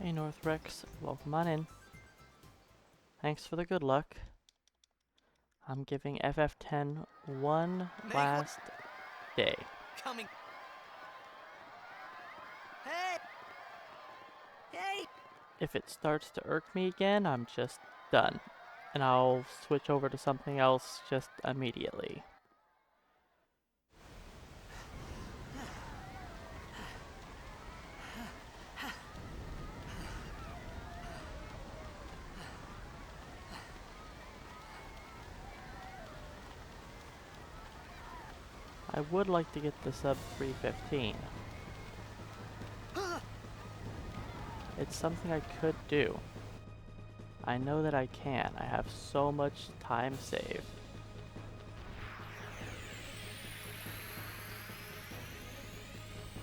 Hey North Rex, welcome on in. Thanks for the good luck. I'm giving FF10 one last day. Coming. Hey! Hey! If it starts to irk me again, I'm just done. And I'll switch over to something else just immediately. I would like to get the sub 315. It's something I could do. I know that I can. I have so much time saved.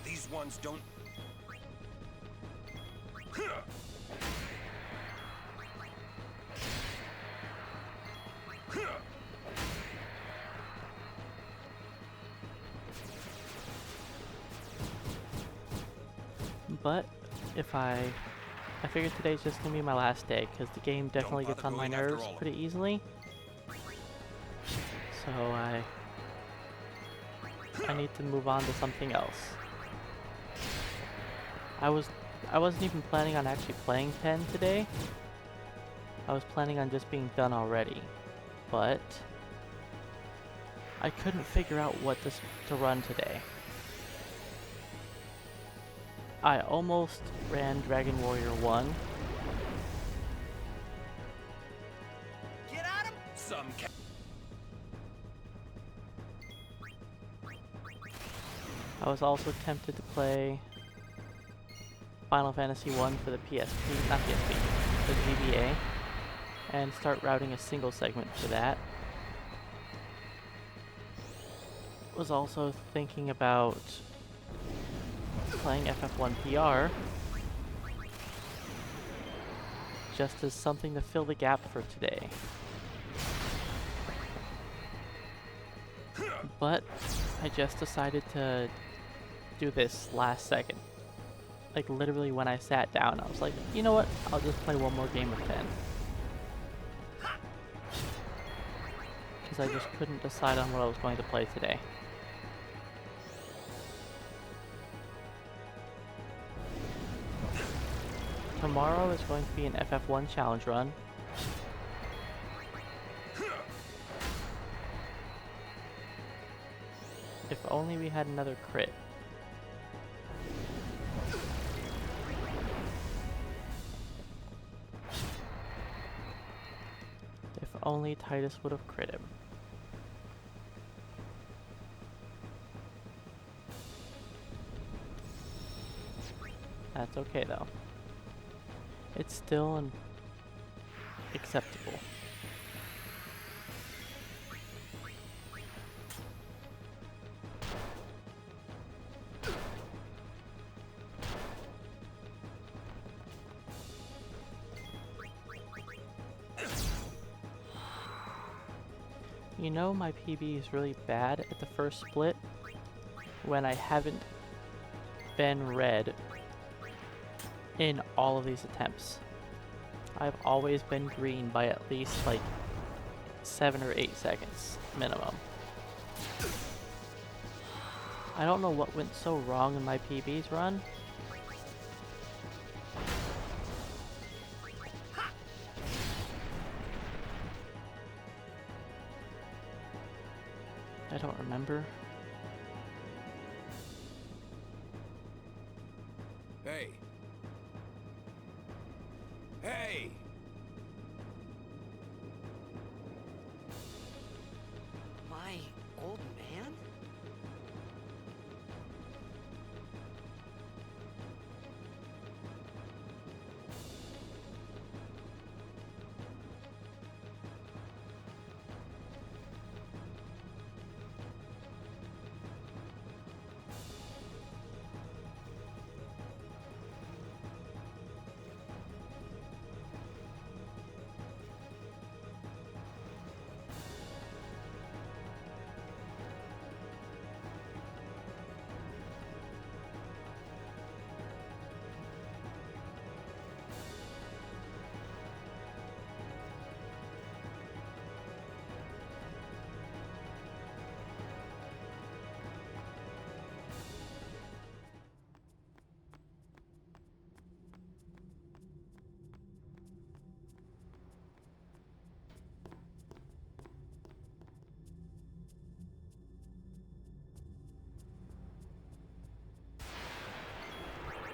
These ones don't... But if I figured today's just gonna be my last day because the game definitely gets on my nerves pretty easily. So I need to move on to something else. I wasn't even planning on actually playing 10 today. I was planning on just being done already, but I couldn't figure out what to run today. I almost ran Dragon Warrior 1. Get at him! Some I was also tempted to play Final Fantasy 1 for the PSP, not PSP, the GBA, and start routing a single segment for that. Was also thinking about playing FF1 PR just as something to fill the gap for today. But I just decided to do this last second. Like literally when I sat down, I was like, you know what, I'll just play one more game of 10. Because I just couldn't decide on what I was going to play today. Tomorrow is going to be an FF1 challenge run. If only we had another crit. If only Titus would have crit him. That's okay though. It's still acceptable. You know my PB is really bad at the first split when I haven't been red in all of these attempts. I've always been green by at least like 7 or 8 seconds minimum. I don't know what went so wrong in my PB's run. I don't remember. Hey. Hey! My old man?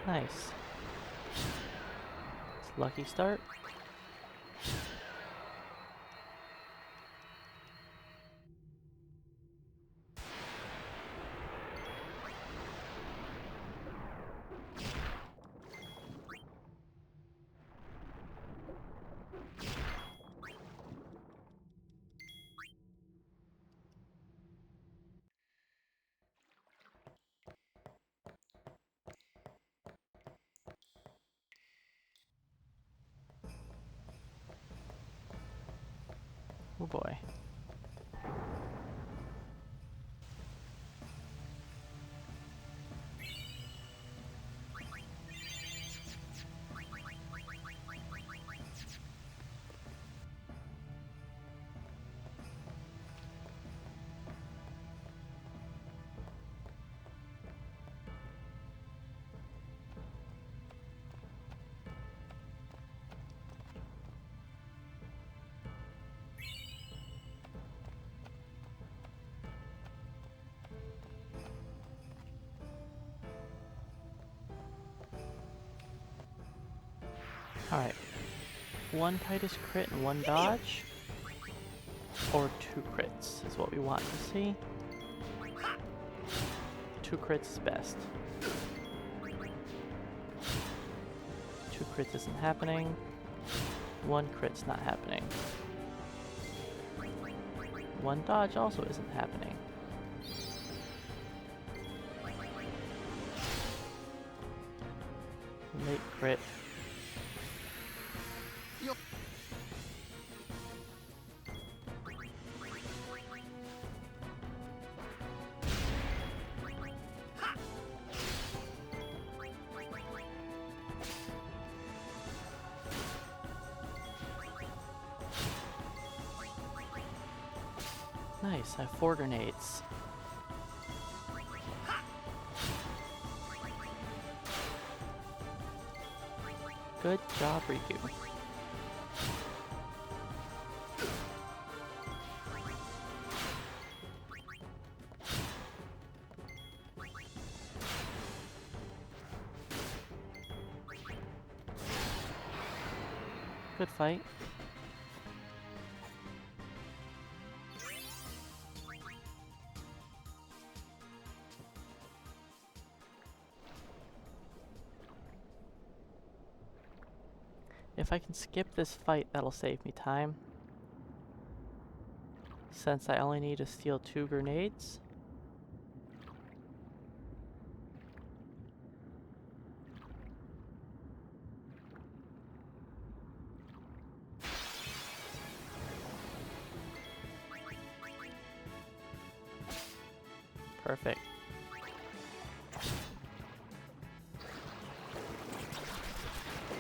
Nice. It's lucky start. Oh boy. Alright. One Titus crit and one dodge. Or 2 crits is what we want to see. 2 crits is best. 2 crits isn't happening. 1 crit's not happening. 1 dodge also isn't happening. Late crit. Nice, I have 4 grenades. Good job, Riku. Good fight. If I can skip this fight, that'll save me time. Since I only need to steal 2 grenades. Perfect.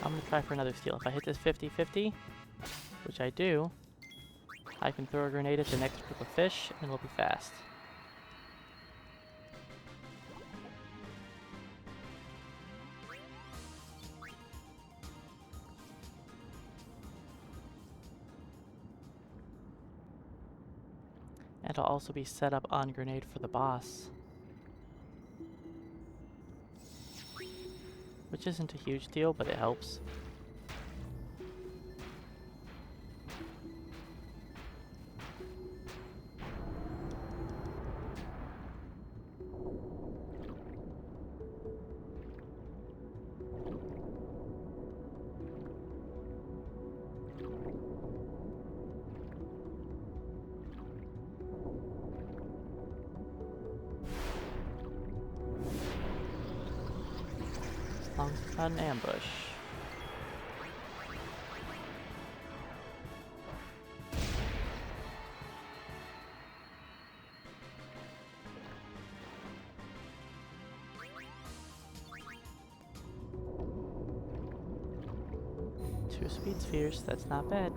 I'm gonna try for another steal. If I hit this 50-50, which I do, I can throw a grenade at the next group of fish and it'll be fast. And it'll also be set up on grenade for the boss. Which isn't a huge deal, but it helps. As long as it's not an ambush. Two speed spheres, that's not bad.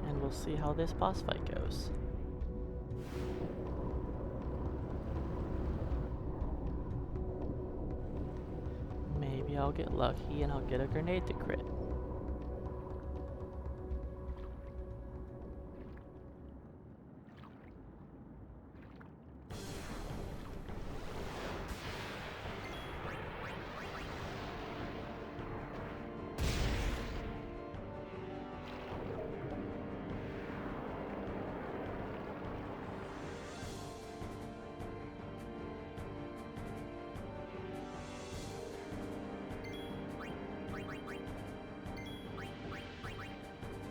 And we'll see how this boss fight goes. Maybe I'll get lucky and I'll get a grenade to crit.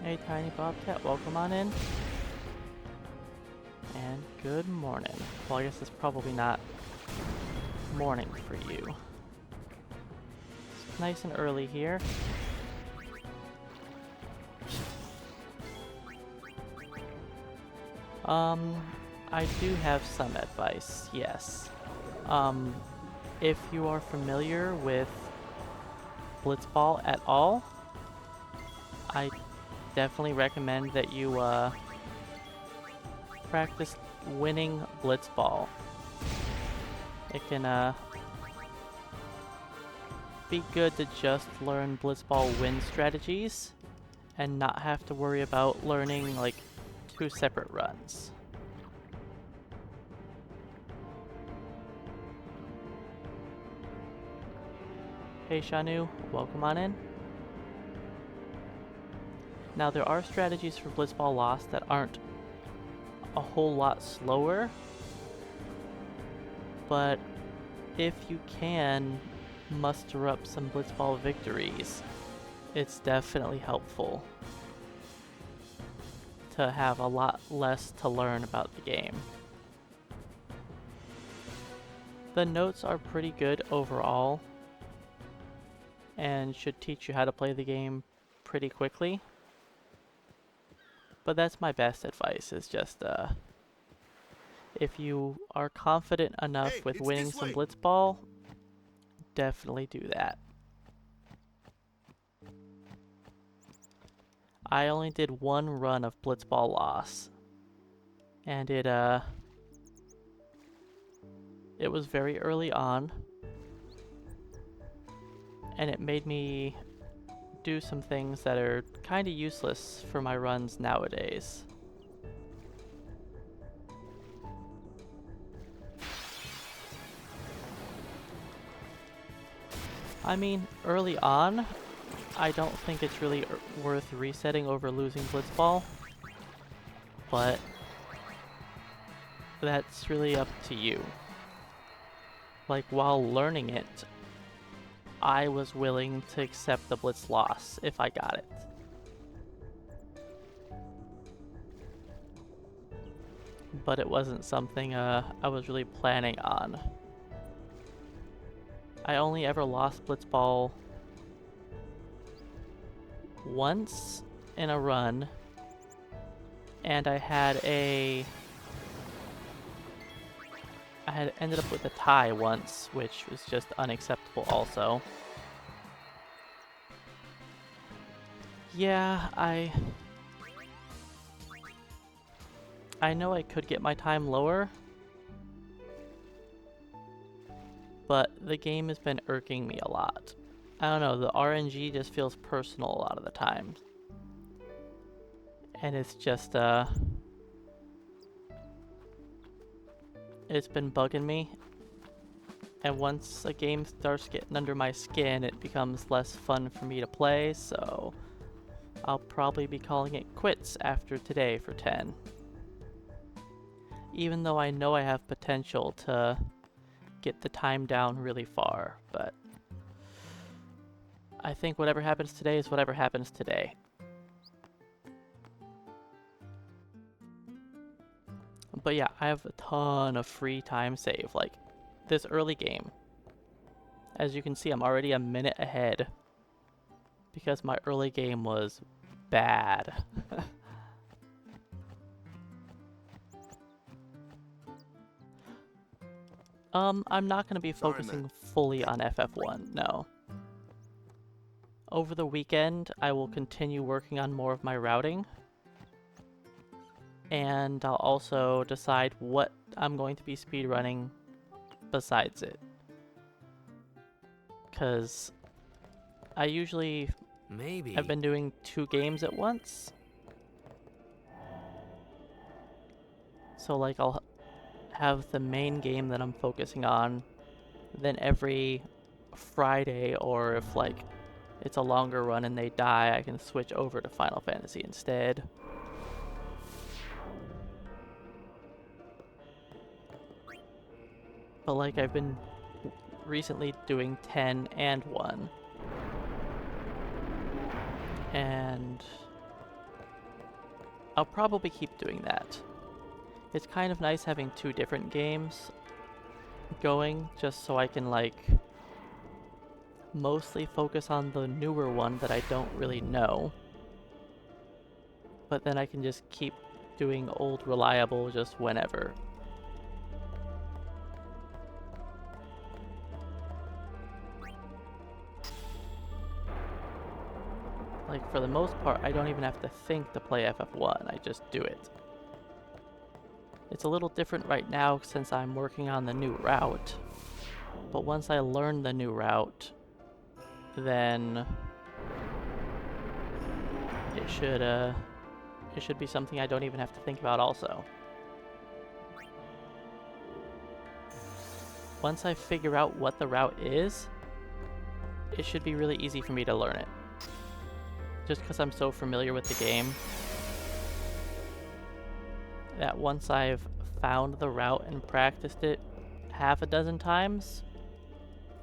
Hey, Tiny Bobcat, welcome on in. And good morning. Well, I guess it's probably not morning for you. It's nice and early here. I do have some advice, yes. If you are familiar with Blitzball at all, I definitely recommend that you practice winning Blitzball. It can be good to just learn Blitzball win strategies and not have to worry about learning like 2 separate runs. Hey Shanu, welcome on in. Now there are strategies for Blitzball Lost that aren't a whole lot slower, but if you can muster up some Blitzball victories, it's definitely helpful to have a lot less to learn about the game. The notes are pretty good overall and should teach you how to play the game pretty quickly. But that's my best advice, is just if you are confident enough with winning some Blitzball, definitely do that. I only did 1 run of Blitzball loss, and it was very early on, and it made me do some things that are kind of useless for my runs nowadays. I mean, early on, I don't think it's really worth resetting over losing Blitzball, but that's really up to you. Like, while learning it, I was willing to accept the Blitz loss if I got it. But it wasn't something I was really planning on. I only ever lost Blitzball once in a run, and I had ended up with a tie once, which was just unacceptable also. Yeah, I know I could get my time lower, but the game has been irking me a lot. I don't know, the RNG just feels personal a lot of the time. And it's just, it's been bugging me. And once a game starts getting under my skin, it becomes less fun for me to play, so I'll probably be calling it quits after today for 10. Even though I know I have potential to get the time down really far, but I think whatever happens today is whatever happens today. But yeah, I have a ton of free time save, like this early game. As you can see, I'm already a minute ahead because my early game was bad. I'm not going to be focusing fully on FF1, no. Over the weekend, I will continue working on more of my routing. And I'll also decide what I'm going to be speedrunning besides it. Because I usually have been doing 2 games at once. So like I'll have the main game that I'm focusing on, then every Friday, or if like it's a longer run and they die, I can switch over to Final Fantasy instead. But like I've been recently doing 10 and 1. And I'll probably keep doing that. It's kind of nice having two different games going, just so I can, like, mostly focus on the newer one that I don't really know. But then I can just keep doing old reliable just whenever. Like, for the most part, I don't even have to think to play FF1, I just do it. It's a little different right now since I'm working on the new route, but once I learn the new route, then it should be something I don't even have to think about also. Once I figure out what the route is, it should be really easy for me to learn it. Just because I'm so familiar with the game, that once I've found the route and practiced it half a dozen times,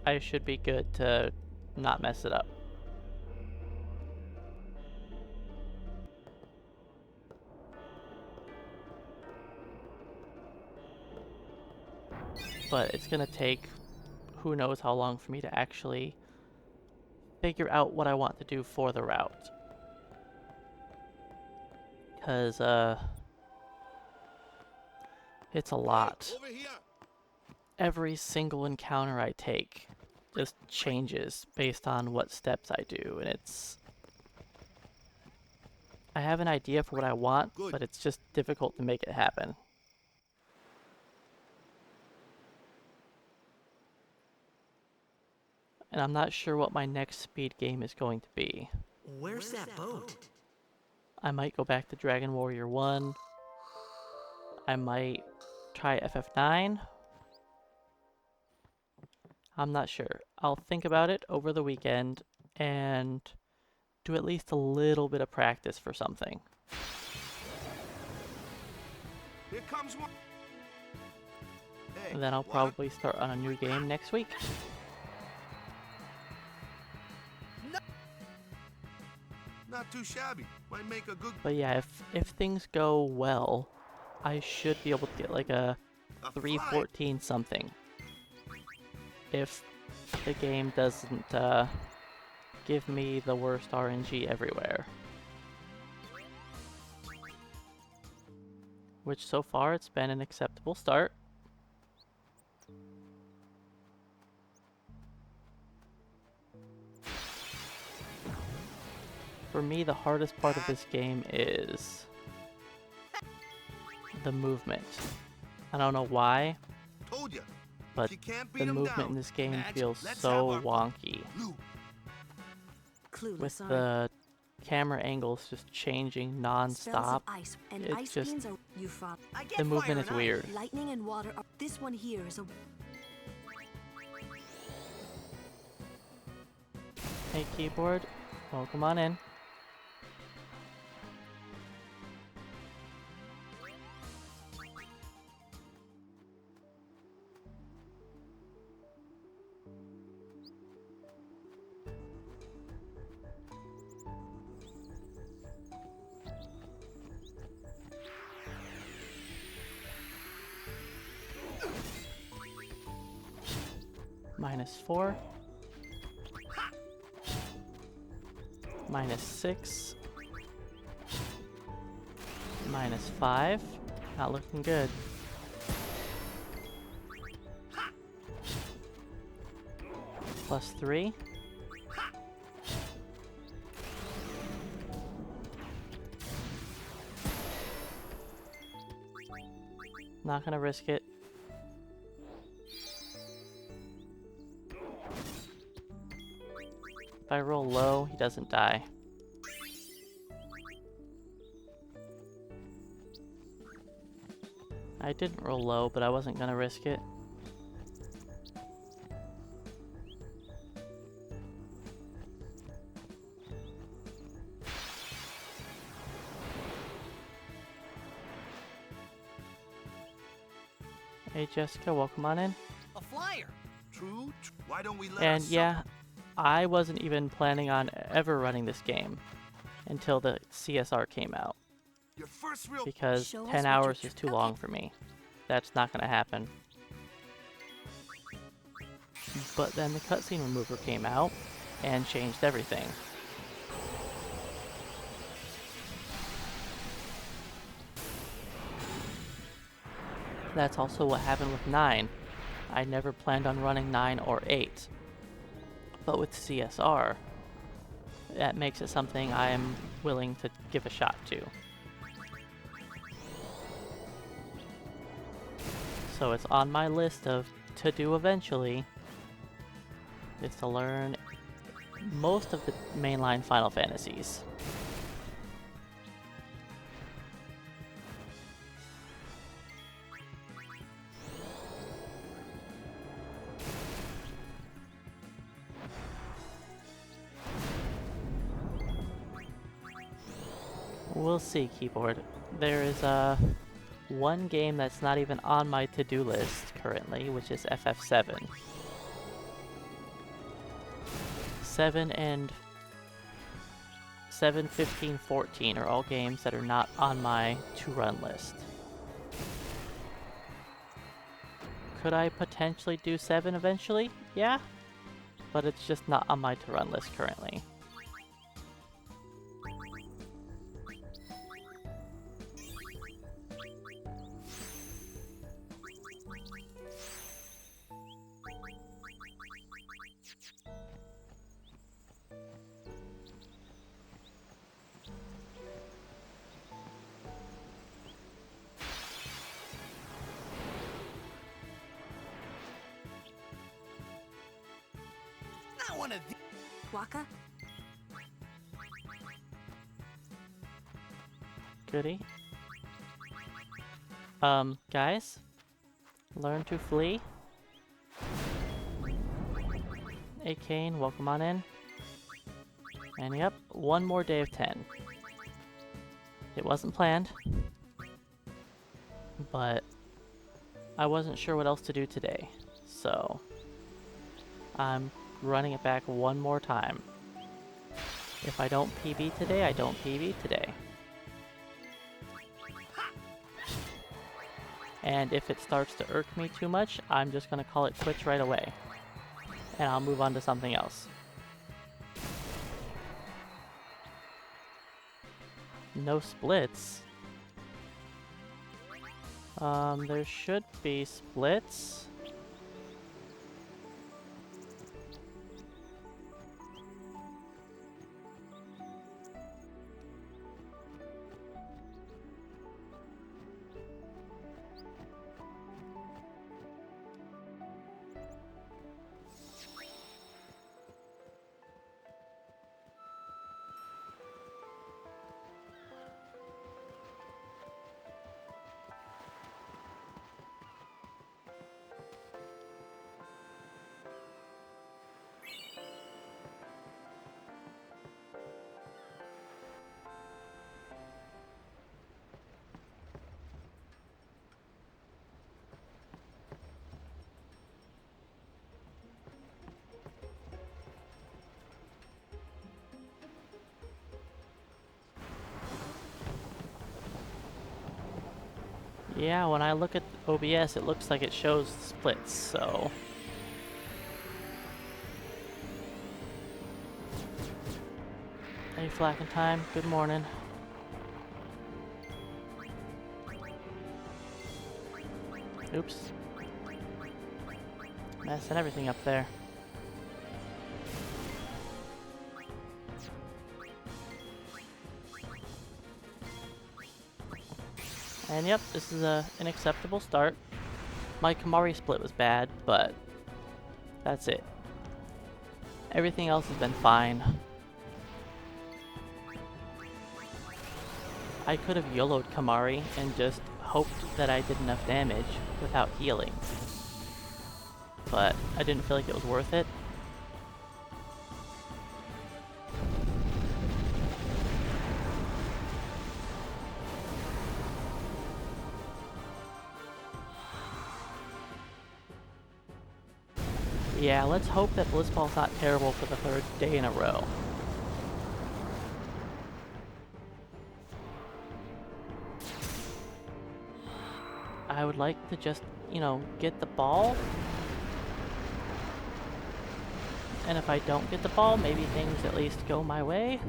I should be good to not mess it up. But it's gonna take who knows how long for me to actually figure out what I want to do for the route. Because, it's a lot. Every single encounter I take just changes based on what steps I do, and it's... I have an idea for what I want, but it's just difficult to make it happen. And I'm not sure what my next speed game is going to be. Where's that boat? I might go back to Dragon Warrior 1. I might try FF9. I'm not sure. I'll think about it over the weekend and do at least a little bit of practice for something. Here comes one. Hey, And then I'll probably start on a new game next week. Not too shabby. Might make a good But yeah, if things go well, I should be able to get like a 314 something. If the game doesn't give me the worst RNG everywhere. Which so far it's been an acceptable start. For me, the hardest part of this game is the movement. I don't know why, Told you. but You can't beat the 'em movement down. in this game Madge, feels let's so have our- wonky. Lou, With the camera angles just changing non-stop, Ice and it ice just- beams are you front. I get the movement fire is and ice. weird. Lightning and water are this one here is a Hey keyboard, welcome on in. -4. -6. -5. Not looking good. +3. Not gonna risk it. If I roll low, he doesn't die. I didn't roll low, but I wasn't gonna risk it. Hey Jessica, welcome on in. A flyer. True. Why don't we let And our yeah, I wasn't even planning on ever running this game until the CSR came out. Your first real because Show us 10 what you're hours is too okay. long for me. That's not gonna happen. But then the cutscene remover came out and changed everything. That's also what happened with 9. I never planned on running 9 or 8. But with CSR, that makes it something I am willing to give a shot to. So it's on my list of to do eventually, is to learn most of the mainline Final Fantasies. We'll see, keyboard. There is one game that's not even on my to-do list currently, which is FF7. 7 and 7, 15, 14 are all games that are not on my to-run list. Could I potentially do 7 eventually? Yeah, but it's just not on my to-run list currently. Not one of these. Waka? Goody. Guys? Learn to flee? Hey Kane, welcome on in. And yep, one more day of 10. It wasn't planned, but I wasn't sure what else to do today, so I'm running it back one more time. If I don't PB today, I don't PB today. And if it starts to irk me too much, I'm just gonna call it quits right away. And I'll move on to something else. No splits. There should be splits. Yeah, when I look at OBS, it looks like it shows splits, so... Hey, Flack Time, good morning. Oops. Messing everything up there. And yep, this is an acceptable start. My Kamari split was bad, but that's it. Everything else has been fine. I could have YOLO'd Kamari and just hoped that I did enough damage without healing. But I didn't feel like it was worth it. Yeah, let's hope that Blitzball's not terrible for the 3rd day in a row. I would like to just, you know, get the ball. And if I don't get the ball, maybe things at least go my way.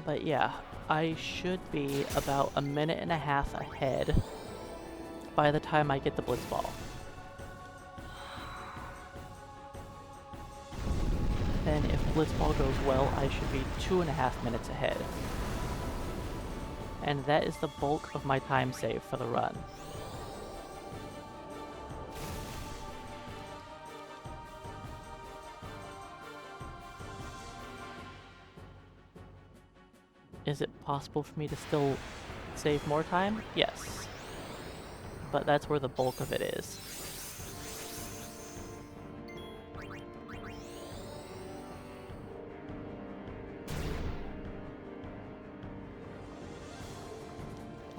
But yeah, I should be about a minute and a half ahead by the time I get the Blitzball. Then if Blitzball goes well, I should be 2.5 minutes ahead. And that is the bulk of my time save for the run. Is it possible for me to still save more time? Yes. But that's where the bulk of it is.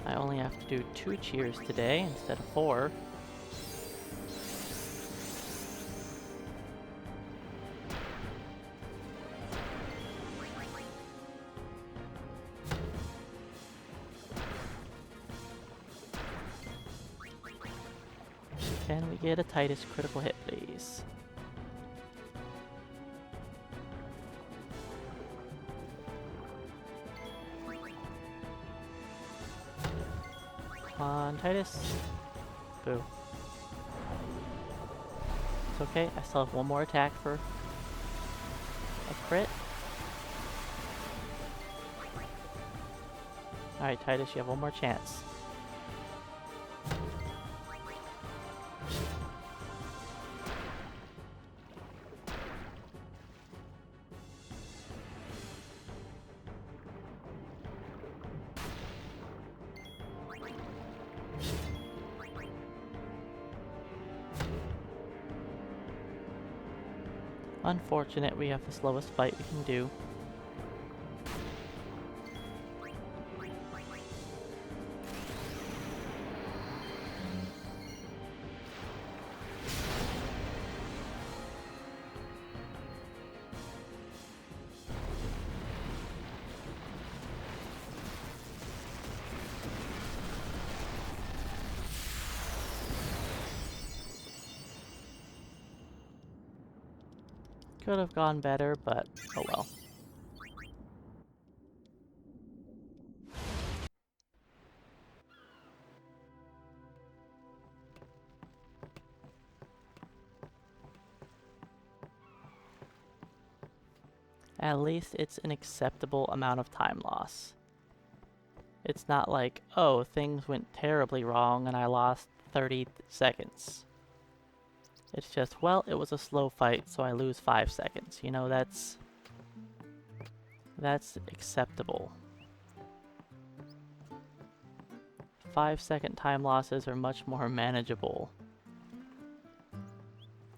I only have to do 2 cheers today instead of 4. Can we get a Titus critical hit, please? Come on, Titus. Boo. It's okay, I still have one more attack for a crit. Alright, Titus, you have one more chance. Unfortunate, we have the slowest fight we can do. Could have gone better, but oh well. At least it's an acceptable amount of time loss. It's not like, oh, things went terribly wrong and I lost 30 seconds. It's just, well, it was a slow fight, so I lose 5 seconds. You know, that's acceptable. 5-second time losses are much more manageable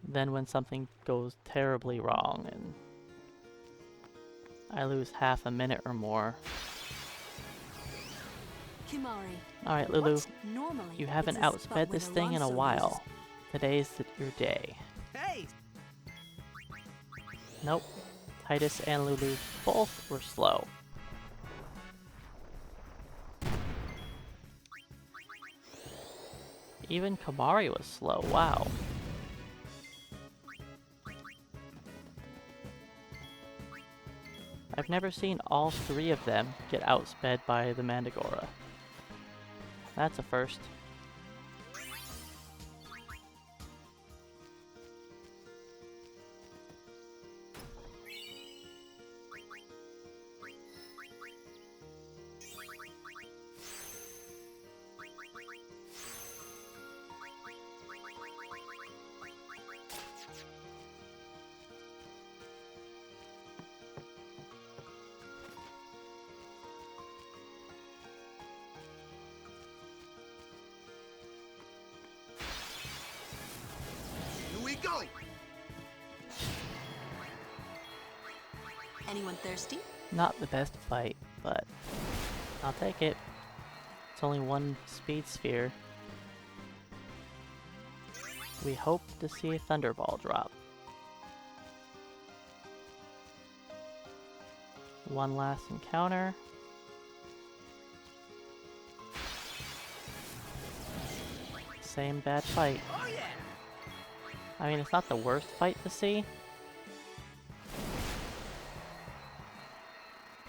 than when something goes terribly wrong and I lose half a minute or more. Kimari. Alright, Lulu, What's normally you haven't it's a spot outsped where this the thing in a Lonzo while. loses. Today's your day. Hey! Nope. Titus and Lulu both were slow. Even Kamari was slow, wow. I've never seen all 3 of them get outsped by the Mandragora. That's a first. Here we go. Anyone thirsty? Not the best fight. but I'll take it. It's only one speed sphere. We hope to see a Thunderball drop. One last encounter. Same bad fight. Oh yeah! I mean, it's not the worst fight to see.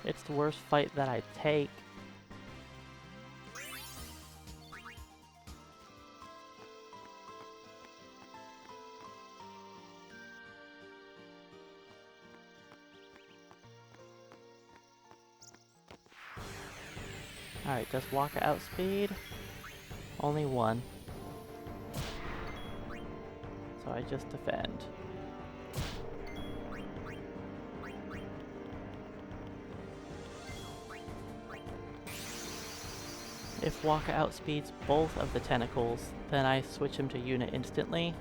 It's the worst fight that I take. Alright, does Waka outspeed? Only one. So I just defend. If Waka outspeeds both of the tentacles, then I switch him to unit instantly.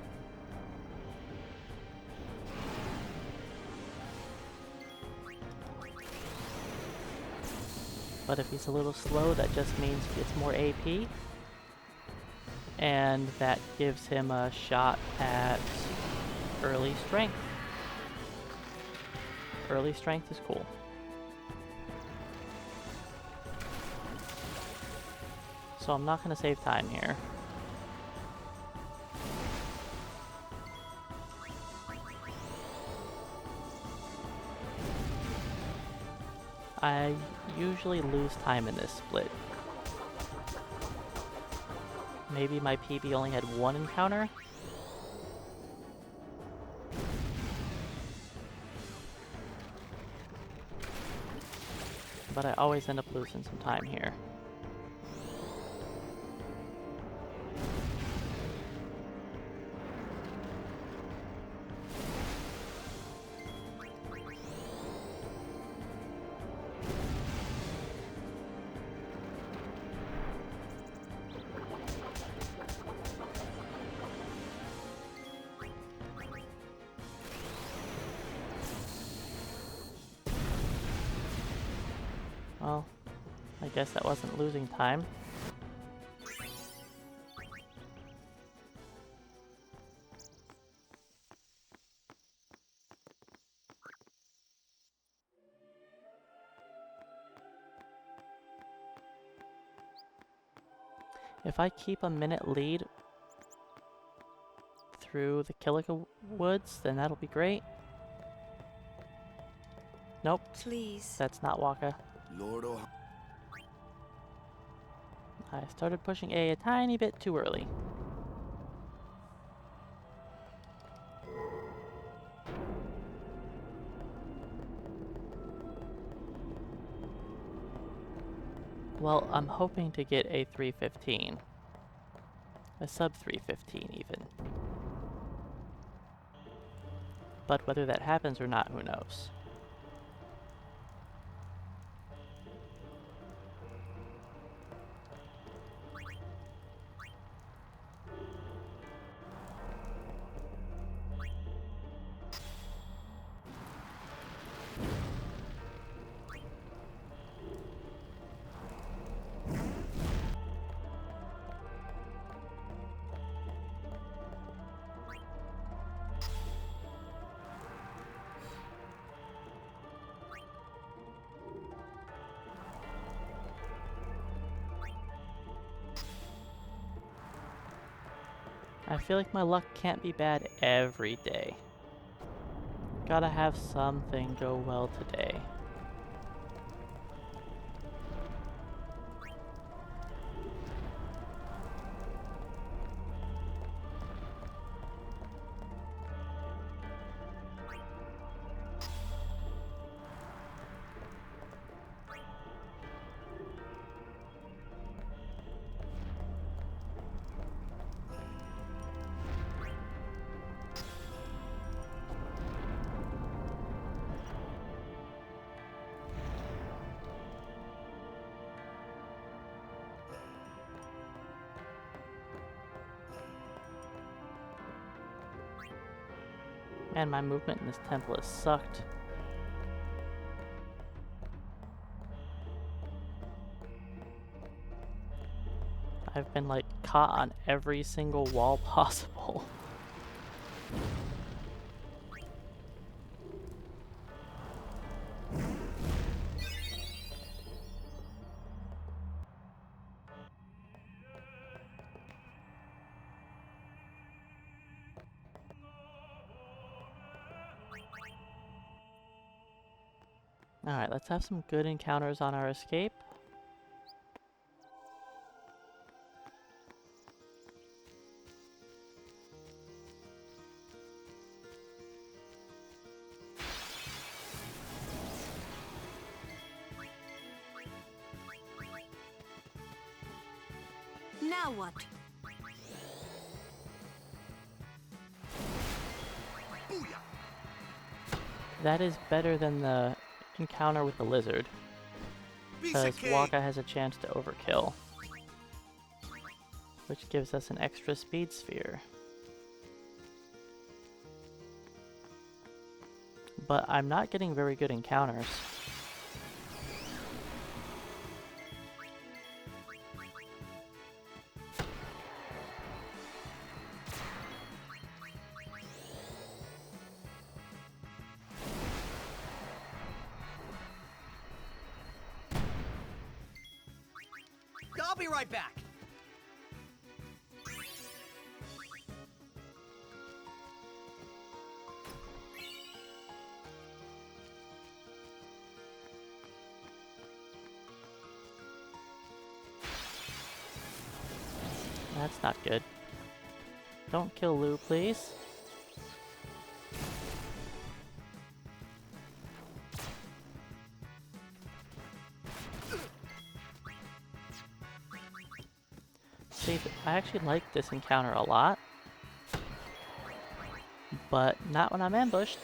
But if he's a little slow, that just means he gets more AP. And that gives him a shot at early strength. Early strength is cool. So I'm not going to save time here. I usually lose time in this split. Maybe my PB only had one encounter? But I always end up losing some time here. Well, I guess that wasn't losing time. If I keep a minute lead through the Kilika Woods, then that'll be great. Nope, Please. that's not Waka. Lord oh. I started pushing a tiny bit too early. Well, I'm hoping to get a 315. A sub 315 even. But whether that happens or not, who knows? I feel like my luck can't be bad every day. Gotta have something go well today. Man, my movement in this temple has sucked. I've been like caught on every single wall possible. Alright, let's have some good encounters on our escape. Now what? Booyah! That is better than the encounter with the lizard, Piece because of cake! Waka has a chance to overkill, which gives us an extra speed sphere. But I'm not getting very good encounters. I'll be right back. That's not good. Don't kill Lou, please. See, I actually like this encounter a lot, but not when I'm ambushed.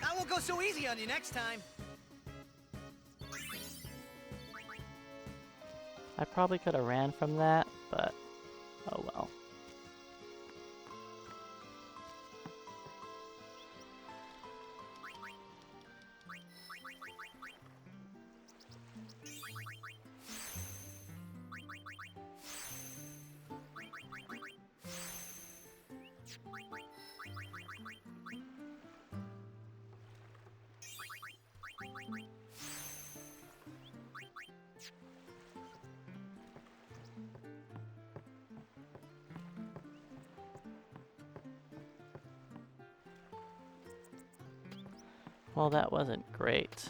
I won't go so easy on you next time. I probably could have ran from that, but oh well. Well, that wasn't great.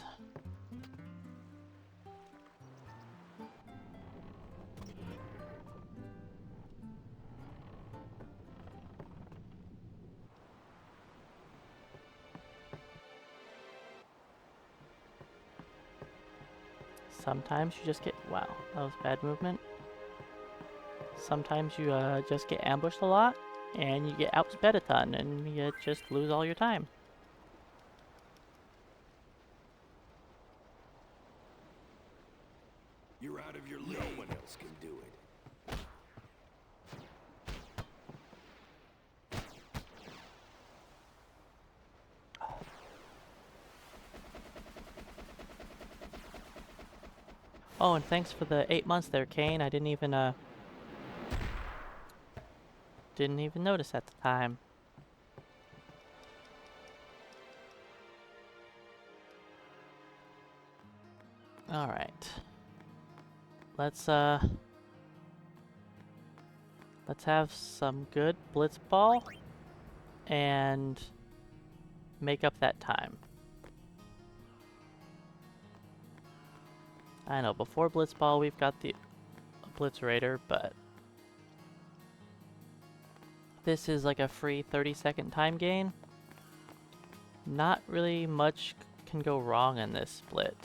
Sometimes you just get, wow, that was bad movement. Sometimes you just get ambushed a lot, and you get outsped a ton, and you just lose all your time. You're out of your league. No one else can do it. Oh, and thanks for the 8 months there, Kane. I didn't even notice at the time. All right. Let's have some good Blitzball and make up that time. I know, before Blitzball we've got the Blitzerator, but this is like a free 30-second time gain. Not really much can go wrong in this split.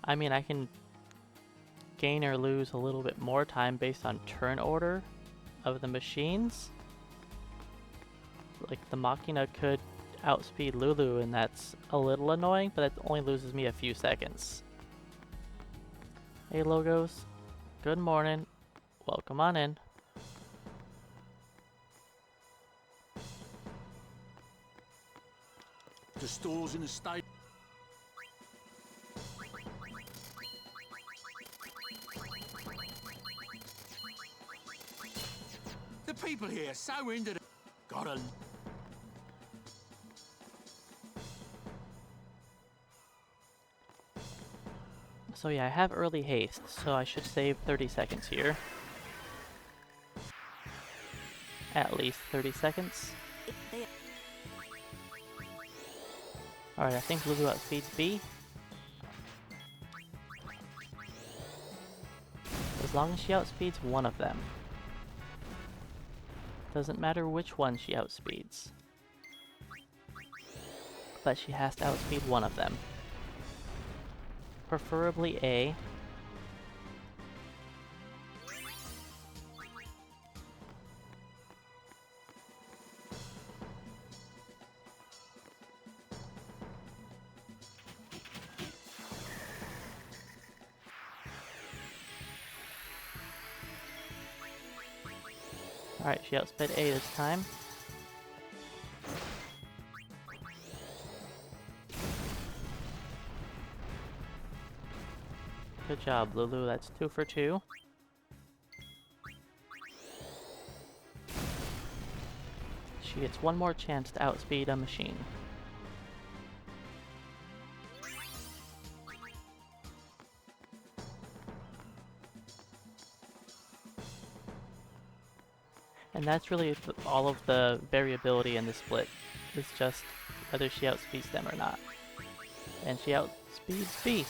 I mean, I can gain or lose a little bit more time based on turn order of the machines. Like the Machina could outspeed Lulu, and that's a little annoying, but that only loses me a few seconds. Hey Logos, good morning. Welcome on in. The stores in the state. The people here are so into the... Gotta... So yeah, I have early haste, so I should save 30 seconds here. At least 30 seconds. Alright, I think Lulu outspeeds B. As long as she outspeeds one of them. Doesn't matter which one she outspeeds. But she has to outspeed one of them. Preferably A. Alright, she outsped A this time. Good job, Lulu. That's 2 for 2. She gets one more chance to outspeed a machine. And that's really all of the variability in the split. It's just whether she outspeeds them or not. And she outspeeds B.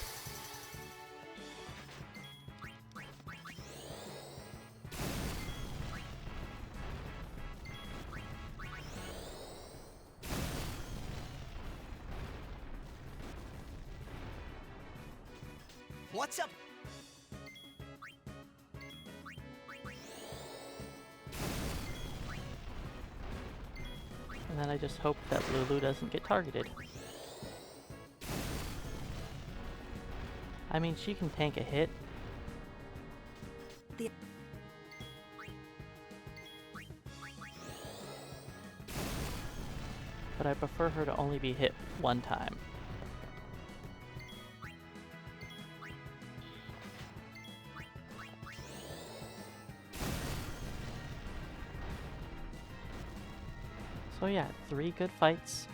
What's up? And then I just hope that Lulu doesn't get targeted. I mean, she can tank a hit. But I prefer her to only be hit one time. So yeah, 3 good fights.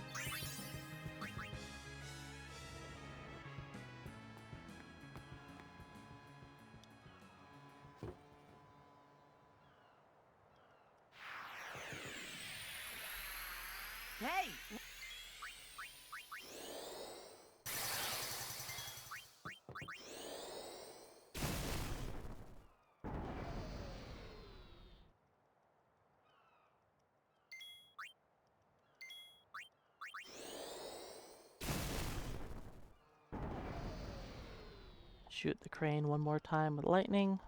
Hey! Shoot the crane one more time with lightning.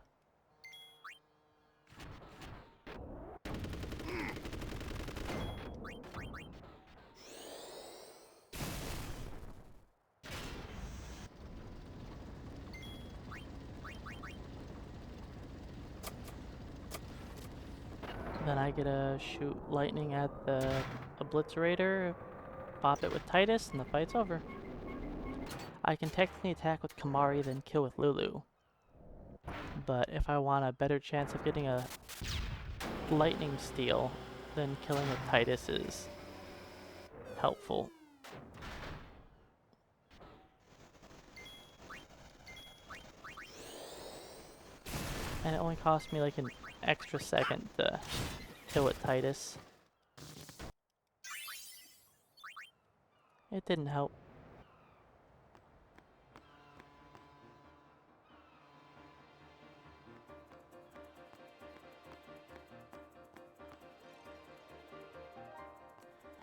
Then I get to shoot lightning at the Obliterator, pop it with Titus, and the fight's over. I can technically attack with Kamari, then kill with Lulu. But if I want a better chance of getting a lightning steal, then killing with Titus is helpful. And it only cost me like an extra second to kill with Titus. It didn't help.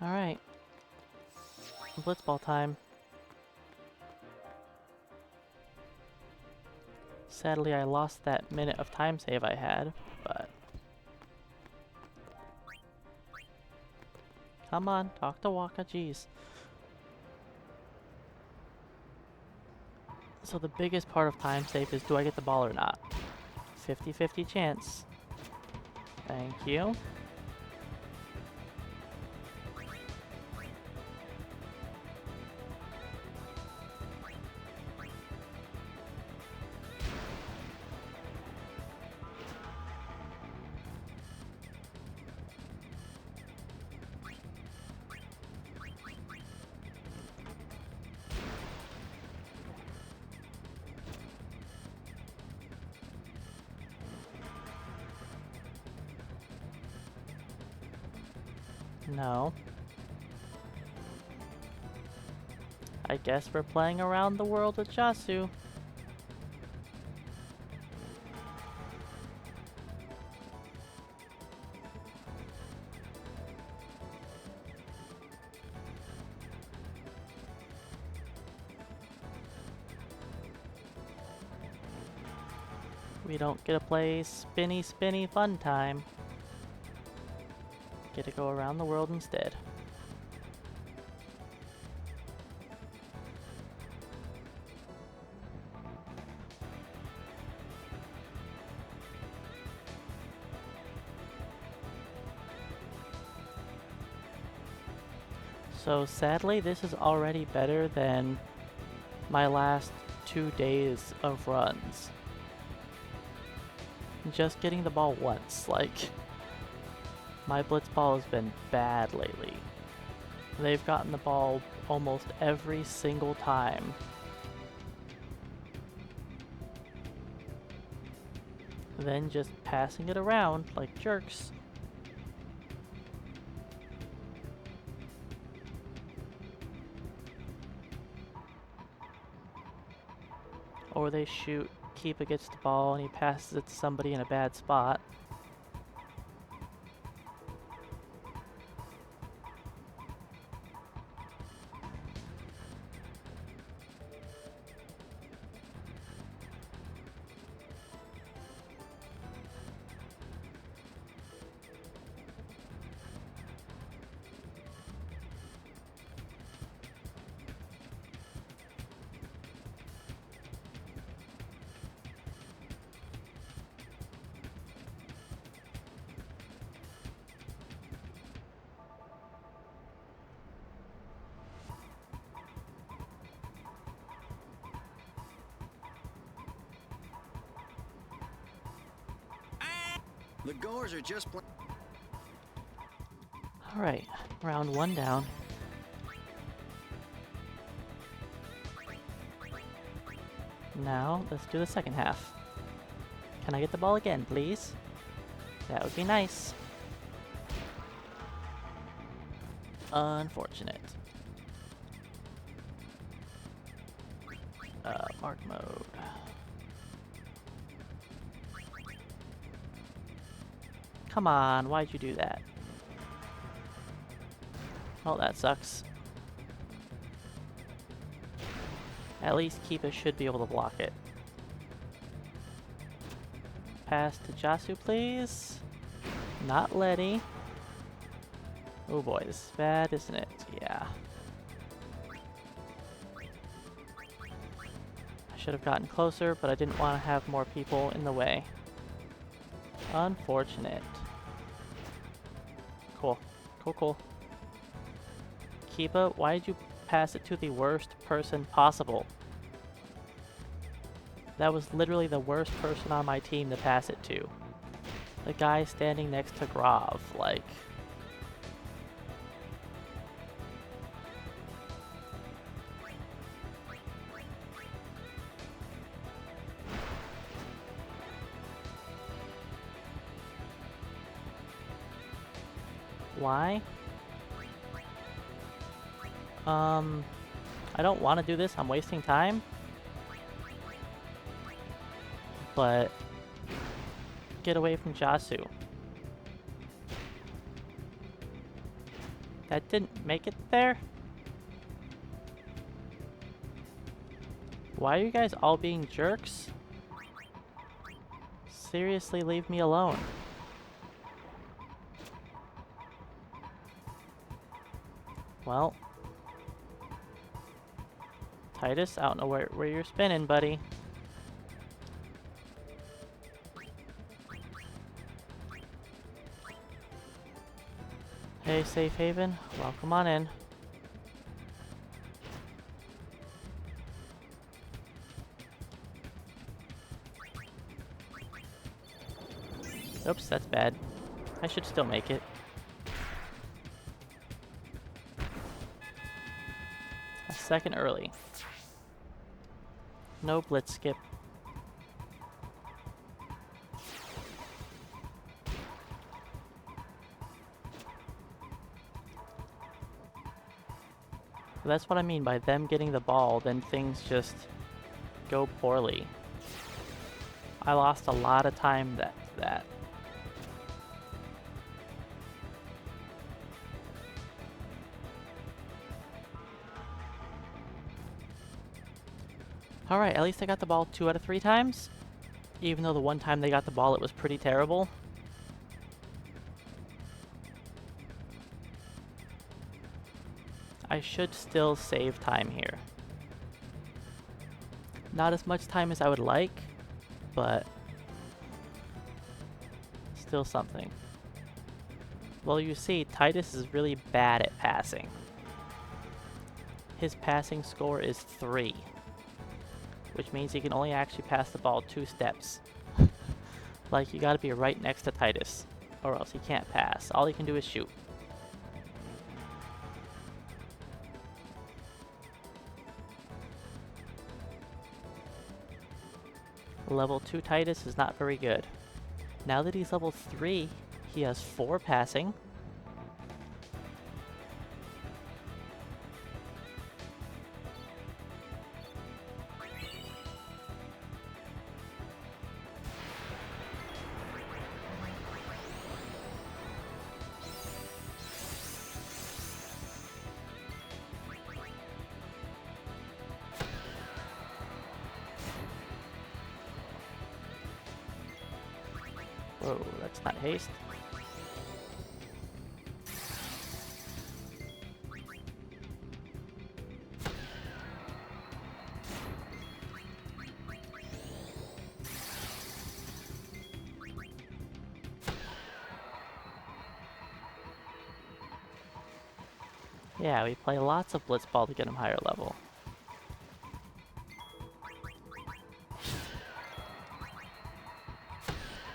Alright. Blitzball time. Sadly, I lost that minute of time save I had, but... Come on, talk to Waka, jeez. So the biggest part of time save is, do I get the ball or not? 50-50 chance. Thank you. No. I guess we're playing around the world with Jasu. We don't get to play spinny spinny fun time. Get to go around the world instead. So sadly, this is already better than my last 2 days of runs. Just getting the ball once, like... My Blitzball has been bad lately. They've gotten the ball almost every single time. Then just passing it around like jerks. Or they shoot, Keepa gets the ball and he passes it to somebody in a bad spot. The goers are just Alright, round 1 down. Now, let's do the second half. Can I get the ball again, please? That would be nice. Unfortunate. Mark mode. Come on, why'd you do that? Oh, that sucks. At least Keepa should be able to block it. Pass to Jasu, please. Not Letty. Oh boy, this is bad, isn't it? Yeah. I should have gotten closer, but I didn't want to have more people in the way. Unfortunate. Cool. Cool, cool. Keepa, why did you pass it to the worst person possible? That was literally the worst person on my team to pass it to. The guy standing next to Grav, like... Why? I don't want to do this, I'm wasting time. But get away from Jasu. That didn't make it there? Why are you guys all being jerks? Seriously, leave me alone. Well. Titus, I don't know where you're spinning, buddy. Hey, Safe Haven. Welcome on in. Oops, that's bad. I should still make it. A second early. No blitz skip. That's what I mean by them getting the ball, then things just go poorly. I lost a lot of time that. Alright, at least I got the ball 2 out of 3 times. Even though the one time they got the ball, it was pretty terrible. I should still save time here. Not as much time as I would like, but still something. Well, you see, Titus is really bad at passing. His passing score is 3. Which means he can only actually pass the ball 2 steps. Like, you gotta be right next to Titus, or else he can't pass. All he can do is shoot. Level 2 Titus is not very good. Now that he's level 3, he has 4 passing. Whoa, that's not haste. Yeah, we play lots of Blitzball to get him higher level.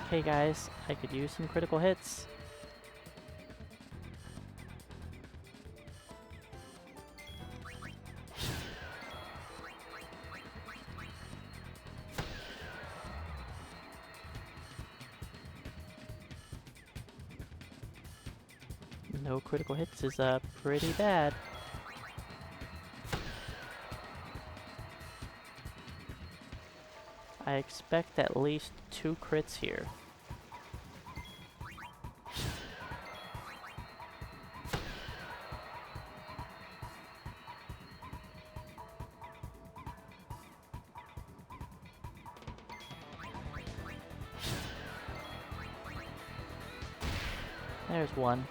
Okay guys, I could use some critical hits. No critical hits is pretty bad. I expect at least 2 crits here. There's one.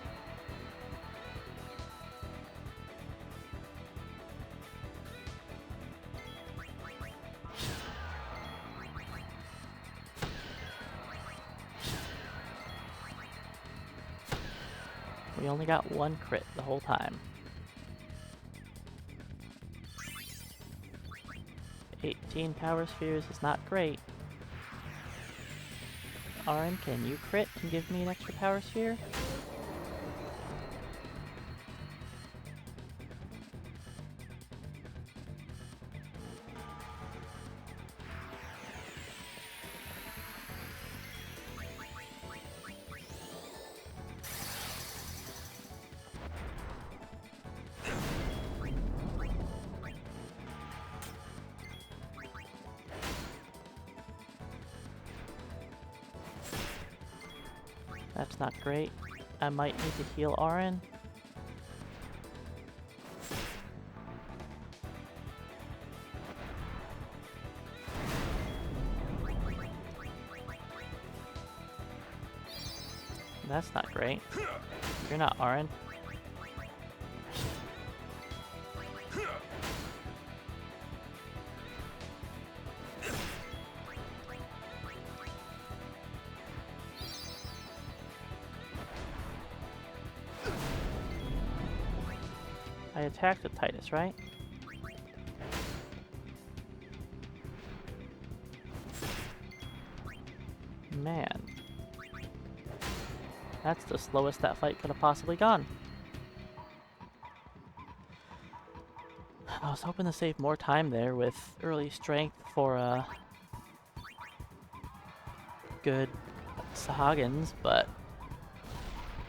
We only got 1 crit the whole time. 18 power spheres is not great. RN, can you crit and give me an extra power sphere? That's not great. I might need to heal RN. That's not great. You're not RN. I attacked the Titus, right? Man. That's the slowest that fight could have possibly gone. I was hoping to save more time there with early strength for good Sahagins, but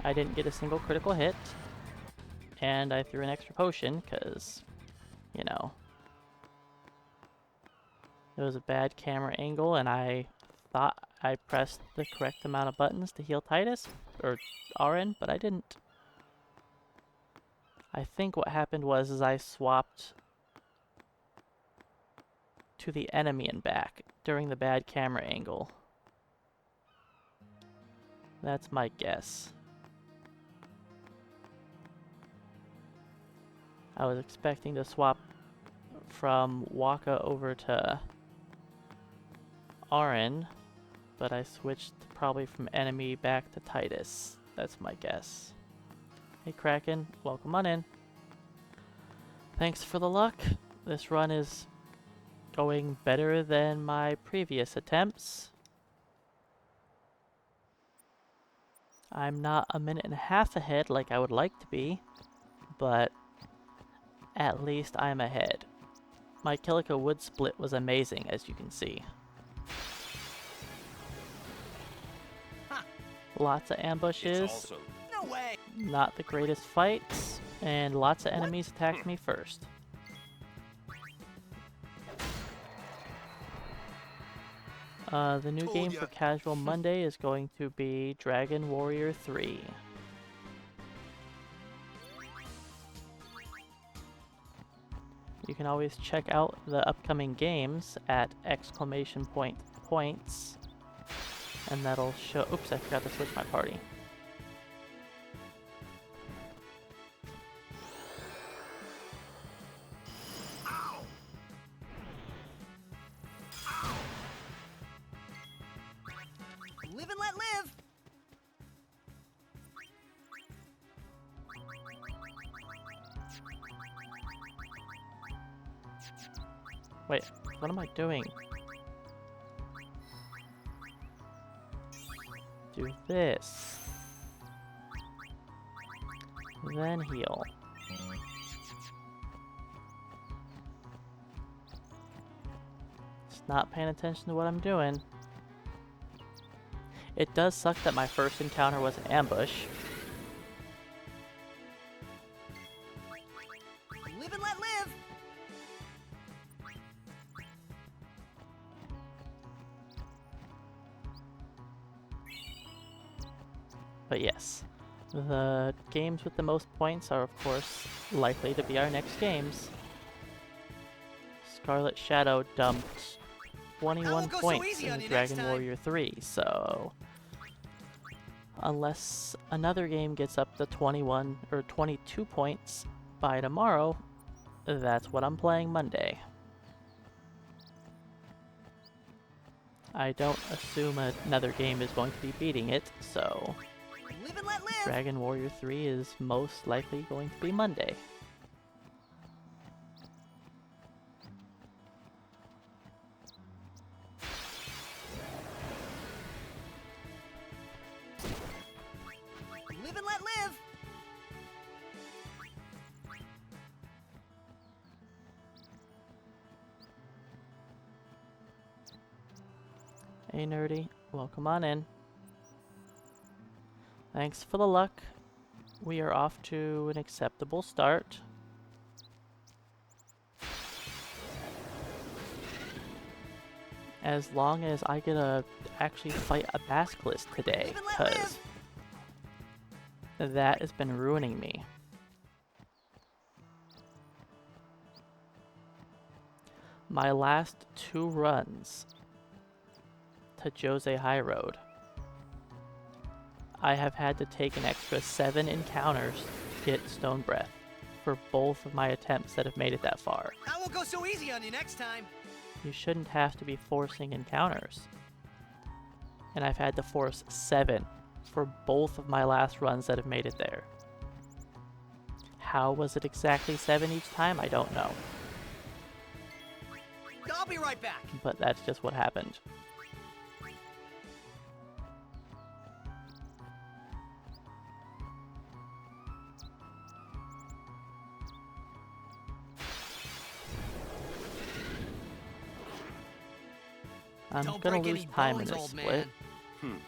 I didn't get a single critical hit. And I threw an extra potion because, you know, it was a bad camera angle and I thought I pressed the correct amount of buttons to heal Titus, or RN, but I didn't. I think what happened was is I swapped to the enemy and back during the bad camera angle. That's my guess. I was expecting to swap from Waka over to RN, but I switched probably from enemy back to Titus. That's my guess. Hey Kraken, welcome on in. Thanks for the luck. This run is going better than my previous attempts. I'm not a minute and a half ahead like I would like to be, but at least I'm ahead. My Kilika wood split was amazing, as you can see. Lots of ambushes, No way. not the greatest fights, and lots of enemies attacked me first. The new game for Casual Monday is going to be Dragon Warrior 3. You can always check out the upcoming games at !points, and that'll show. Oops, I forgot to switch my party. Live and let live. Wait, what am I doing? Do this. Then heal. Just not paying attention to what I'm doing. It does suck that my first encounter was an ambush. Live and let live. But yes, the games with the most points are of course likely to be our next games. Scarlet Shadow dumped 21 go so points easy in on you next Dragon time. Warrior 3, so unless another game gets up to 21 or 22 points by tomorrow, that's what I'm playing Monday. I don't assume another game is going to be beating it, so Live and let live. Dragon Warrior 3 is most likely going to be Monday. Live and let live. Hey Nerdy, welcome on in. Thanks for the luck. We are off to an acceptable start. As long as I get to actually fight a Basilisk today, Live and let because that has been ruining me. My last 2 runs to Jose High Road, I have had to take an extra 7 encounters to get Stone Breath for both of my attempts that have made it that far. I won't go so easy on you next time. You shouldn't have to be forcing encounters. And I've had to force 7 for both of my last runs that have made it there. How was it exactly 7 each time? I don't know. I'll be right back. But that's just what happened. I'm Don't gonna break lose any time in bones, this old split. man.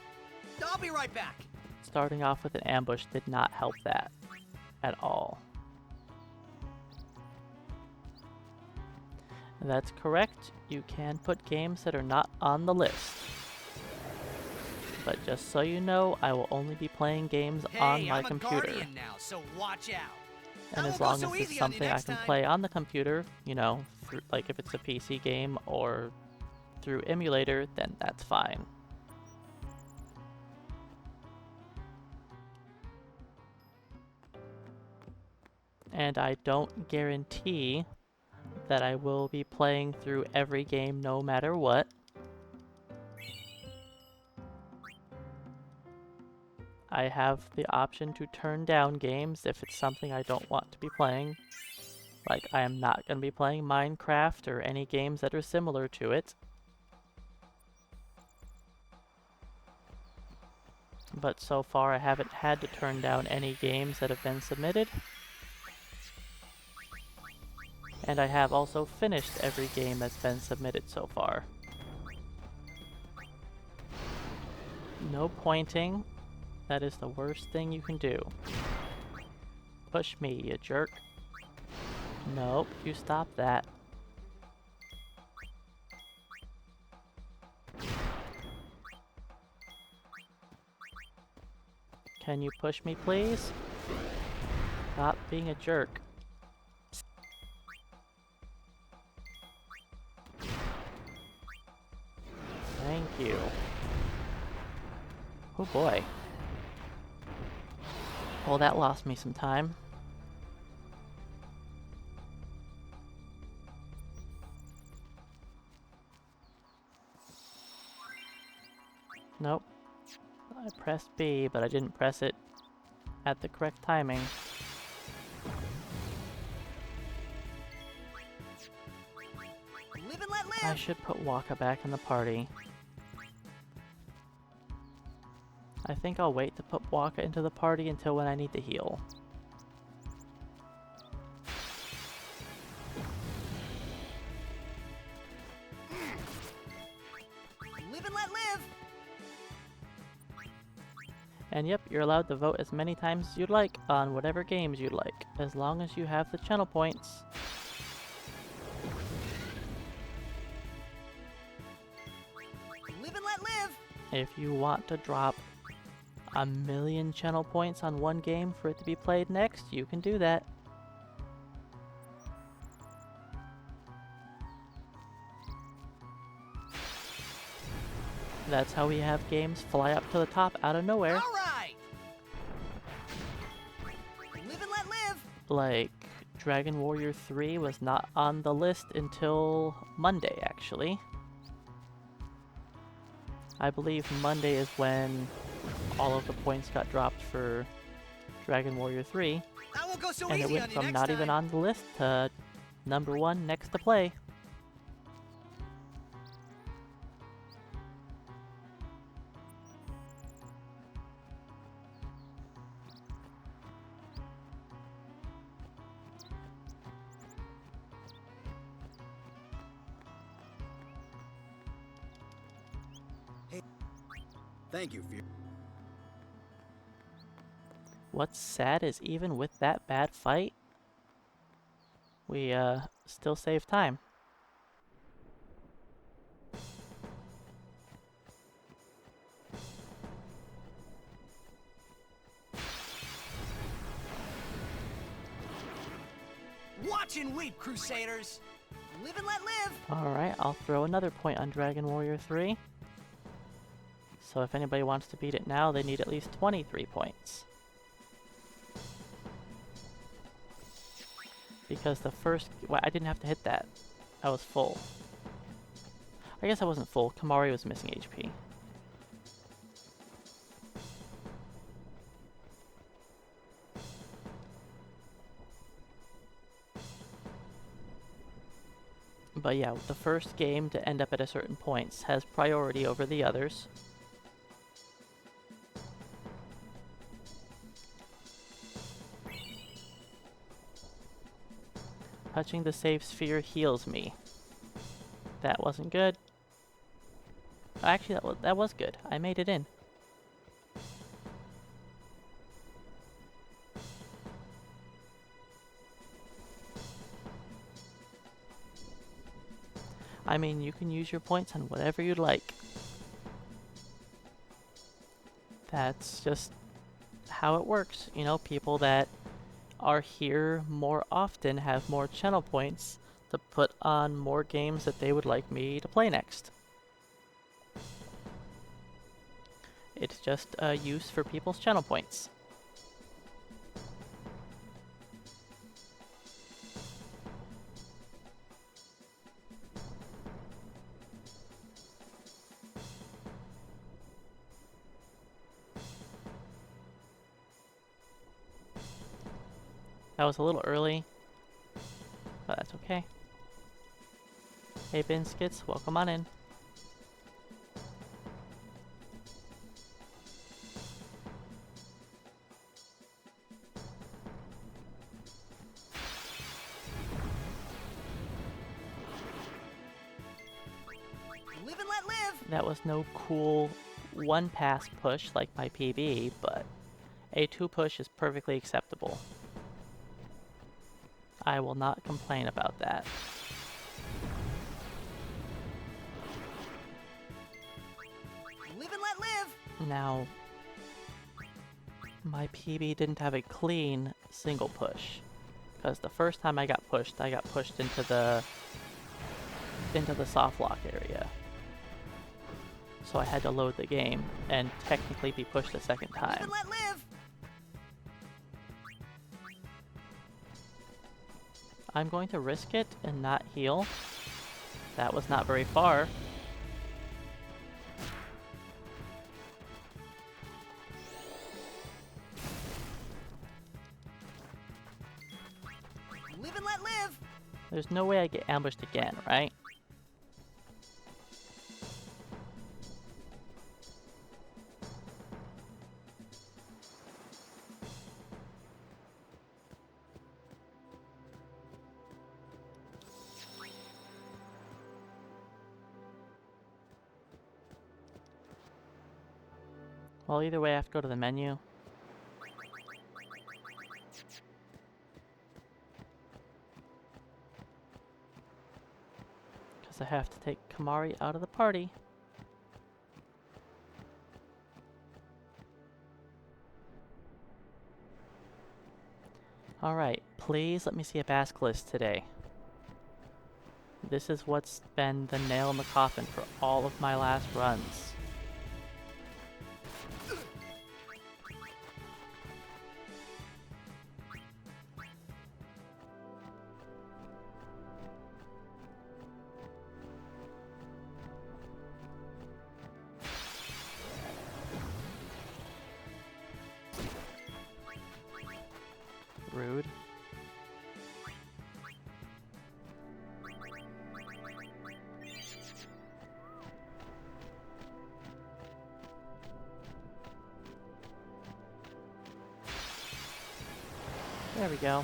I'll be right back. Starting off with an ambush did not help that at all. That's correct. You can put games that are not on the list. But just so you know, I will only be playing games on Hey, my I'm a computer. guardian now, so watch out. And I as won't go long so as it's easy on you something I next can time. play on the computer, you know, like if it's a PC game or through emulator, then that's fine. And I don't guarantee that I will be playing through every game no matter what. I have the option to turn down games if it's something I don't want to be playing. Like, I am not going to be playing Minecraft or any games that are similar to it. But so far I haven't had to turn down any games that have been submitted. And I have also finished every game that's been submitted so far. No pointing. That is the worst thing you can do. Push me, you jerk. Nope, you stop that. Can you push me, please? Stop being a jerk. Thank you. Oh boy. Well, that lost me some time. Nope. I pressed B, but I didn't press it at the correct timing. Live and let I live. should put Waka back in the party. I think I'll wait to put Waka into the party until when I need to heal. Live and let live. And yep, you're allowed to vote as many times as you'd like on whatever games you'd like, as long as you have the channel points. Live and let live. If you want to drop 1,000,000 channel points on one game for it to be played next, you can do that. That's how we have games fly up to the top out of nowhere. All right. Live and let live. Like, Dragon Warrior 3 was not on the list until Monday, actually. I believe Monday is when all of the points got dropped for Dragon Warrior 3, I won't go so and it easy went on you from next not time. even on the list to #1 next to play. Thank you, Fear. What's sad is even with that bad fight, we still save time. Watch and weep, Crusaders. Live and let live. Alright, I'll throw another point on Dragon Warrior 3. So if anybody wants to beat it now, they need at least 23 points. Because the first... Well, I didn't have to hit that. I was full. I guess I wasn't full. Kamari was missing HP. But yeah, the first game to end up at a certain points has priority over the others. Touching the save sphere heals me. That wasn't good. Actually, that was good. I made it in. I mean, you can use your points on whatever you'd like. That's just how it works. You know, people that are here more often have more channel points to put on more games that they would like me to play next. It's just a use for people's channel points. That was a little early, but that's okay. Hey Binskits, welcome on in. Live and let live! That was no cool one pass push like my PB, but a 2 push is perfectly acceptable. I will not complain about that. Live and let live! Now, my PB didn't have a clean single push, because the first time I got pushed into the soft lock area. So I had to load the game and technically be pushed a second Live time. and let live! I'm going to risk it and not heal. That was not very far. Live and let live! There's no way I get ambushed again, right? Well, either way, I have to go to the menu. Because I have to take Kamari out of the party. Alright, please let me see a Basilisk today. This is what's been the nail in the coffin for all of my last runs. Rude. There we go.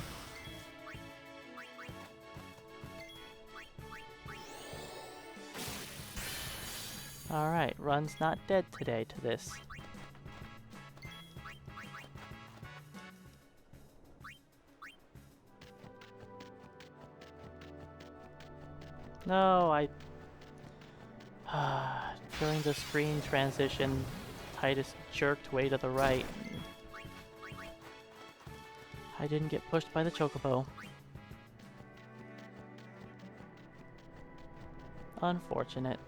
Alright, run's not dead today to this. No, during the screen transition, Titus jerked way to the right. I didn't get pushed by the chocobo. Unfortunate.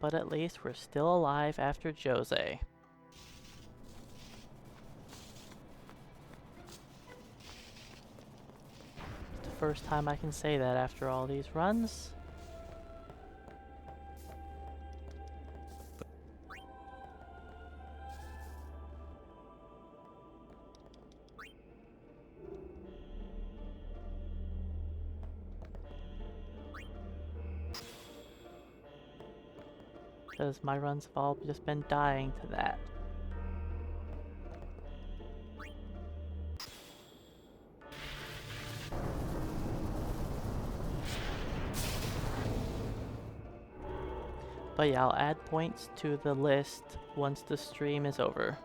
But at least we're still alive after Jose. It's the first time I can say that after all these runs. Because my runs have all just been dying to that. But yeah, I'll add points to the list once the stream is over.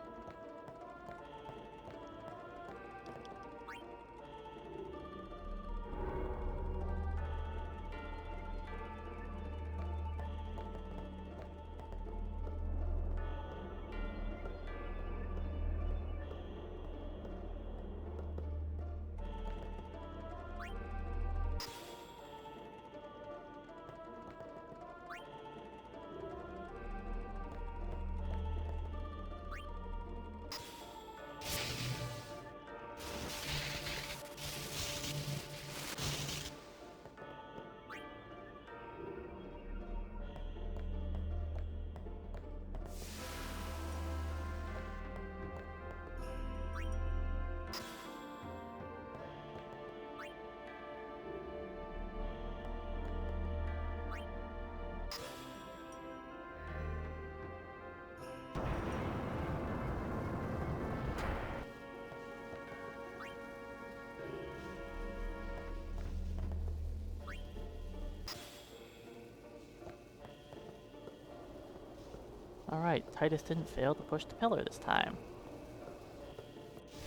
Alright, Titus didn't fail to push the pillar this time.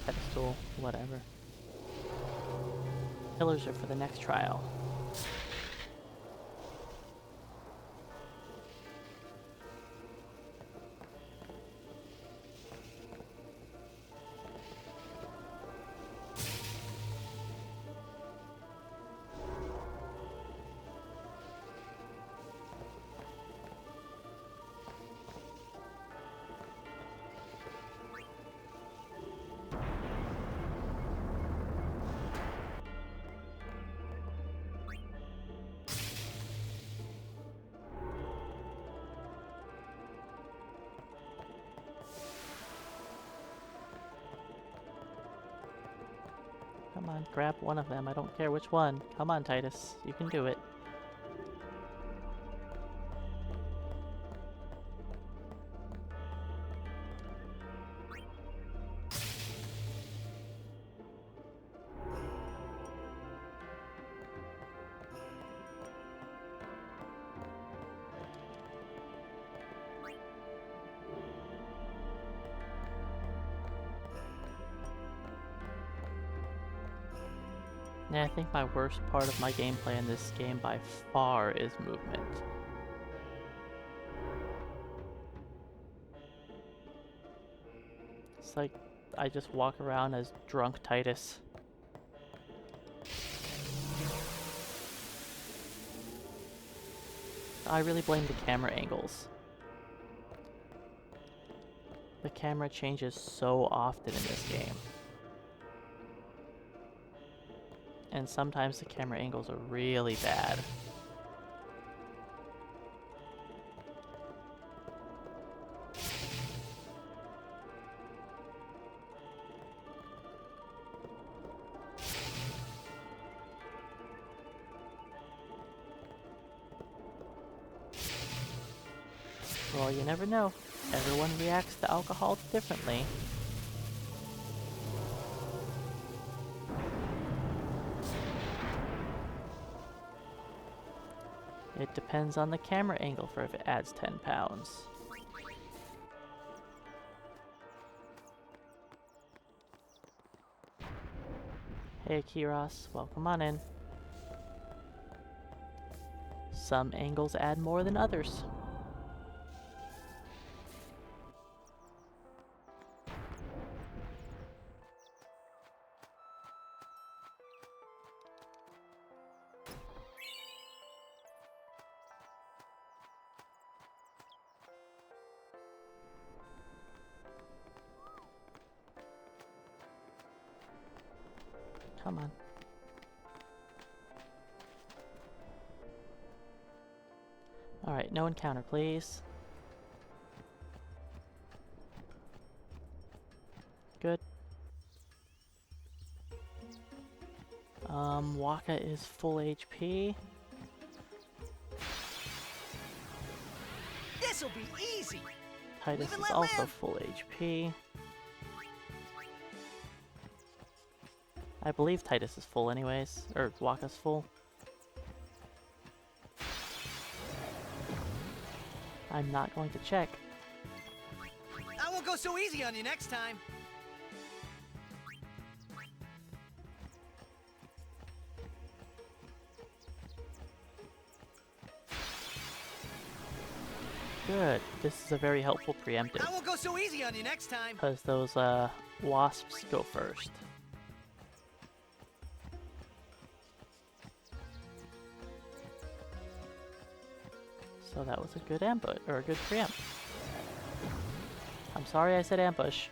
Pedestal, whatever. Pillars are for the next trial. Come on, grab one of them. I don't care which one. Come on, Titus. You can do it. Yeah, I think my worst part of my gameplay in this game by far is movement. It's like I just walk around as drunk Titus. I really blame the camera angles. The camera changes so often in this game. And sometimes the camera angles are really bad. Well, you never know. Everyone reacts to alcohol differently. It depends on the camera angle for if it adds 10 pounds. Hey Kiros, welcome on in. Some angles add more than others. Come on. Alright, no encounter, please. Good. Waka is full HP. This'll be easy. Titus Live and is let also live. full HP. I believe Titus is full anyways, or Waka's full. I'm not going to check. I won't go so easy on you next time. Good. This is a very helpful preemptive, I won't go so easy on you next time. because those wasps go first. So that was a good ambush, or a good preempt. I'm sorry I said ambush.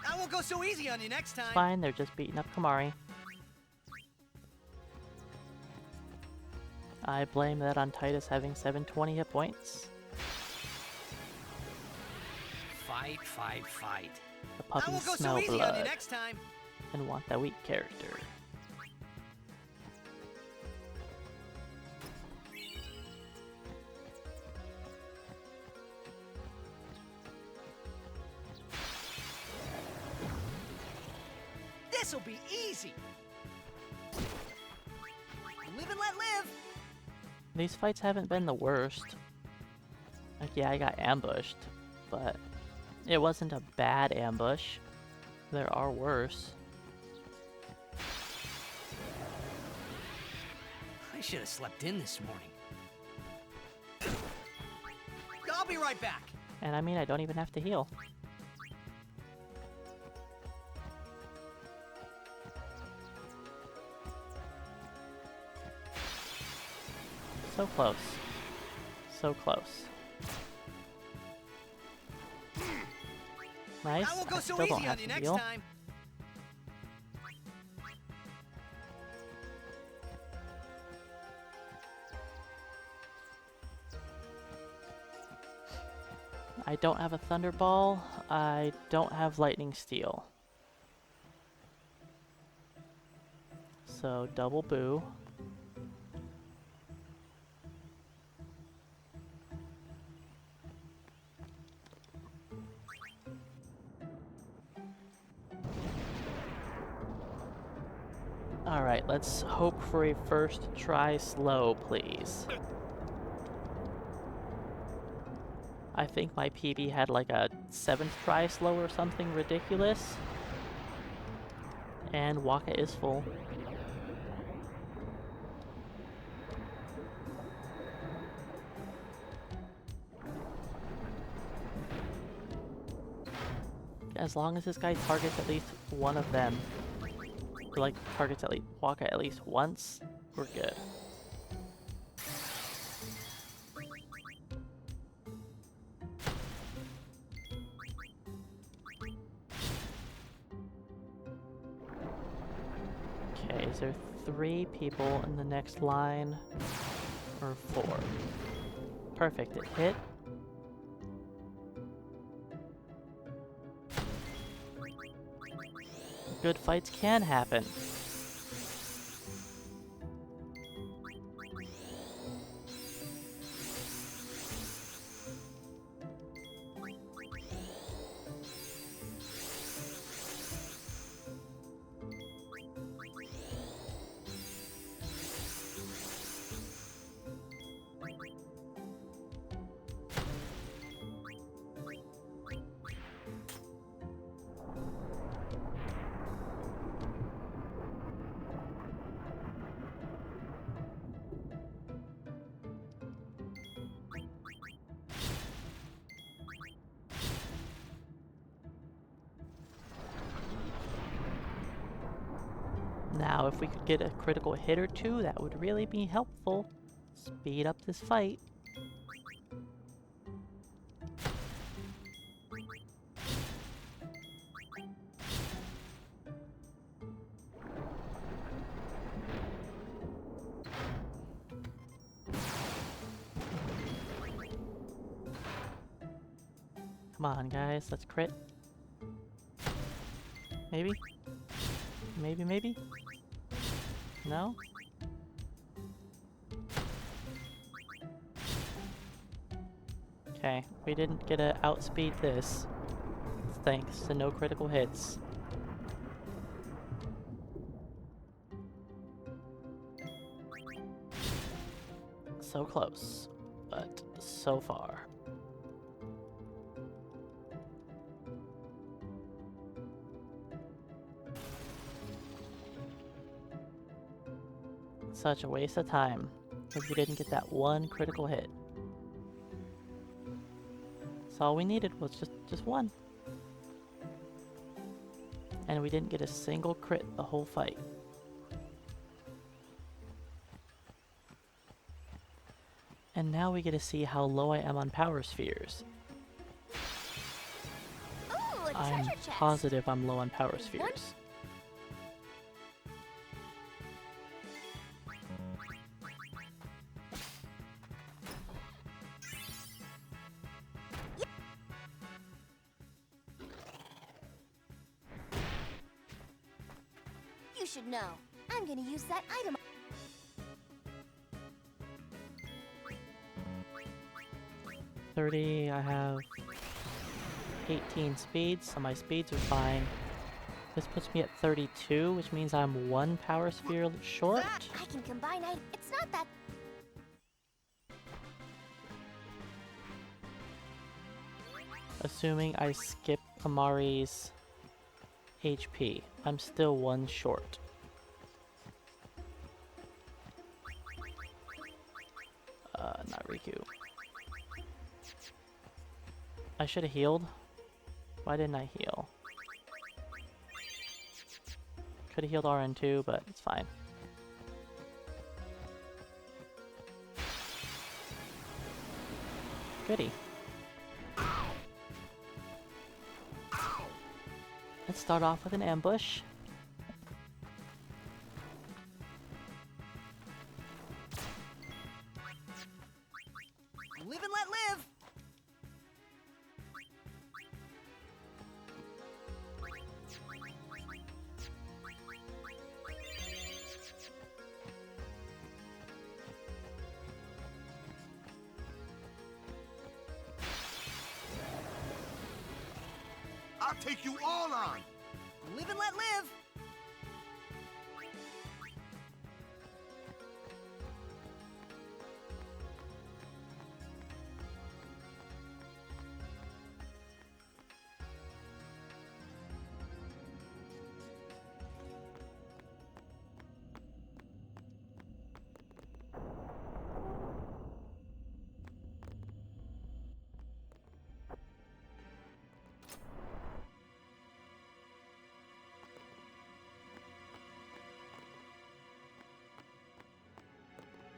I won't go so easy on you next time. Fine, they're just beating up Kamari. I blame that on Titus having 720 hit points. Fight, fight, fight. The I puppies won't go smell so easy on blood you next time. and want that weak character. This'll be easy. Live and let live. These fights haven't been the worst. Like, yeah, I got ambushed, but it wasn't a bad ambush. There are worse. I should have slept in this morning. I'll be right back. And I mean, I don't even have to heal. So close. So close. Nice. I won't go so still don't easy have on you to next heal. time. I don't have a Thunderball. I don't have Lightning Steel. So double boo. Alright, let's hope for a first try slow, please. I think my PB had like a 7th try slow or something ridiculous. And Waka is full. As long as this guy targets at least one of them, or like targets at least Waka at least once, we're good. Okay, is there 3 people in the next line? Or 4? Perfect, it hit. Good fights can happen. Now, if we could get a critical hit or 2, that would really be helpful. Speed up this fight. Come on, guys, let's crit. Maybe? Maybe? No? Okay, we didn't get to outspeed this. Thanks to no critical hits. So close, but so far. Such a waste of time, because we didn't get that one critical hit. So all we needed was just one. And we didn't get a single crit the whole fight. And now we get to see how low I am on power spheres. Ooh, a I'm treasure chest. positive I'm low on power spheres. You should know. I'm gonna use that item. 30, I have 18 speeds, so my speeds are fine. This puts me at 32, which means I'm one power sphere short. I can combine It's not that. Assuming I skip Amari's HP, I'm still one short. Not Riku. I should have healed. Why didn't I heal? Could have healed RN too, but it's fine. Goody. Let's start off with an ambush. Live and let live! I'll take you all on. Live and let live!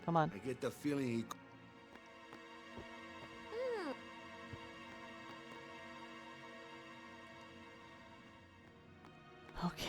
Come on. I get the feeling he... Okay.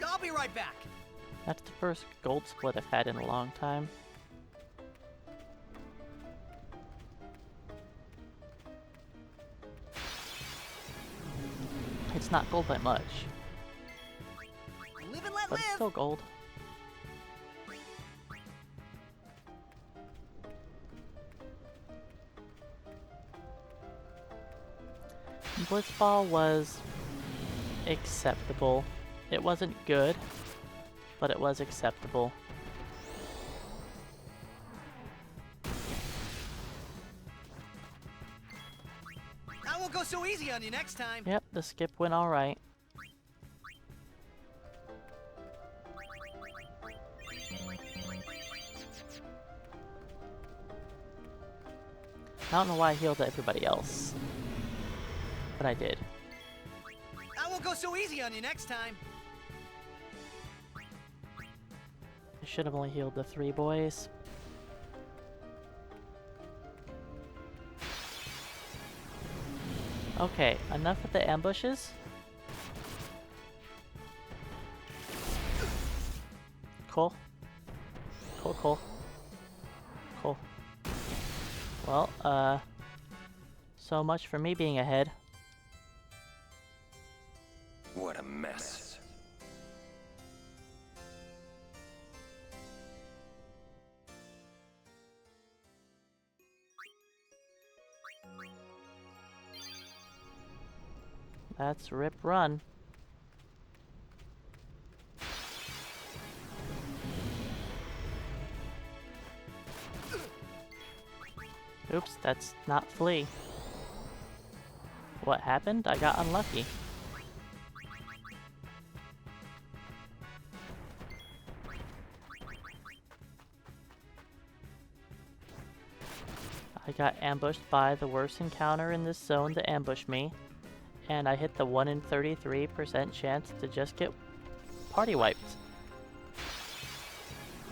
I'll be right back. That's the first gold split I've had in a long time. It's not gold by much, Live and let but it's live. still gold. Blitzball was acceptable. It wasn't good, but it was acceptable. I won't go so easy on you next time. Yep, the skip went alright. I don't know why I healed everybody else, but I did. I won't go so easy on you next time. I should have only healed the 3 boys. Okay, enough with the ambushes. Cool. Cool, cool. Cool. Well, so much for me being ahead. What a mess. That's rip run. Oops, that's not flee. What happened? I got unlucky. I got ambushed by the worst encounter in this zone to ambush me, and I hit the 1 in 33% chance to just get party wiped.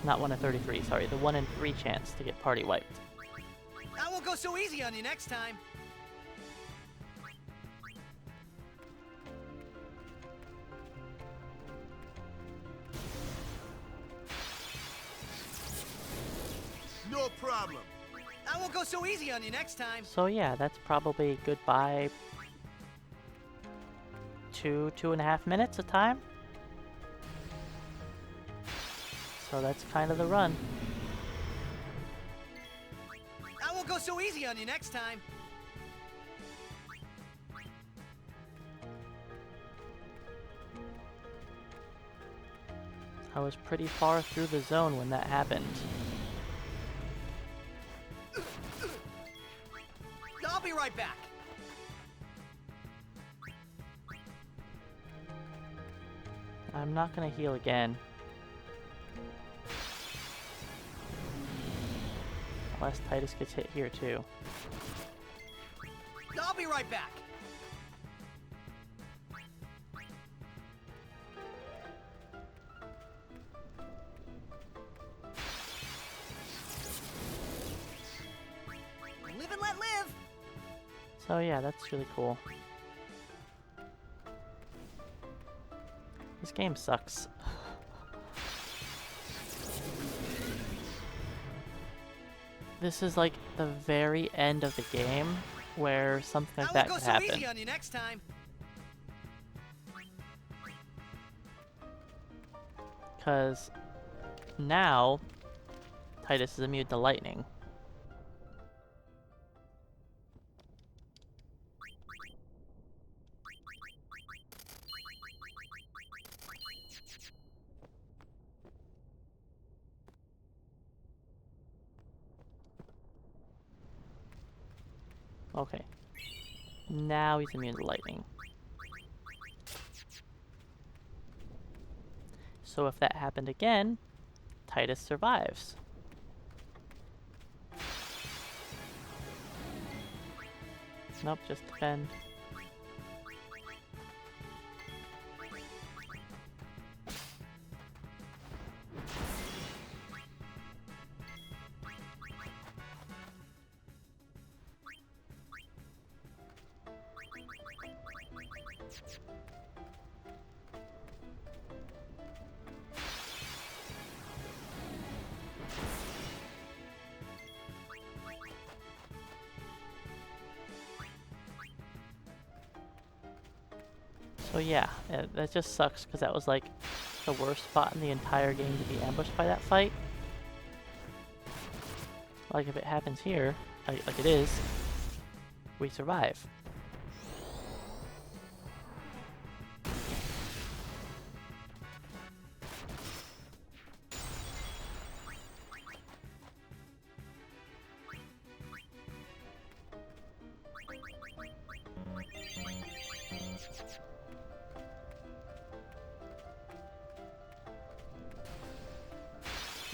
Not 1 in 33, sorry, the 1 in 3 chance to get party wiped. I won't go so easy on you next time. No problem. I won't go so easy on you next time. So yeah, that's probably goodbye 2.5 minutes of time. So that's kind of the run. I won't go so easy on you next time. I was pretty far through the zone when that happened. I'll be right back. I'm not gonna heal again. Unless Titus gets hit here too. I'll be right back. Live and let live. So yeah, that's really cool. This game sucks. This is like the very end of the game where something like that I could won't go so happen. easy on you next time. Because now Titus is immune to lightning. Okay. Now he's immune to lightning. So if that happened again, Titus survives. Nope, just defend. So yeah, that just sucks because that was like the worst spot in the entire game to be ambushed by that fight. Like if it happens here, like it is, we survive.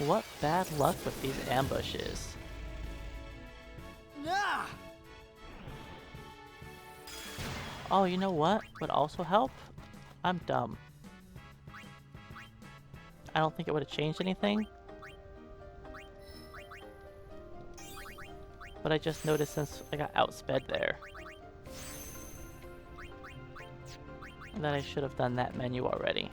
What bad luck with these ambushes. Ah! Oh, you know what would also help? I'm dumb. I don't think it would have changed anything. But I just noticed since I got outsped there, that I should have done that menu already.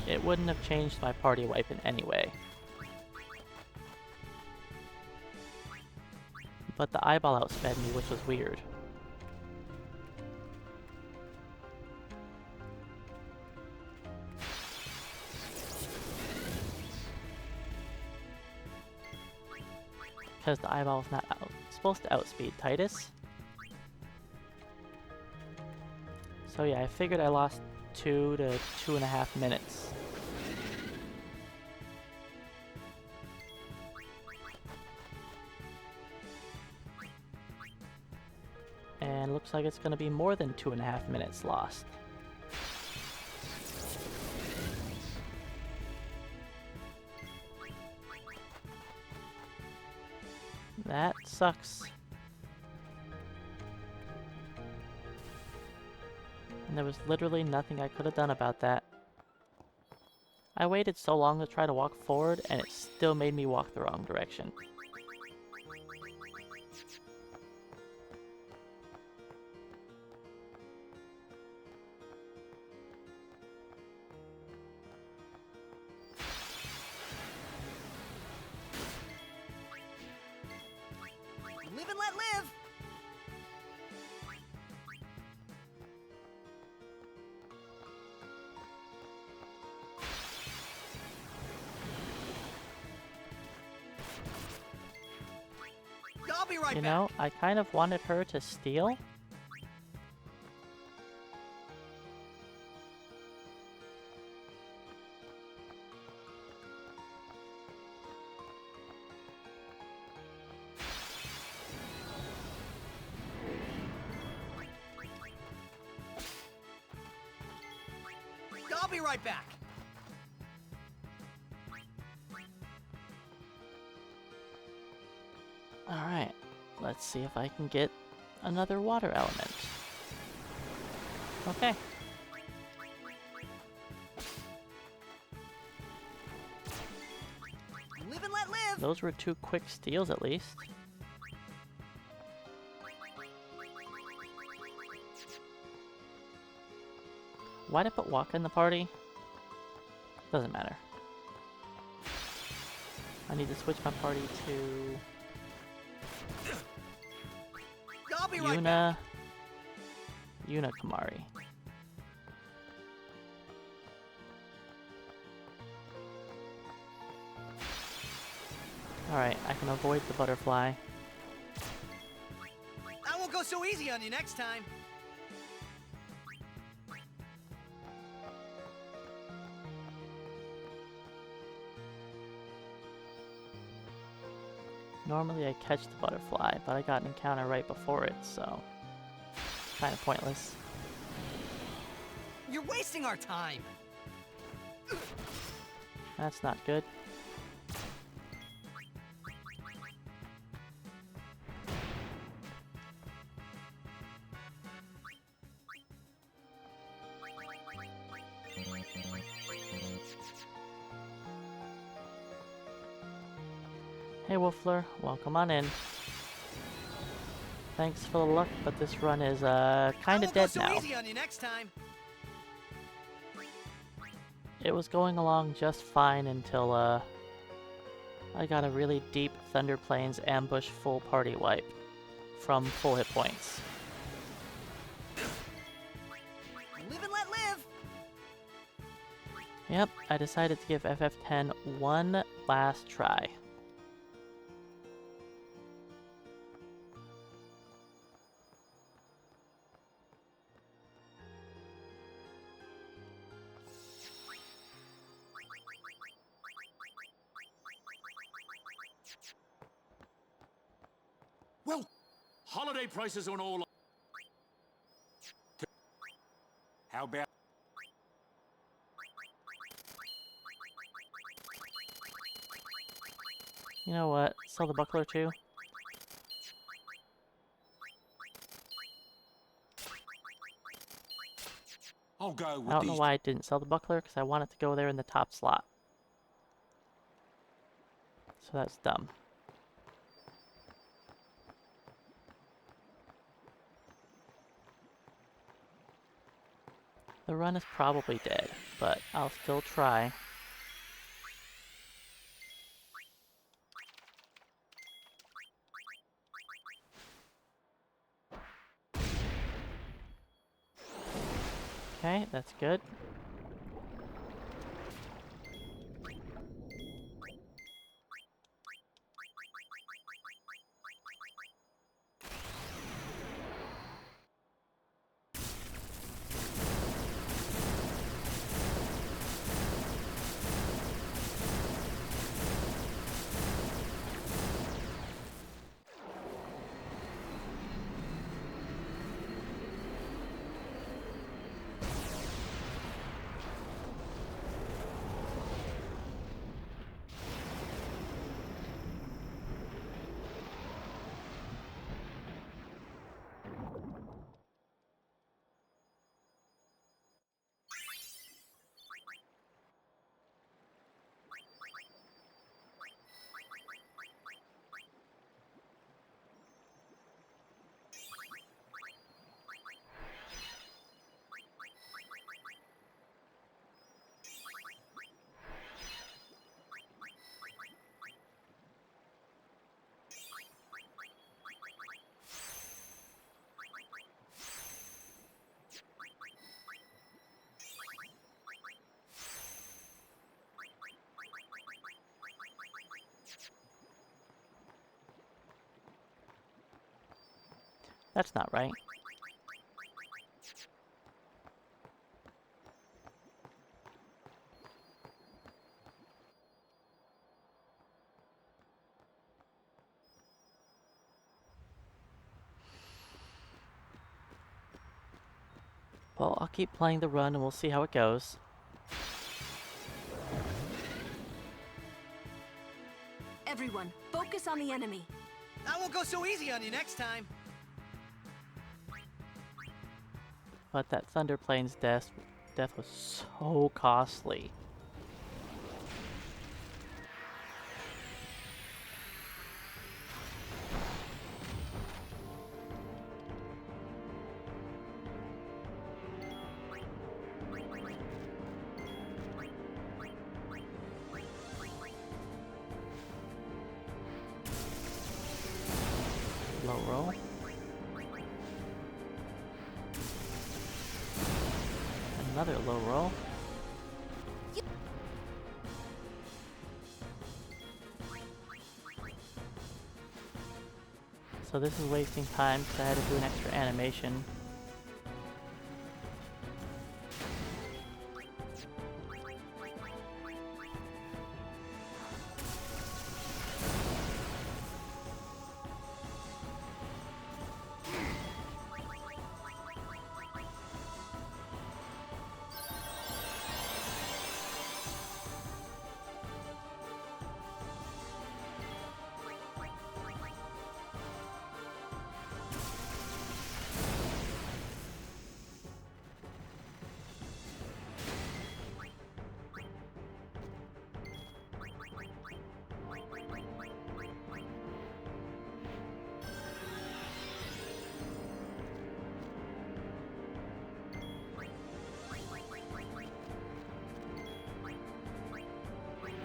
It wouldn't have changed my party wipe in any way. But the eyeball outsped me, which was weird. Because the eyeball is not supposed to outspeed Titus. So yeah, I figured I lost 2 to 2.5 minutes. And looks like it's going to be more than 2.5 minutes lost. That sucks. And there was literally nothing I could have done about that. I waited so long to try to walk forward, and it still made me walk the wrong direction. Live and let live! I'll be right You back. know, I kind of wanted her to steal. I'll be right back. Alright, let's see if I can get another water element. Okay. Live and let live. Those were 2 quick steals at least. Why'd I put Waka in the party? Doesn't matter. I need to switch my party to I'll be right back. Yuna Kamari. Alright, I can avoid the butterfly. I won't go so easy on you next time. Normally I catch the butterfly, but I got an encounter right before it, so kind of pointless. You're wasting our time. That's not good. Hey Wolfler, welcome on in. Thanks for the luck, but this run is kind of dead now. I won't go so easy on you next time. It was going along just fine until I got a really deep Thunder Plains ambush full party wipe. from full hit points. Live and let live. Yep, I decided to give FF10 one last try. Well, holiday prices on all. How about? You know what? Sell the buckler too. I'll go with I don't these. know why I didn't sell the buckler, because I want it to go there in the top slot. So that's dumb. The run is probably dead, but I'll still try. Okay, that's good. That's not right. Well, I'll keep playing the run and we'll see how it goes. Everyone, focus on the enemy. I won't go so easy on you next time. But that Thunder Plains death was so costly. Low roll. Another low roll. So this is wasting time because I had to do an extra animation.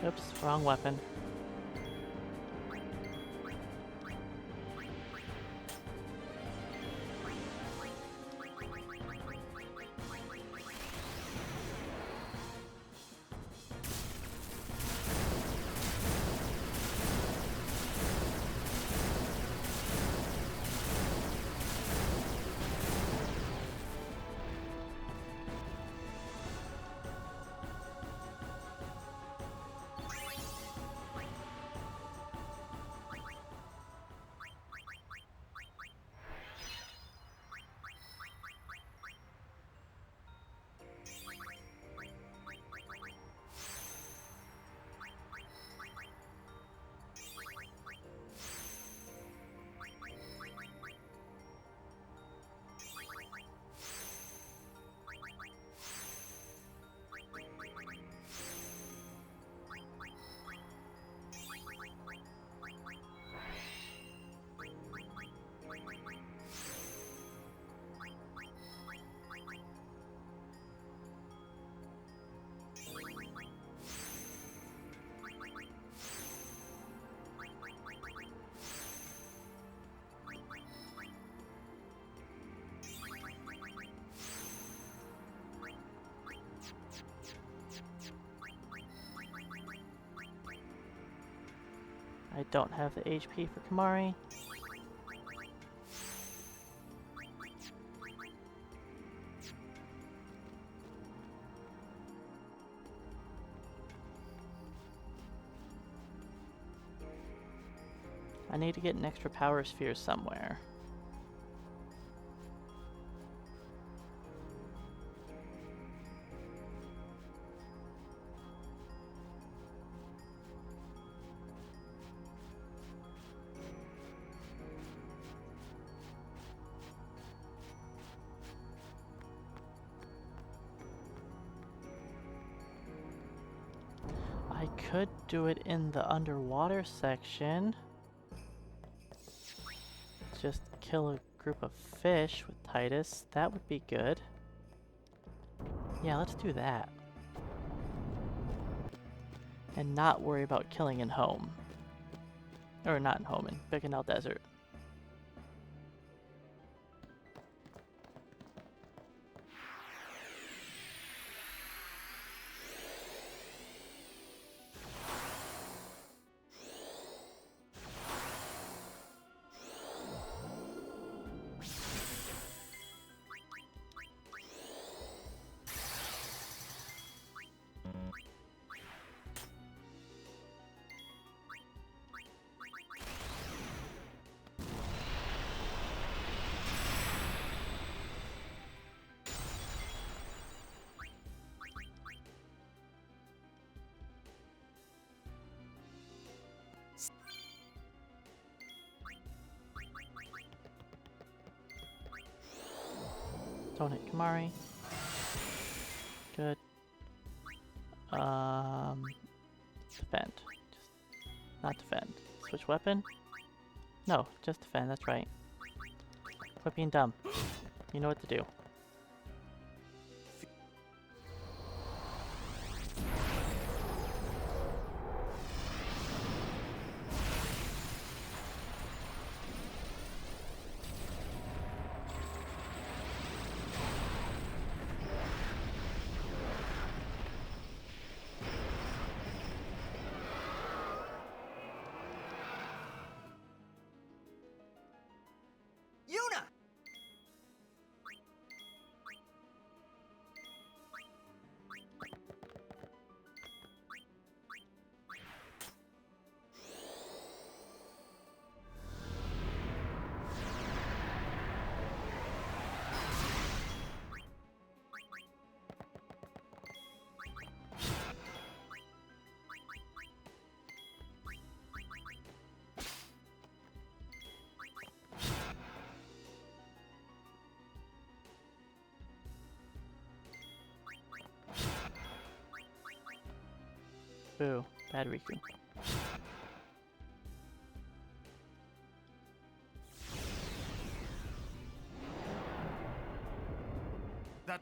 Oops, wrong weapon. I don't have the HP for Kamari. I need to get an extra power sphere somewhere. I could do it in the underwater section. Just kill a group of fish with Titus. That would be good. Yeah, let's do that. And not worry about killing in home. Or not in home, in Bicanel Desert. Don't hit Kamari. Good. Defend. Just not defend. Switch weapon? No, just defend, that's right. Quit being dumb. You know what to do. Yuna! Boo. Bad Riku. That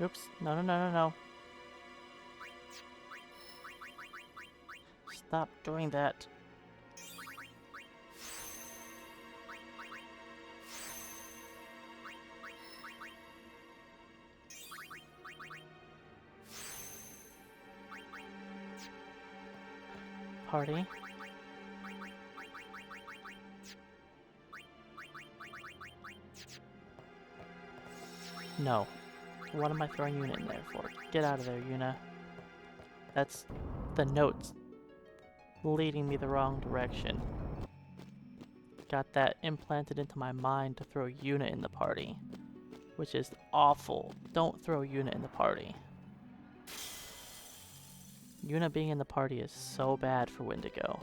Oops. No, no, no, no, no. Stop doing that. Party. No. What am I throwing Yuna in there for? Get out of there, Yuna. That's the notes leading me the wrong direction. Got that implanted into my mind to throw Yuna in the party, which is awful. Don't throw Yuna in the party. Yuna being in the party is so bad for Wendigo.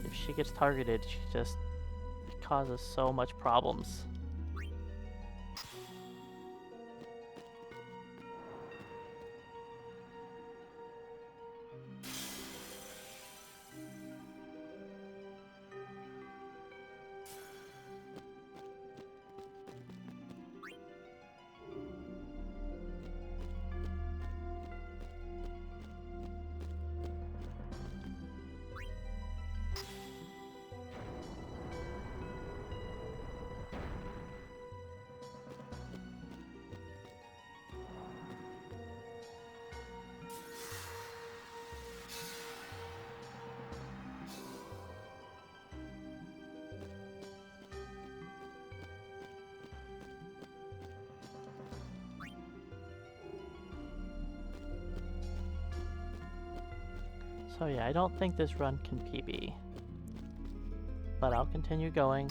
If she gets targeted, she just causes so much problems. So yeah, I don't think this run can PB. But I'll continue going.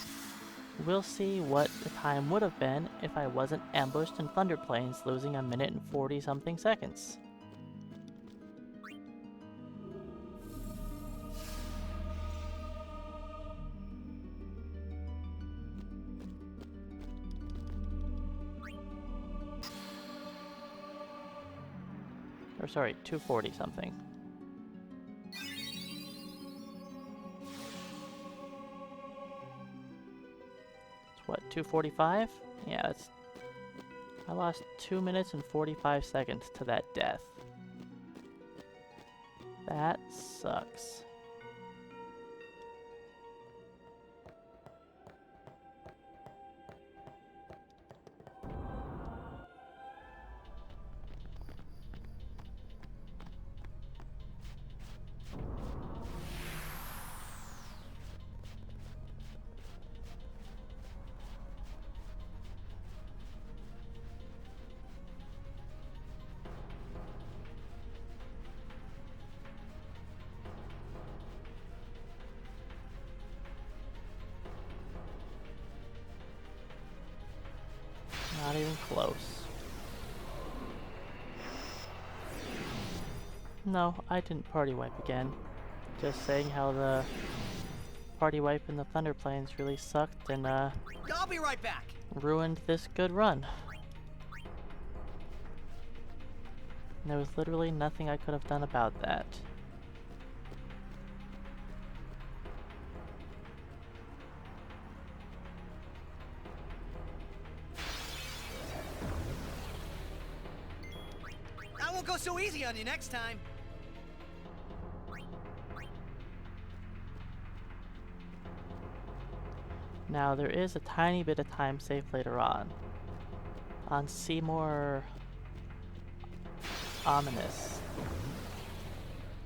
We'll see what the time would have been if I wasn't ambushed in Thunder Plains, losing 1 minute and 40 something seconds. Or sorry, 240 something. It's what, 245? Yeah, it's... I lost 2 minutes and 45 seconds to that death. That sucks. Not even close. No, I didn't party wipe again. Just saying how the party wipe in the Thunder Plains really sucked and I'll be right back. ruined this good run. And there was literally nothing I could have done about that. I won't go so easy on you next time. Now there is a tiny bit of time save later on. On Seymour Ominous,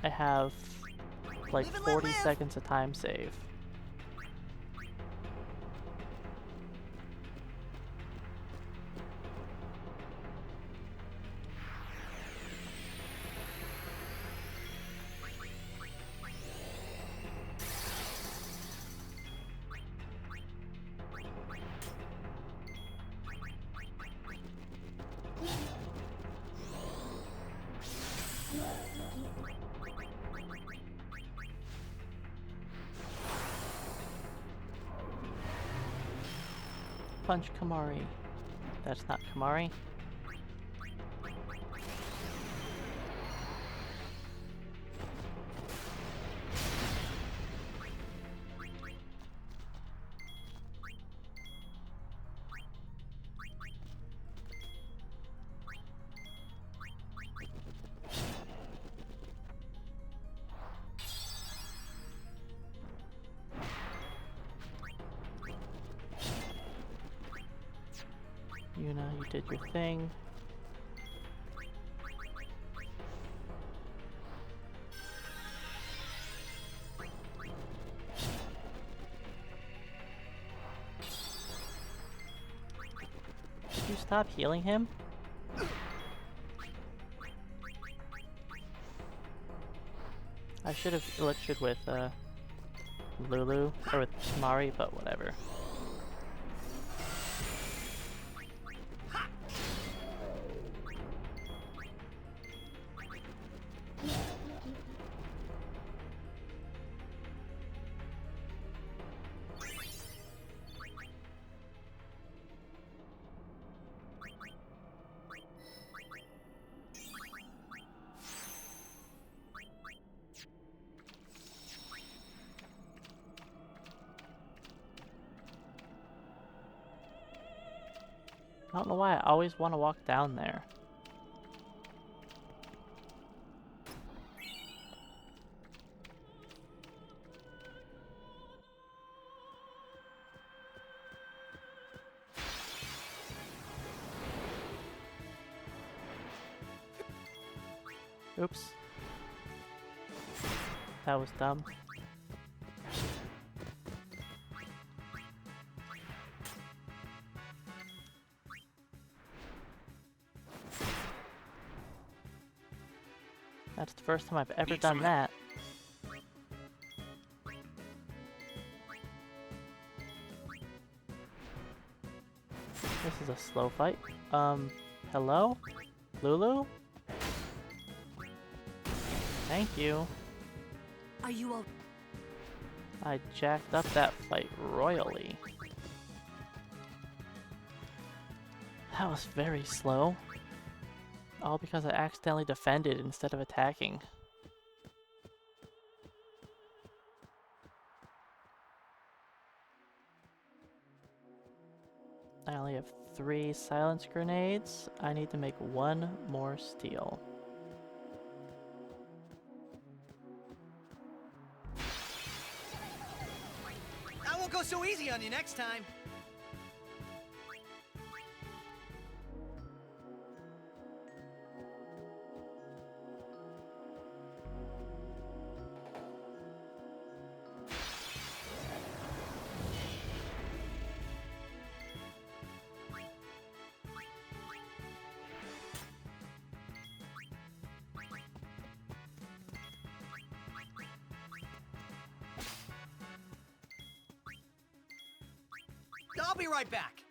I have like Live and let 40 live. seconds of time save. Punch Kamari. That's not Kamari. Yuna, you did your thing. Did you stop healing him? I should have electured with Lulu, or with Mari, but whatever. I don't know why I always want to walk down there. Oops. That was dumb. That's the first time I've ever done that. a slow fight. Hello? Lulu? Thank you. Are you all... I jacked up that fight royally. That was very slow. All because I accidentally defended instead of attacking. I only have 3 silence grenades. I need to make 1 more steel. I won't go so easy on you next time. I'll be right back.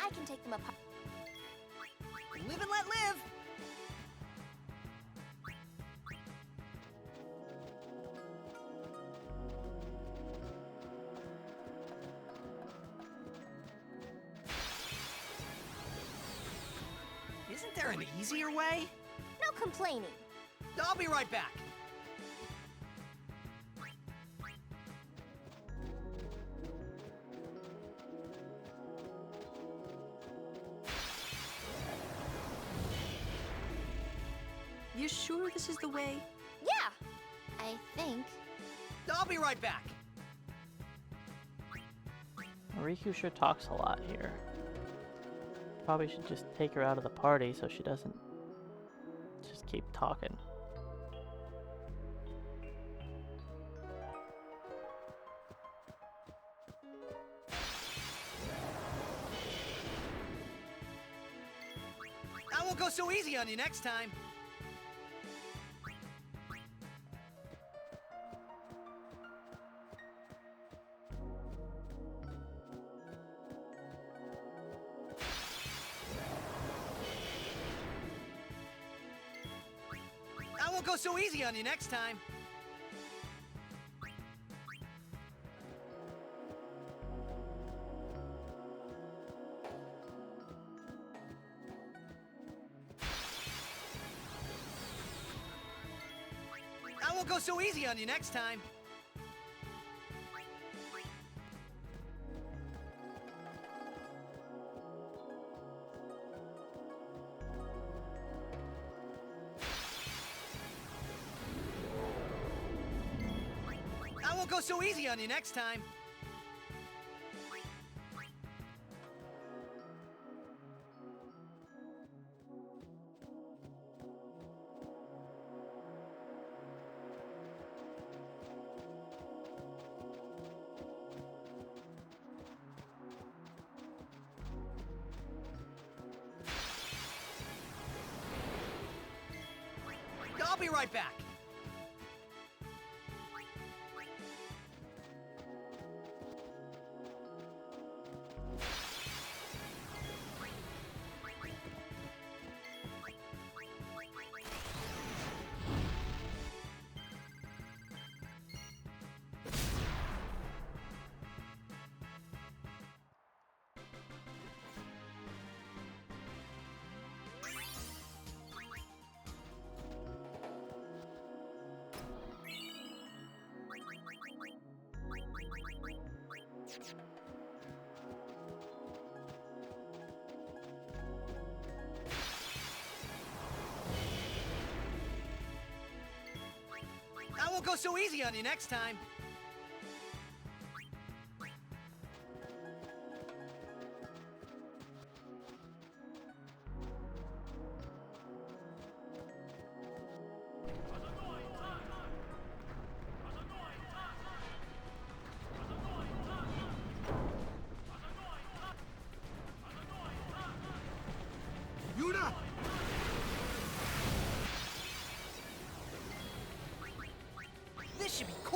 I can take them apart. Live and let live. Isn't there an easier way? No complaining. I'll be right back. You sure this is the way? Yeah, I think. I'll be right back. Riku sure talks a lot here. Probably should just take her out of the party so she doesn't just keep talking. I won't go so easy on you next time. I won't go so easy on you next time. I won't go so easy on you next time. I won't go so easy on you next time. I'll be right back. I won't go so easy on you next time.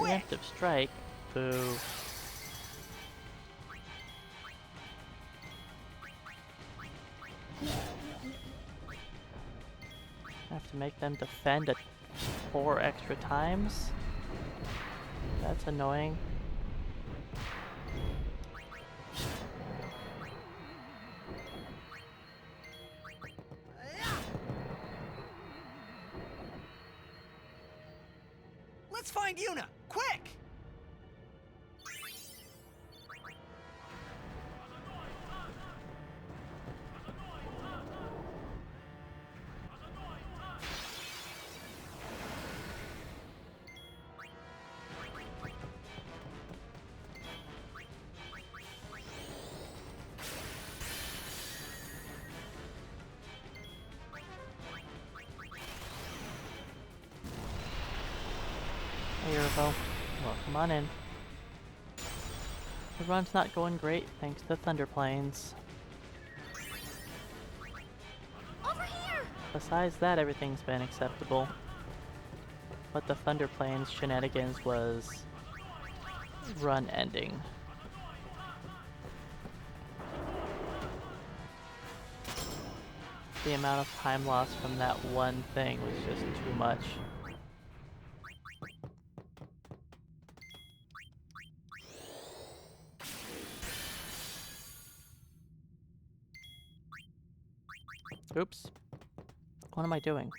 Preemptive strike. Boo. Have to make them defend 4 extra times. That's annoying. Let's find Yuna, quick! Hey, Urbo. Welcome on in. The run's not going great thanks to Thunder Plains. Over here! Besides that, everything's been acceptable. But the Thunder Plains shenanigans was run ending. The amount of time lost from that one thing was just too much. Oops. What am I doing?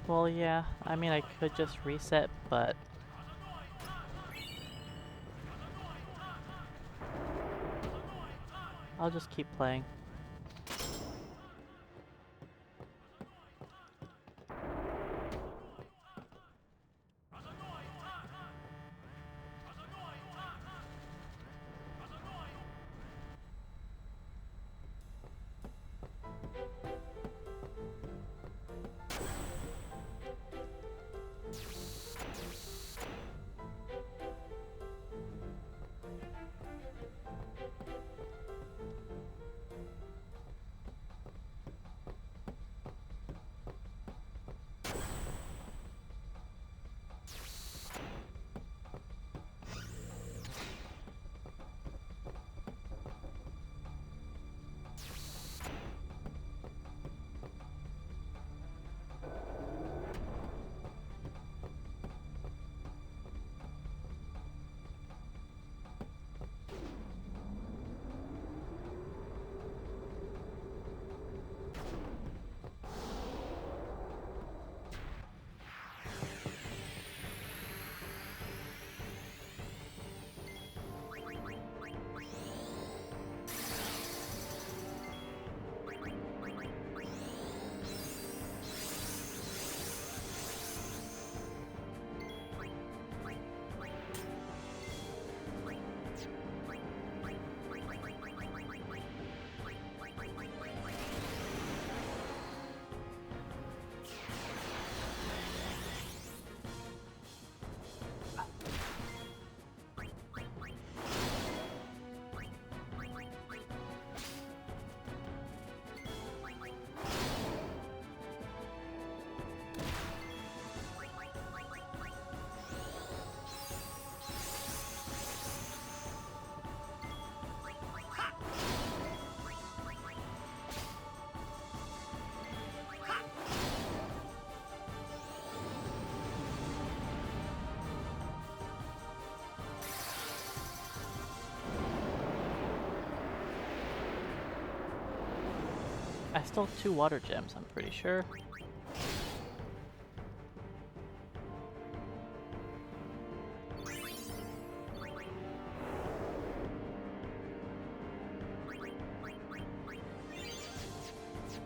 Well, yeah, I mean, I could just reset, but I'll just keep playing. I stole 2 water gems, I'm pretty sure.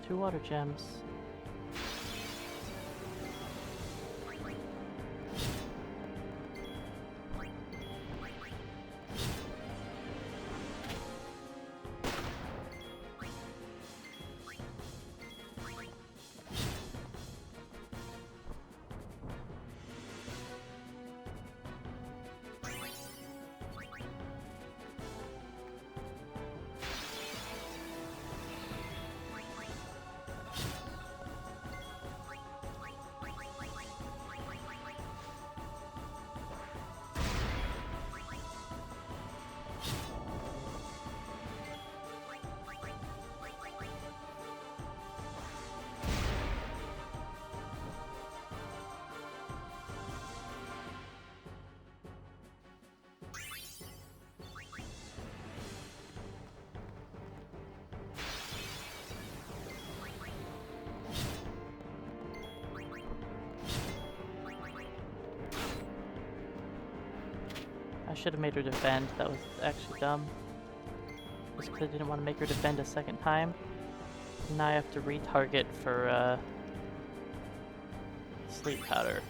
Two water gems. should have made her defend. That was actually dumb. Just because I didn't want to make her defend a second time. Now I have to retarget for sleep powder.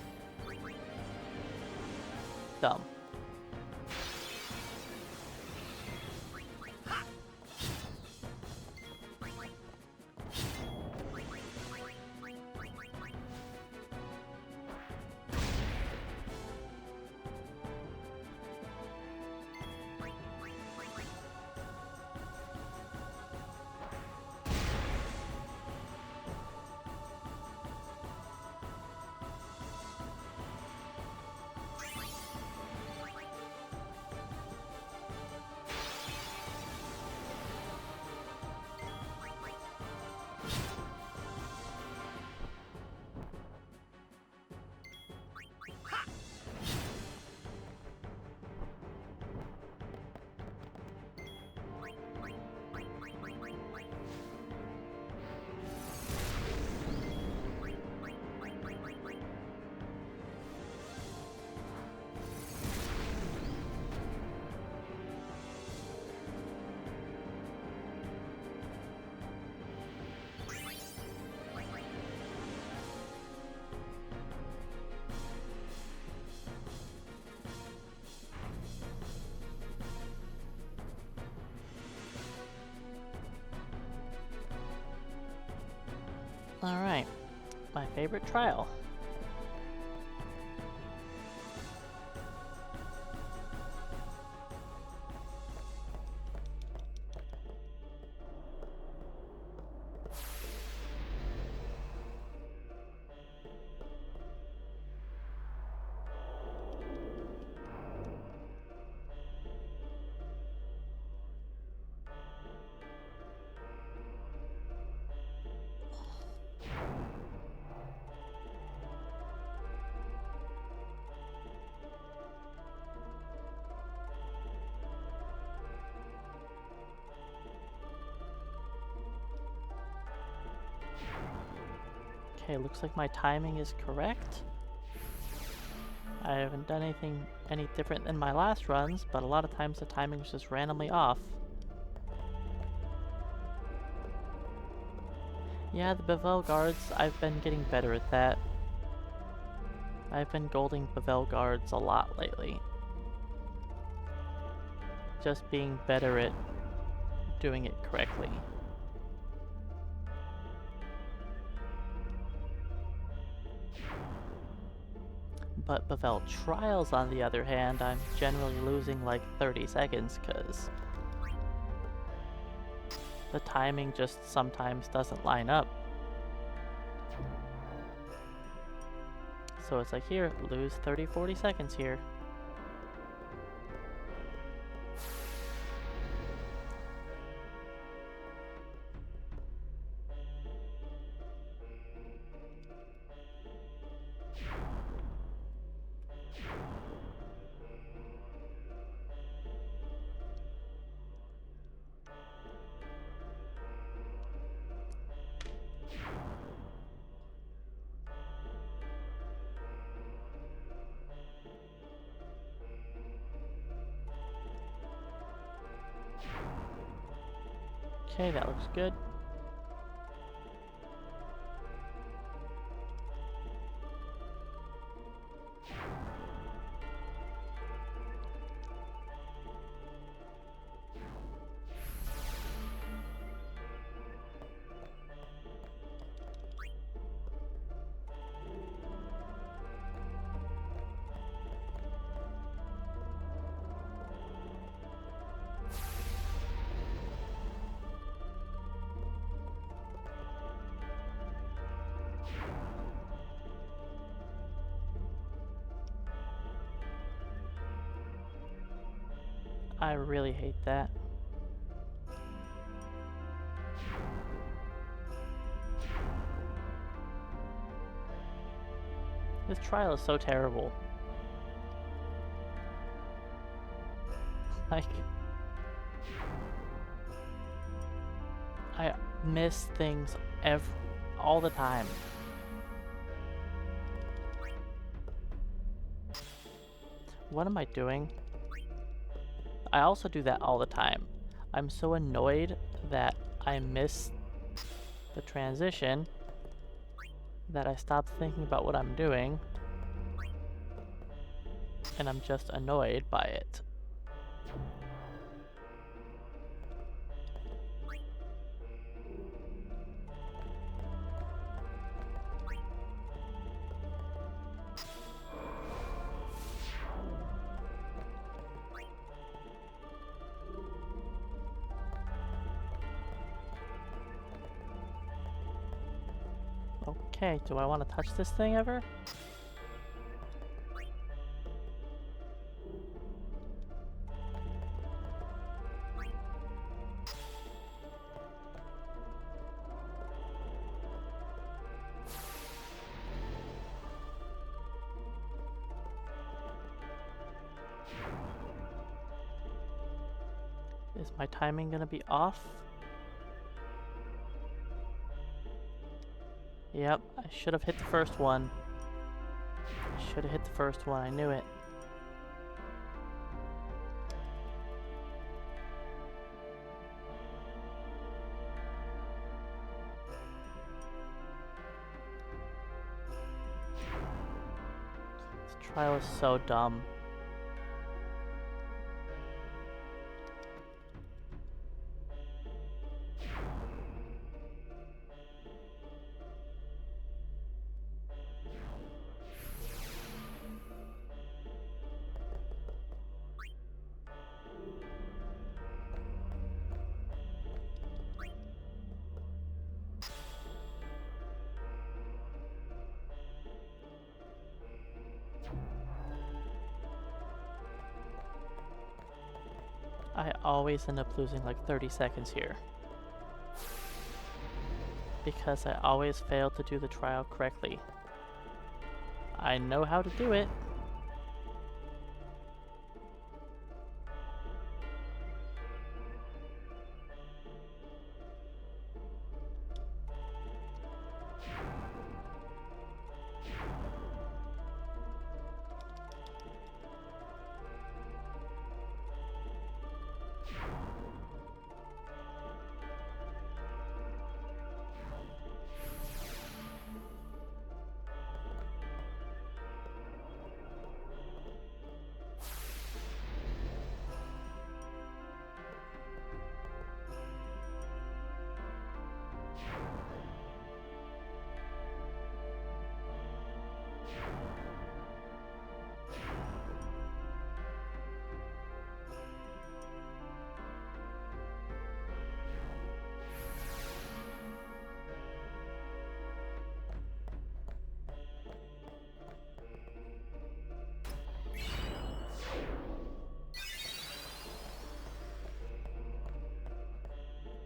Dumb. Alright, my favorite trial. Okay, looks like my timing is correct. I haven't done anything any different than my last runs, but a lot of times the timing was just randomly off. Yeah, the Bevel guards, I've been getting better at that. I've been golding Bevel guards a lot lately. Just being better at doing it correctly. But Bevel trials, on the other hand, I'm generally losing like 30 seconds because the timing just sometimes doesn't line up. So it's like, here, lose 30-40 seconds here. Okay, that looks good. I really hate that. This trial is so terrible. Like, I miss things all the time. What am I doing? I also do that all the time. I'm so annoyed that I miss the transition that I stop thinking about what I'm doing, and I'm just annoyed by it. Okay, do I want to touch this thing ever? Is my timing gonna be off? Yep, I should have hit the first one. I should have hit the first one, I knew it. This trial is so dumb. I always end up losing like 30 seconds here. Because I always fail to do the trial correctly. I know how to do it.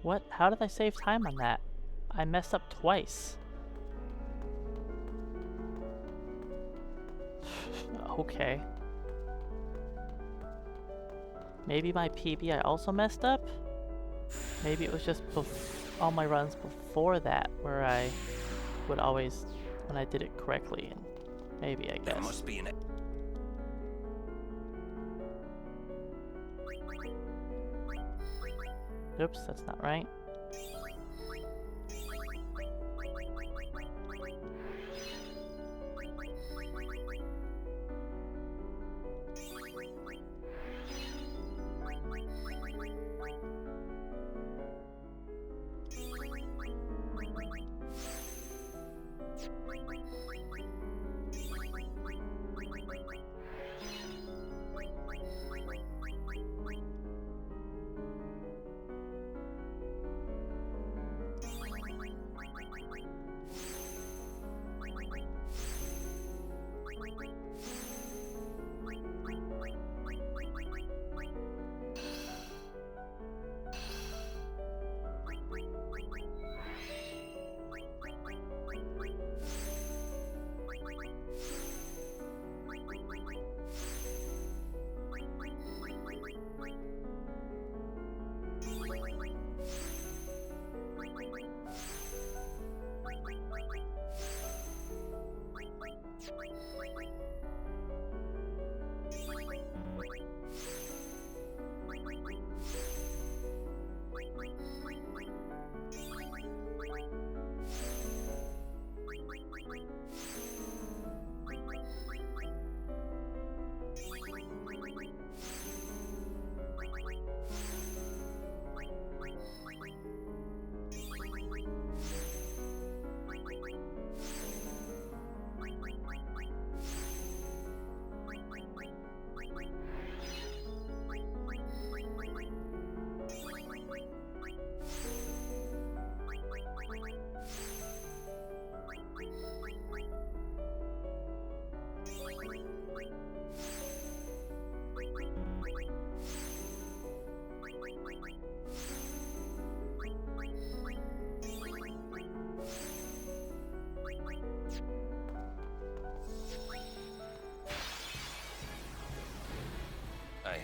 What? How did I save time on that? I messed up twice. Okay. Maybe my PB I also messed up? Maybe it was just all my runs before that where I would always, when I did it correctly, and maybe I guess. There must be an... Oops, that's not right.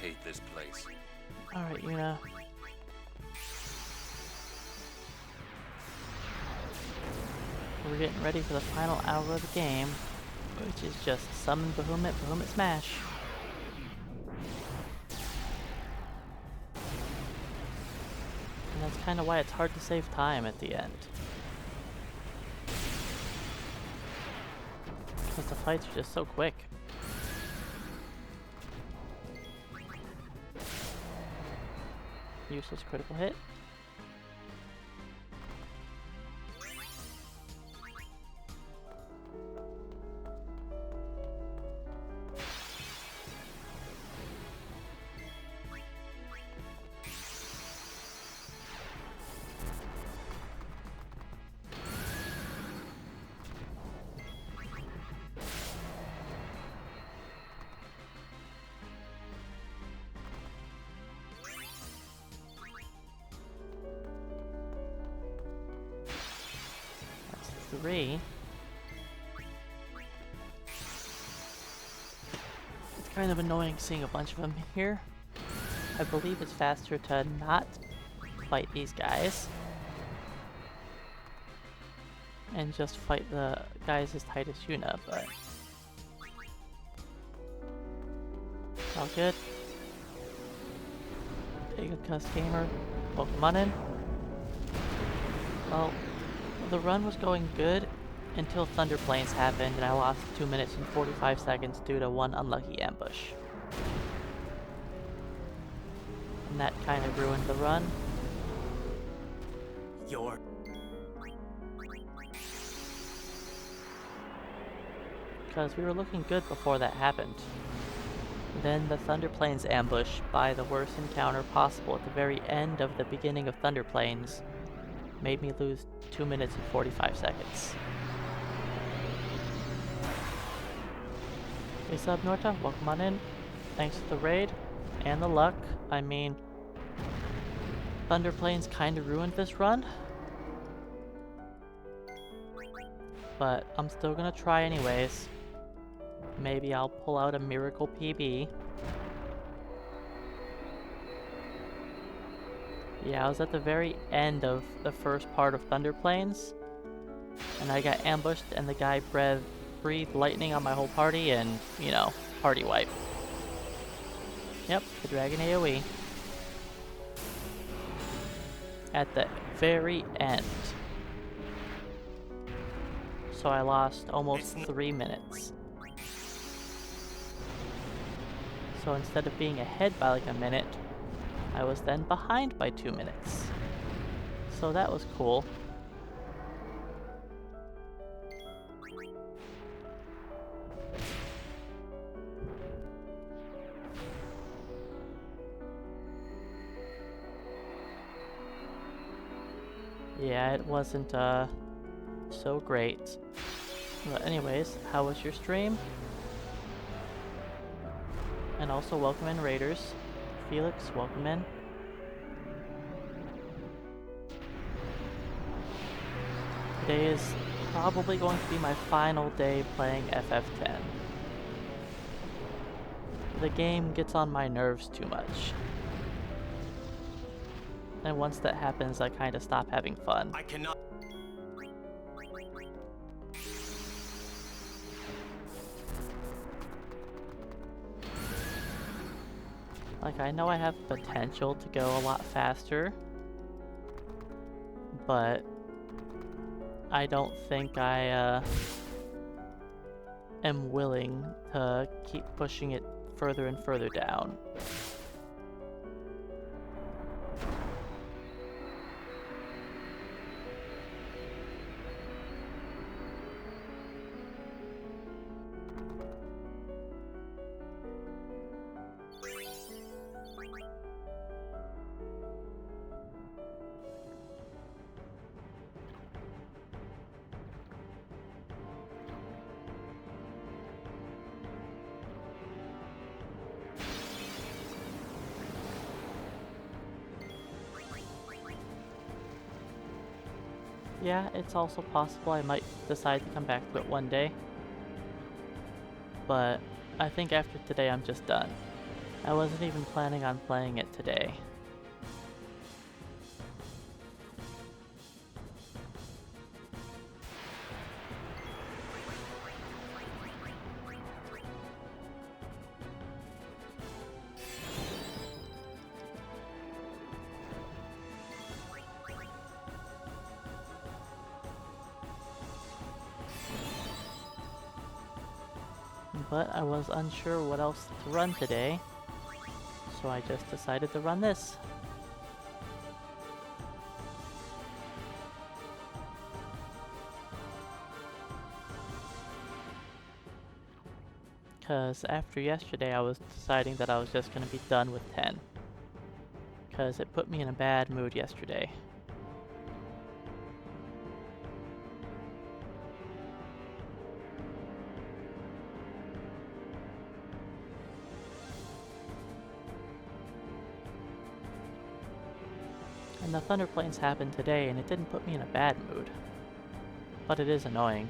hate this place. Alright, Yuna. We're getting ready for the final hour of the game, which is just summon Bahamut, Bahamut smash. And that's kind of why it's hard to save time at the end. Because the fights are just so quick. Useless critical hit. That's 3. It's kind of annoying seeing a bunch of them here. I believe it's faster to not fight these guys and just fight the guys as tight as Yuna, but it's all good. Big Cuss Gamer, welcome on in. Well, the run was going good until Thunder Plains happened and I lost 2 minutes and 45 seconds due to one unlucky ambush. And that kind of ruined the run. Because we were looking good before that happened. Then the Thunder Plains ambush by the worst encounter possible at the very end of the beginning of Thunder Plains made me lose 2 minutes and 45 seconds. Hey Sub Norta, welcome on in. Thanks for the raid and the luck. I mean, Thunder Plains kinda ruined this run. But I'm still gonna try anyways. Maybe I'll pull out a miracle PB. Yeah, I was at the very end of the first part of Thunder Plains, and I got ambushed and the guy breathed lightning on my whole party and, you know, party wipe. Yep, the Dragon AoE. At the very end. So I lost almost 3 minutes. So instead of being ahead by like a minute, I was then behind by 2 minutes. So that was cool. Yeah, it wasn't so great. But anyways, how was your stream? And also welcome in Raiders. Felix, welcome in. Today is probably going to be my final day playing FF10. The game gets on my nerves too much. And once that happens, I kind of stop having fun. I cannot. Like, I know I have potential to go a lot faster, but I don't think I am willing to keep pushing it further and further down. Yeah, it's also possible I might decide to come back to it one day. But I think after today I'm just done. I wasn't even planning on playing it today. But I was unsure what else to run today, so I just decided to run this. Because after yesterday I was deciding that I was just going to be done with 10. Because it put me in a bad mood yesterday. And the Thunder Plains happened today, and it didn't put me in a bad mood. But it is annoying.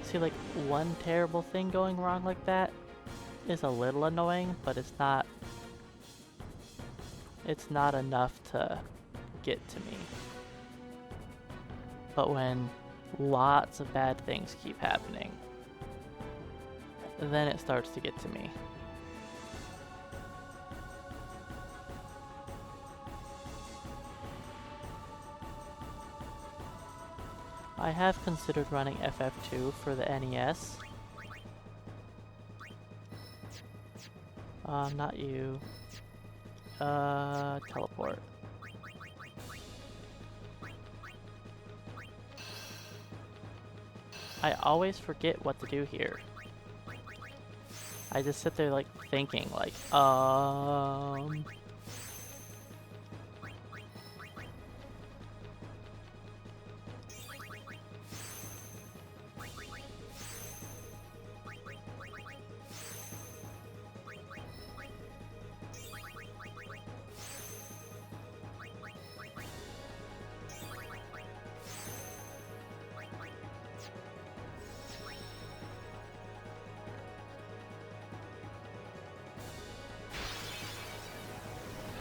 See, like, one terrible thing going wrong like that is a little annoying, but it's not enough to get to me. But when lots of bad things keep happening, then it starts to get to me. I have considered running FF2 for the NES. Not you. Teleport. I always forget what to do here. I just sit there like thinking like,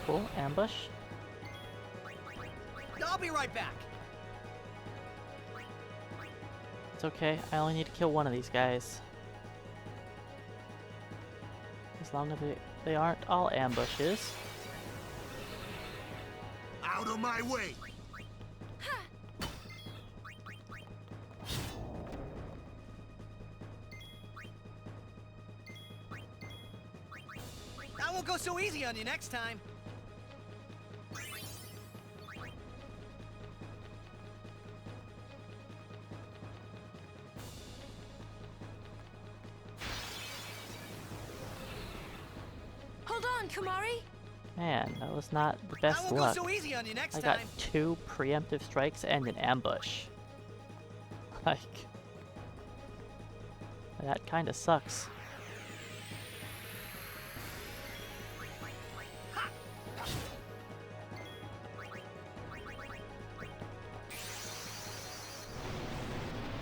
cool, ambush. I'll be right back. It's okay, I only need to kill one of these guys. As long as they aren't all ambushes. Out of my way! I won't go so easy on you next time. Hold on, Kamari. Man, that was not the I best won't luck. go so easy on you next I got time. 2 preemptive strikes and an ambush. Like, that kinda sucks.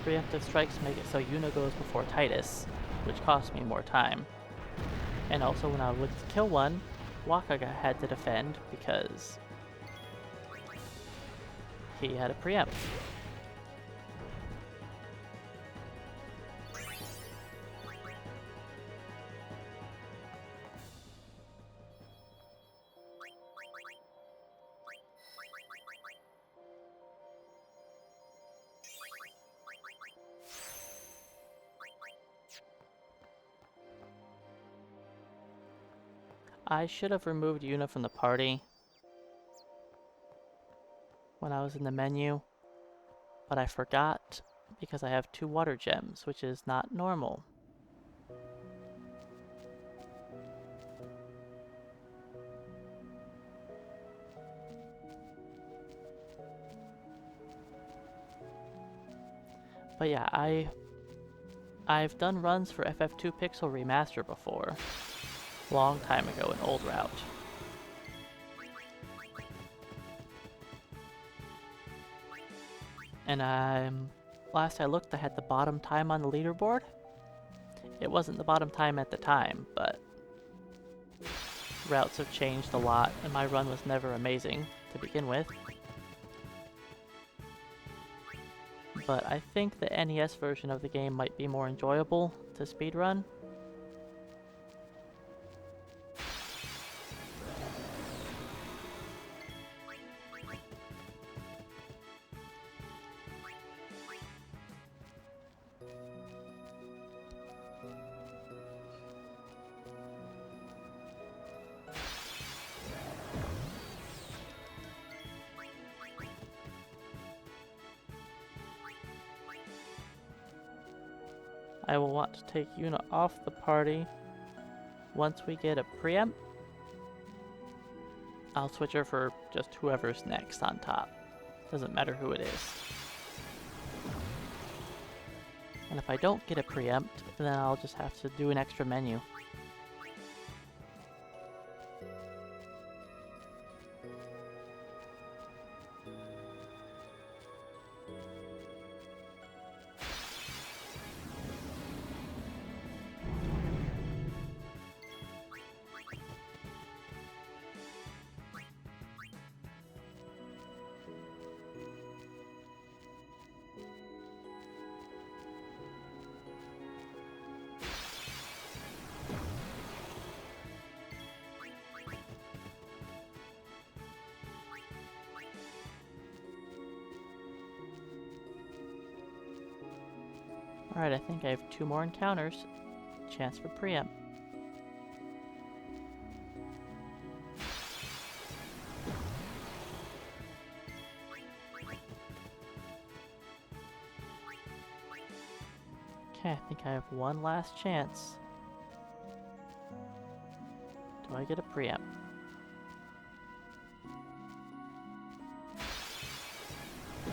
Preemptive strikes make it so Yuna goes before Titus, which costs me more time. And also when I would kill one, Waka had to defend because he had a preempt. I should have removed Yuna from the party when I was in the menu, but I forgot because I have 2 water gems, which is not normal. But yeah, I've done runs for FF2 Pixel Remaster before. Long time ago in Old Route. And last I looked I had the bottom time on the leaderboard. It wasn't the bottom time at the time, but routes have changed a lot, and my run was never amazing to begin with. But I think the NES version of the game might be more enjoyable to speedrun. I will want to take Yuna off the party once we get a preempt. I'll switch her for just whoever's next on top. Doesn't matter who it is. And if I don't get a preempt, then I'll just have to do an extra menu. Alright, I think I have 2 more encounters. Chance for preempt. Okay, I think I have one last chance. Do I get a preempt?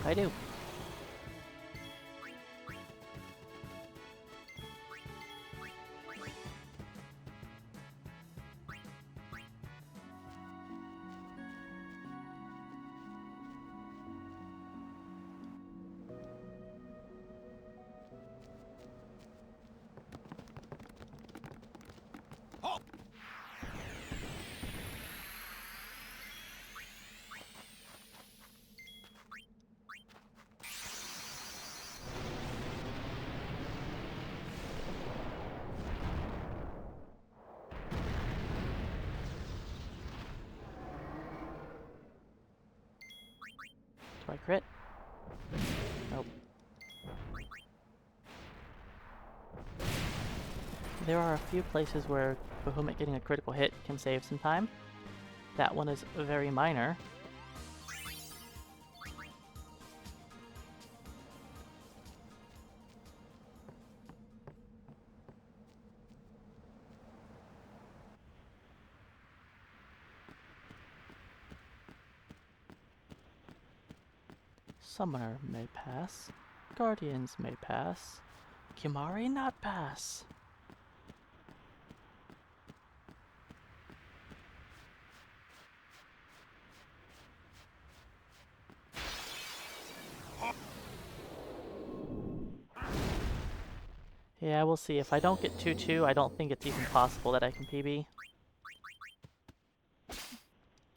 I do. Do I crit? Nope. There are a few places where Bahamut getting a critical hit can save some time. That one is very minor. Summoner may pass. Guardians may pass. Kimari not pass. Yeah, we'll see. If I don't get 2-2, I don't think it's even possible that I can PB.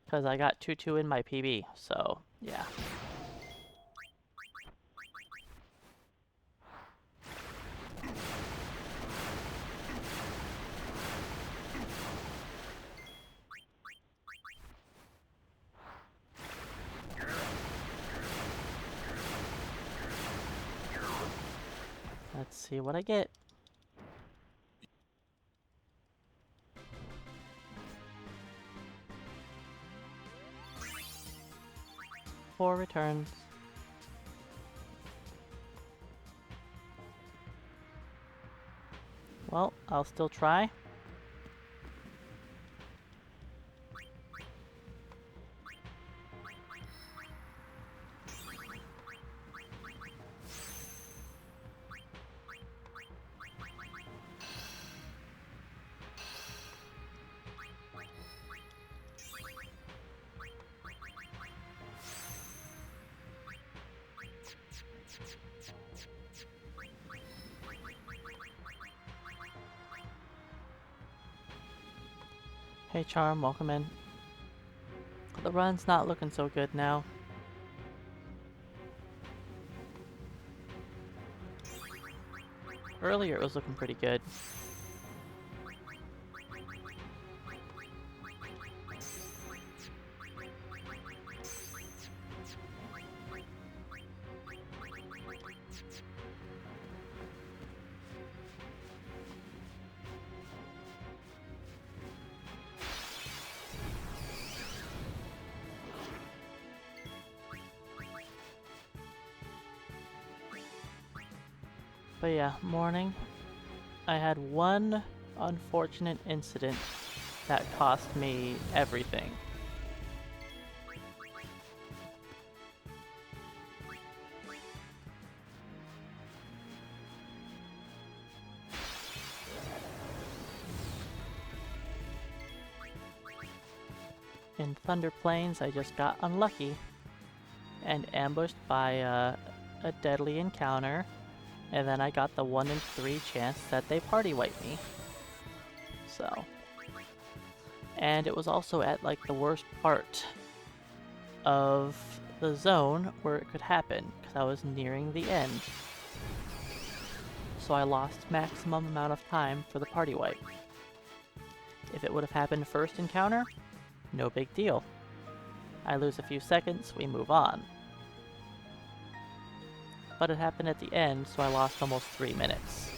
Because I got 2-2 in my PB, so yeah. Let's see what I get. Four returns. Well, I'll still try. Hey Charm, welcome in. The run's not looking so good now. Earlier it was looking pretty good. But yeah, morning. I had one unfortunate incident that cost me everything. In Thunder Plains, I just got unlucky and ambushed by a deadly encounter. And then I got the 1 in 3 chance that they party wipe me. So. And it was also at like the worst part of the zone where it could happen, because I was nearing the end. So I lost maximum amount of time for the party wipe. If it would have happened first encounter, no big deal. I lose a few seconds, we move on. But it happened at the end, so I lost almost 3 minutes.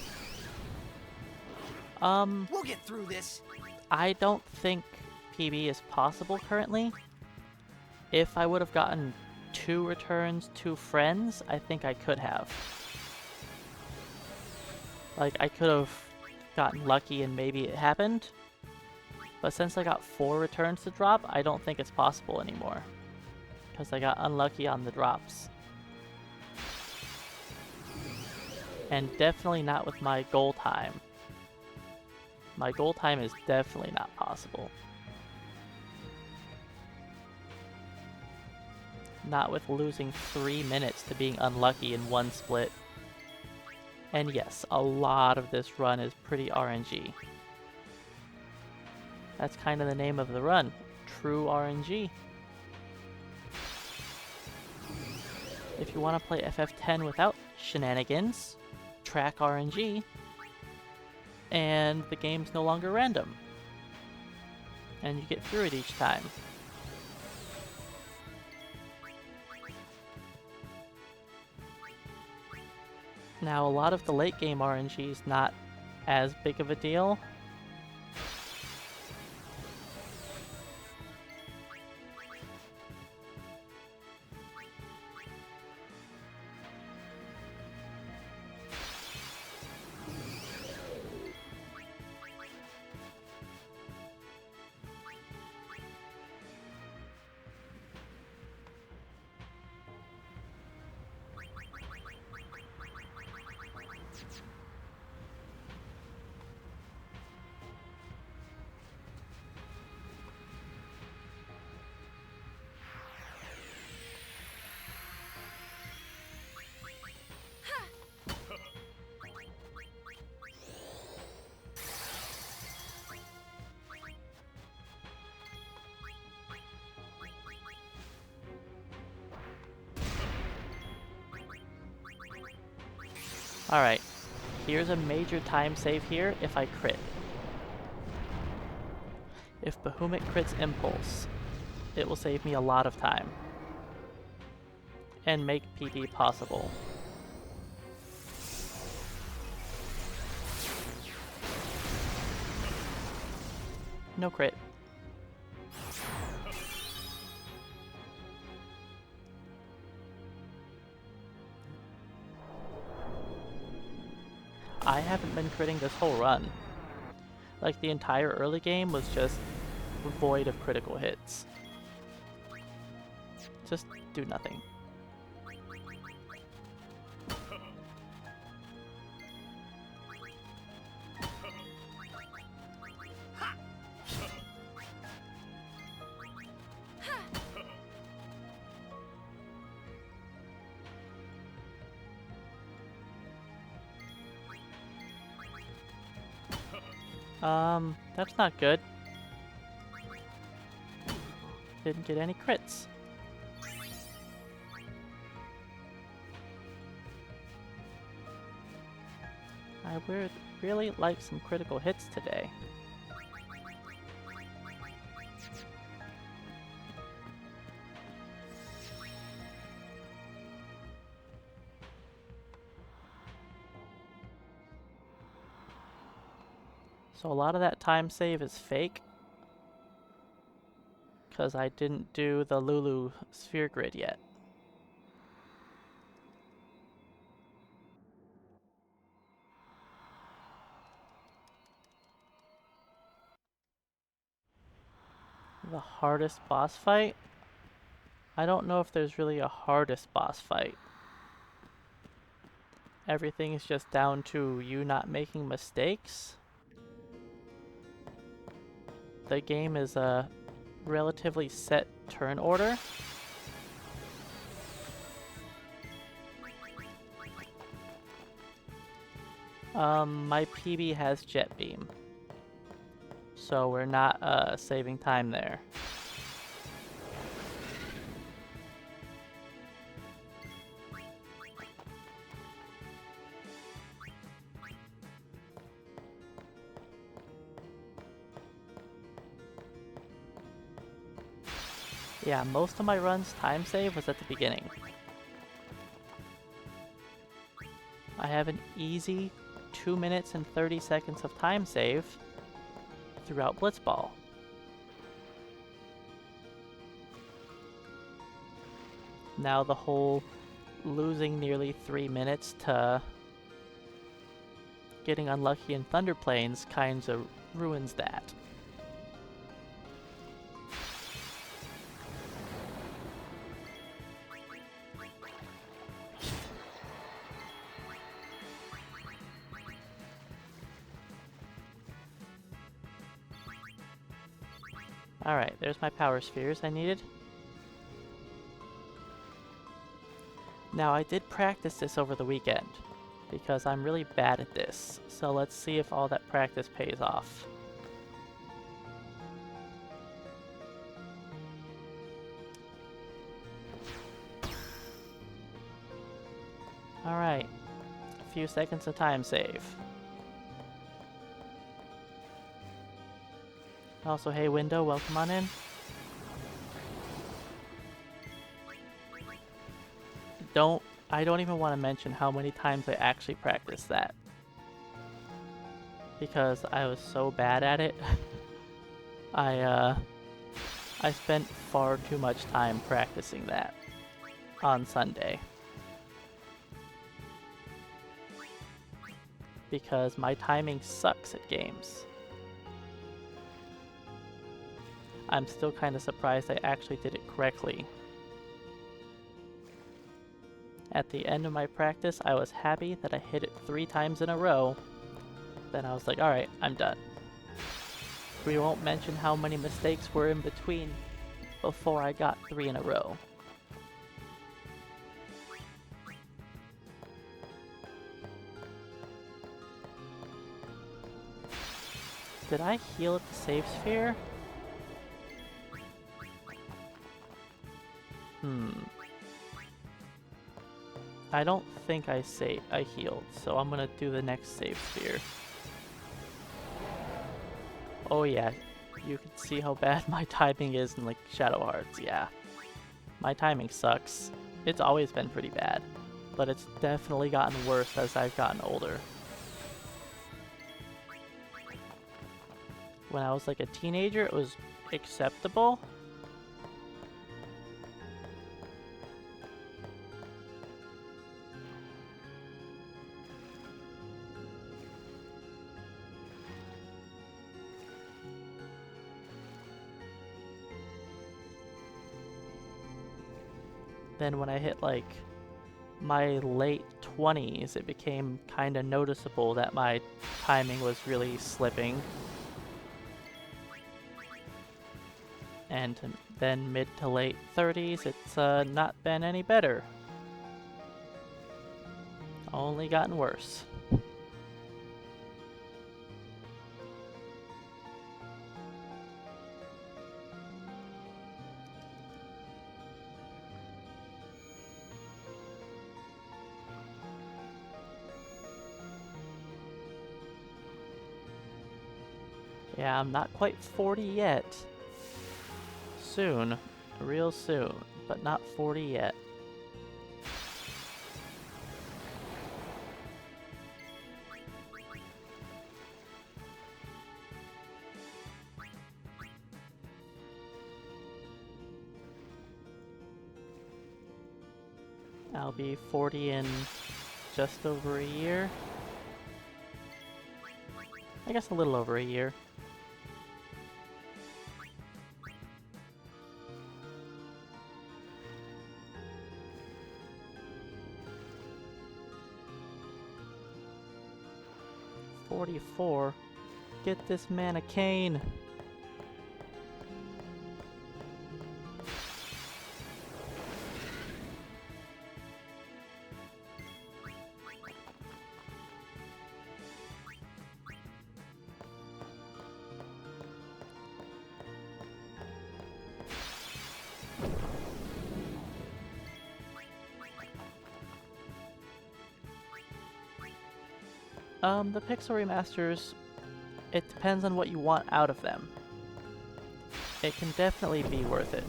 We'll get through this. I don't think PB is possible currently. If I would have gotten 2 returns, 2 friends, I think I could have. Like, I could have gotten lucky and maybe it happened. But since I got 4 returns to drop, I don't think it's possible anymore. Because I got unlucky on the drops. And definitely not with my goal time. My goal time is definitely not possible. Not with losing 3 minutes to being unlucky in 1 split. And yes, a lot of this run is pretty RNG. That's kind of the name of the run. True RNG. If you want to play FF10 without shenanigans, track RNG, and the game's no longer random. And you get through it each time. Now, a lot of the late game RNG is not as big of a deal. Alright, here's a major time save here if I crit. If Bahamut crits Impulse, it will save me a lot of time. And make PB possible. No crit. I haven't been critting this whole run. Like, the entire early game was just void of critical hits. Just do nothing. That's not good. Didn't get any crits. I would really like some critical hits today. So a lot of that time save is fake, because I didn't do the Lulu sphere grid yet. The hardest boss fight? I don't know if there's really a hardest boss fight. Everything is just down to you not making mistakes. The game is a relatively set turn order. My PB has Jet Beam, so we're not saving time there. Yeah, most of my run's time save was at the beginning. I have an easy 2 minutes and 30 seconds of time save throughout Blitzball. Now the whole losing nearly 3 minutes to getting unlucky in Thunder Plains kinds of ruins that. Alright, there's my power spheres I needed. Now I did practice this over the weekend, because I'm really bad at this, so let's see if all that practice pays off. Alright, a few seconds of time save. Also, hey Window, welcome on in. I don't even want to mention how many times I actually practiced that, because I was so bad at it. I spent far too much time practicing that on Sunday, because my timing sucks at games. I'm still kind of surprised I actually did it correctly. At the end of my practice, I was happy that I hit it 3 times in a row. Then I was like, alright, I'm done. We won't mention how many mistakes were in between before I got 3 in a row. Did I heal at the save sphere? I don't think I healed, so I'm gonna do the next save sphere. Oh yeah, you can see how bad my timing is in like Shadow Hearts, yeah. My timing sucks. It's always been pretty bad, but it's definitely gotten worse as I've gotten older. When I was like a teenager, it was acceptable. Then when I hit like my late 20s, it became kind of noticeable that my timing was really slipping. And then mid to late 30s, it's not been any better. Only gotten worse. Yeah, I'm not quite 40 yet. Soon. Real soon. But not 40 yet. I'll be 40 in just over a year. I guess a little over a year. $44. Get this man a cane. The Pixel Remasters, it depends on what you want out of them. It can definitely be worth it.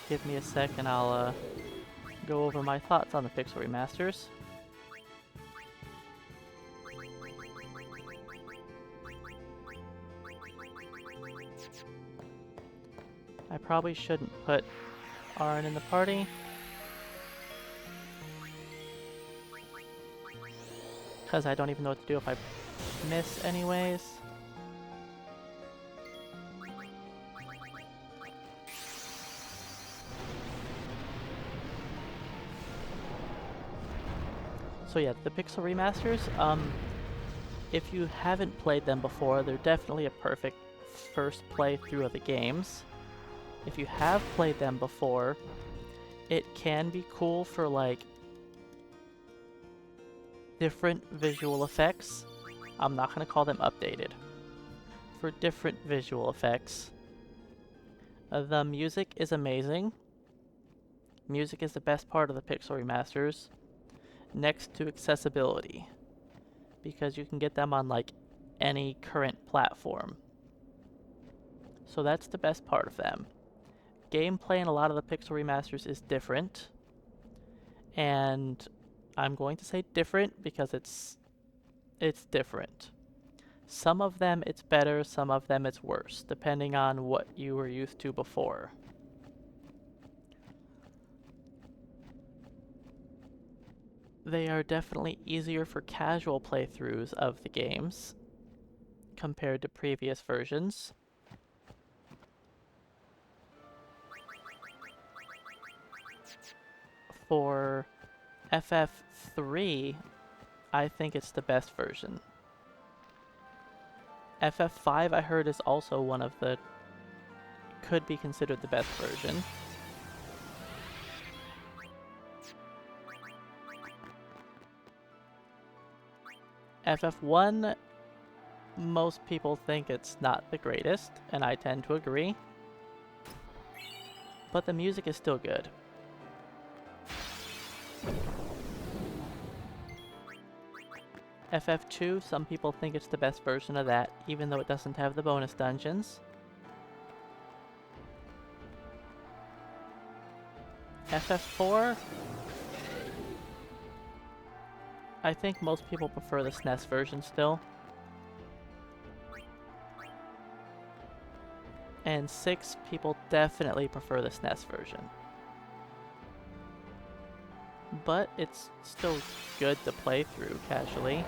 Give me a sec and I'll go over my thoughts on the Pixel Remasters. I probably shouldn't put Arn in the party. Because I don't even know what to do if I miss anyways. So yeah, the Pixel Remasters, if you haven't played them before, they're definitely a perfect first playthrough of the games. If you have played them before, it can be cool for like different visual effects. I'm not going to call them updated. For different visual effects. The music is amazing. Music is the best part of the Pixel Remasters, next to accessibility, because you can get them on like any current platform. So that's the best part of them. Gameplay in a lot of the Pixel Remasters is different, and I'm going to say different because it's different. Some of them it's better, some of them it's worse, depending on what you were used to before. They are definitely easier for casual playthroughs of the games compared to previous versions. For FF3, I think it's the best version. FF5 I heard is also one of the, could be considered the best version. FF1, most people think it's not the greatest, and I tend to agree. But the music is still good. FF2, some people think it's the best version of that, even though it doesn't have the bonus dungeons. FF4, I think most people prefer the SNES version still. And 6, people definitely prefer the SNES version. But it's still good to play through casually.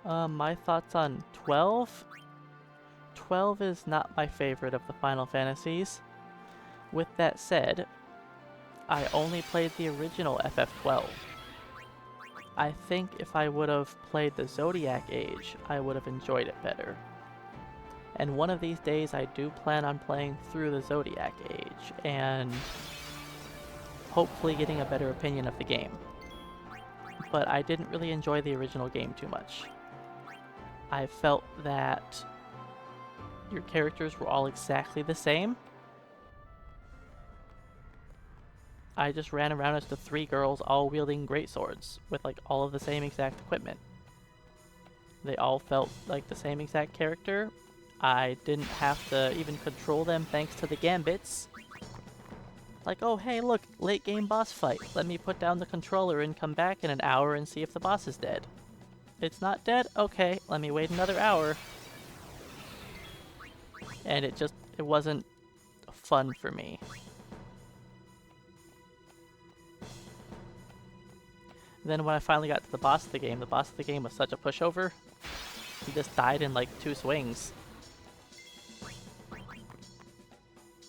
My thoughts on 12? 12 is not my favorite of the Final Fantasies. With that said, I only played the original FF12. I think if I would have played the Zodiac Age, I would have enjoyed it better. And one of these days I do plan on playing through the Zodiac Age, and hopefully getting a better opinion of the game. But I didn't really enjoy the original game too much. I felt that your characters were all exactly the same. I just ran around as the 3 girls all wielding great swords with like all of the same exact equipment. They all felt like the same exact character. I didn't have to even control them thanks to the gambits. Like, oh hey look, late game boss fight. Let me put down the controller and come back in an hour and see if the boss is dead. It's not dead? Okay, let me wait another hour. And it wasn't fun for me. Then when I finally got to the boss of the game was such a pushover. He just died in like 2 swings.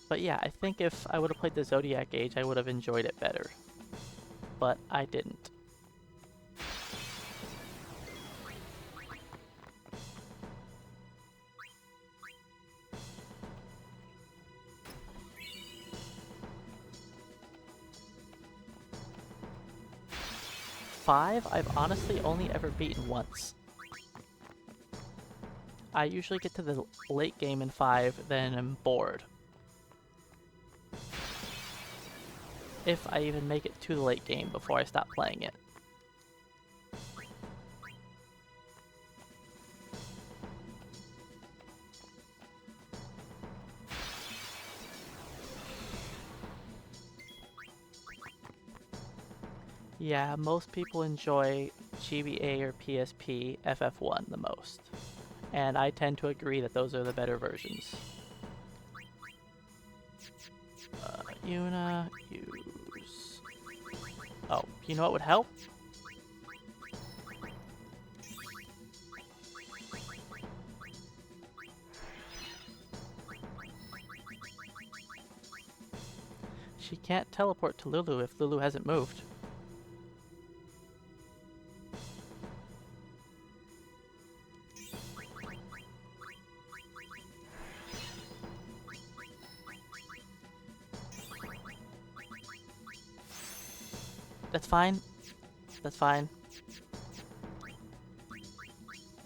But yeah, I think if I would have played the Zodiac Age, I would have enjoyed it better. But I didn't. Five, I've honestly only ever beaten once. I usually get to the late game in 5, then I'm bored. If I even make it to the late game before I stop playing it. Yeah, most people enjoy GBA or PSP FF1 the most. And I tend to agree that those are the better versions. Yuna, use... Oh, you know what would help? She can't teleport to Lulu if Lulu hasn't moved. That's fine. That's fine.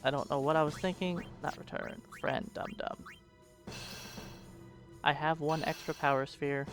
I don't know what I was thinking. Not return. Friend, dum-dum. I have 1 extra power sphere.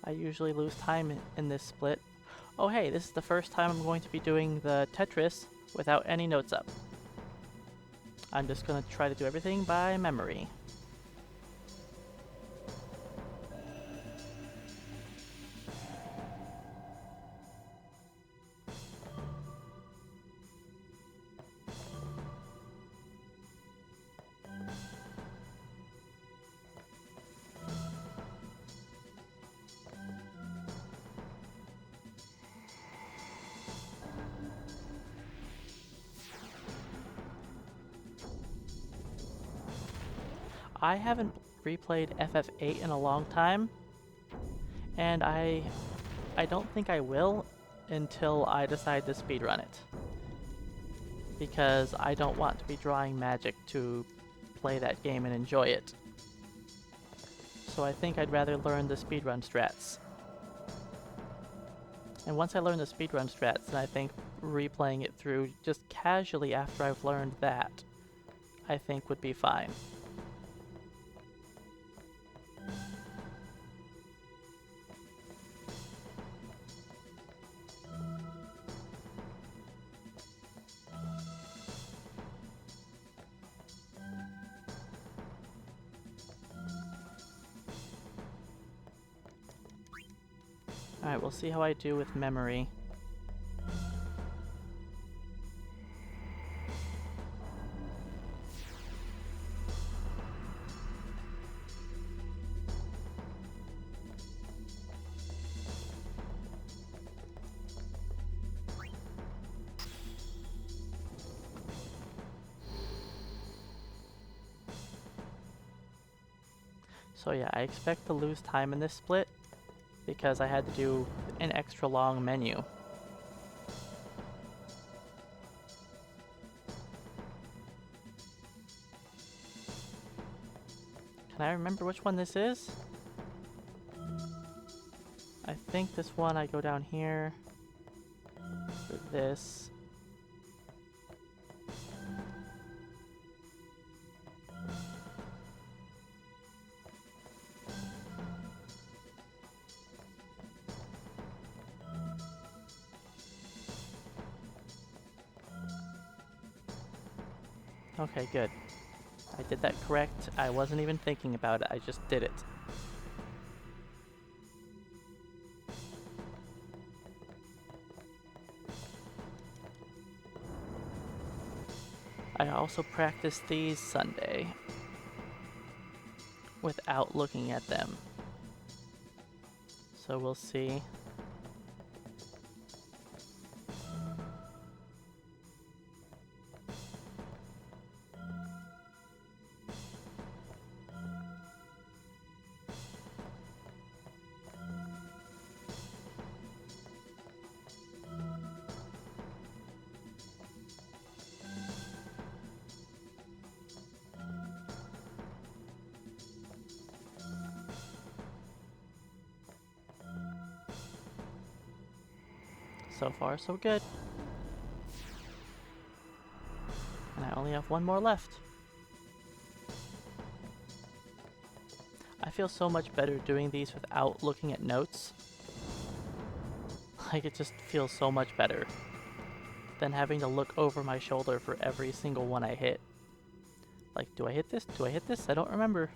I usually lose time in this split. Oh hey, this is the first time I'm going to be doing the Tetris without any notes up. I'm just going to try to do everything by memory. I haven't replayed FF8 in a long time, and I don't think I will until I decide to speedrun it. Because I don't want to be drawing magic to play that game and enjoy it. So I think I'd rather learn the speedrun strats. And once I learn the speedrun strats, then I think replaying it through just casually after I've learned that, I think would be fine. Alright, we'll see how I do with memory. So yeah, I expect to lose time in this split because I had to do an extra long menu. Can I remember which one this is? I think this one I go down here for this. Okay, good. I did that correct. I wasn't even thinking about it. I just did it. I also practiced these Sunday without looking at them. So we'll see. So far, so good. And I only have one more left. I feel so much better doing these without looking at notes. Like, it just feels so much better than having to look over my shoulder for every single one I hit. Like, do I hit this? Do I hit this? I don't remember.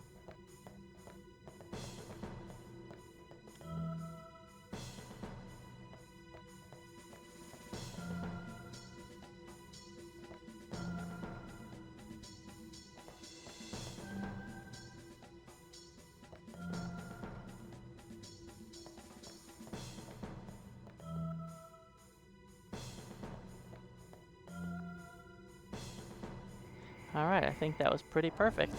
Alright, I think that was pretty perfect.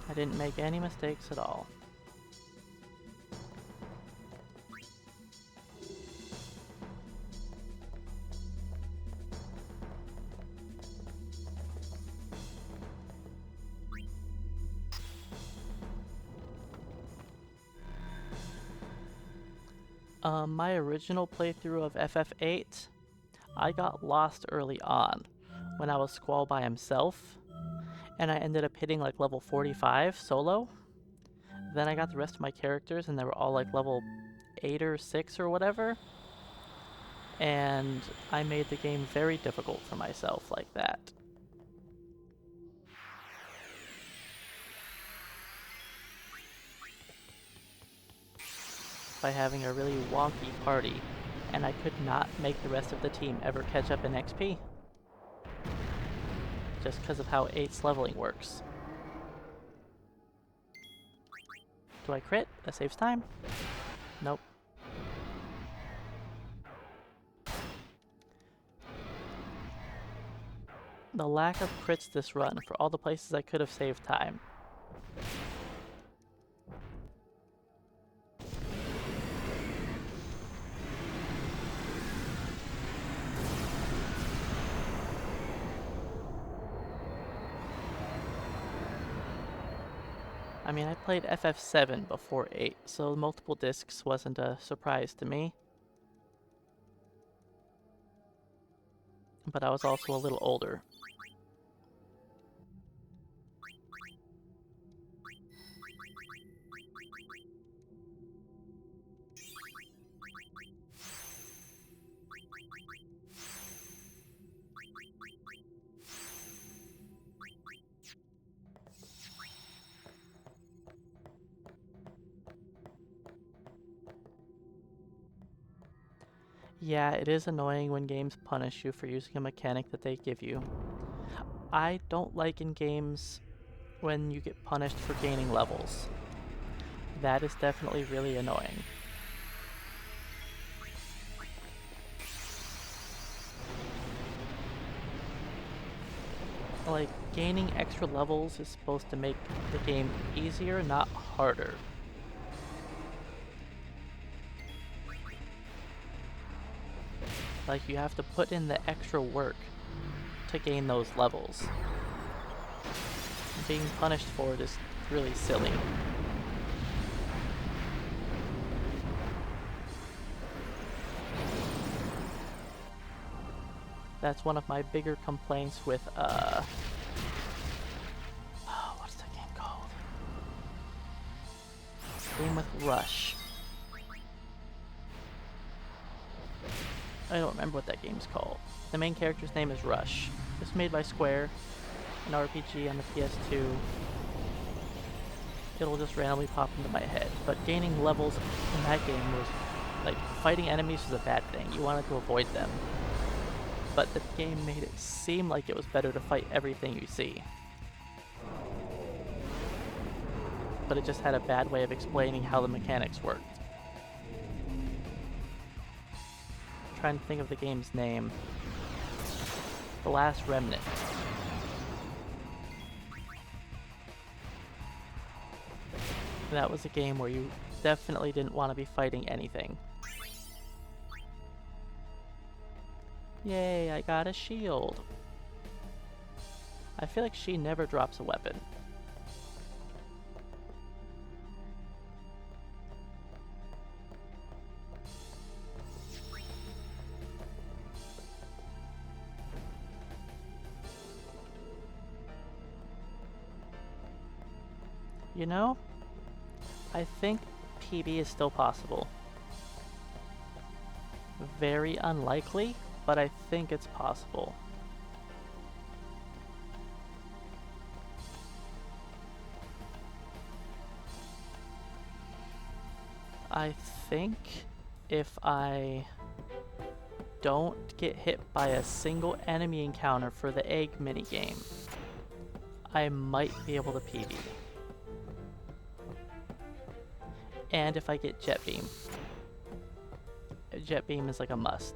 I didn't make any mistakes at all. My original playthrough of FF8, I got lost early on when I was Squall by himself, and I ended up hitting like level 45 solo. Then I got the rest of my characters and they were all like level 8 or 6 or whatever, and I made the game very difficult for myself like that. By having a really wonky party, and I could not make the rest of the team ever catch up in XP. Just because of how 8's leveling works. Do I crit? That saves time. Nope. The lack of crits this run for all the places I could have saved time. I mean, I played FF7 before 8, so multiple discs wasn't a surprise to me. But I was also a little older. Yeah, it is annoying when games punish you for using a mechanic that they give you. I don't like in games when you get punished for gaining levels. That is definitely really annoying. Like, gaining extra levels is supposed to make the game easier, not harder. Like, you have to put in the extra work to gain those levels. Being punished for it is really silly. That's one of my bigger complaints with, oh, what's that game called? Game with Rush. I don't remember what that game's called. The main character's name is Rush. It's made by Square, an RPG on the PS2. It'll just randomly pop into my head. But gaining levels in that game was, like, fighting enemies was a bad thing. You wanted to avoid them. But the game made it seem like it was better to fight everything you see. But it just had a bad way of explaining how the mechanics worked. I'm trying to think of the game's name. The Last Remnant. That was a game where you definitely didn't want to be fighting anything. Yay, I got a shield. I feel like she never drops a weapon. You know, I think PB is still possible. Very unlikely, but I think it's possible. I think if I don't get hit by a single enemy encounter for the egg minigame, I might be able to PB. And if I get Jet Beam. Jet Beam is like a must.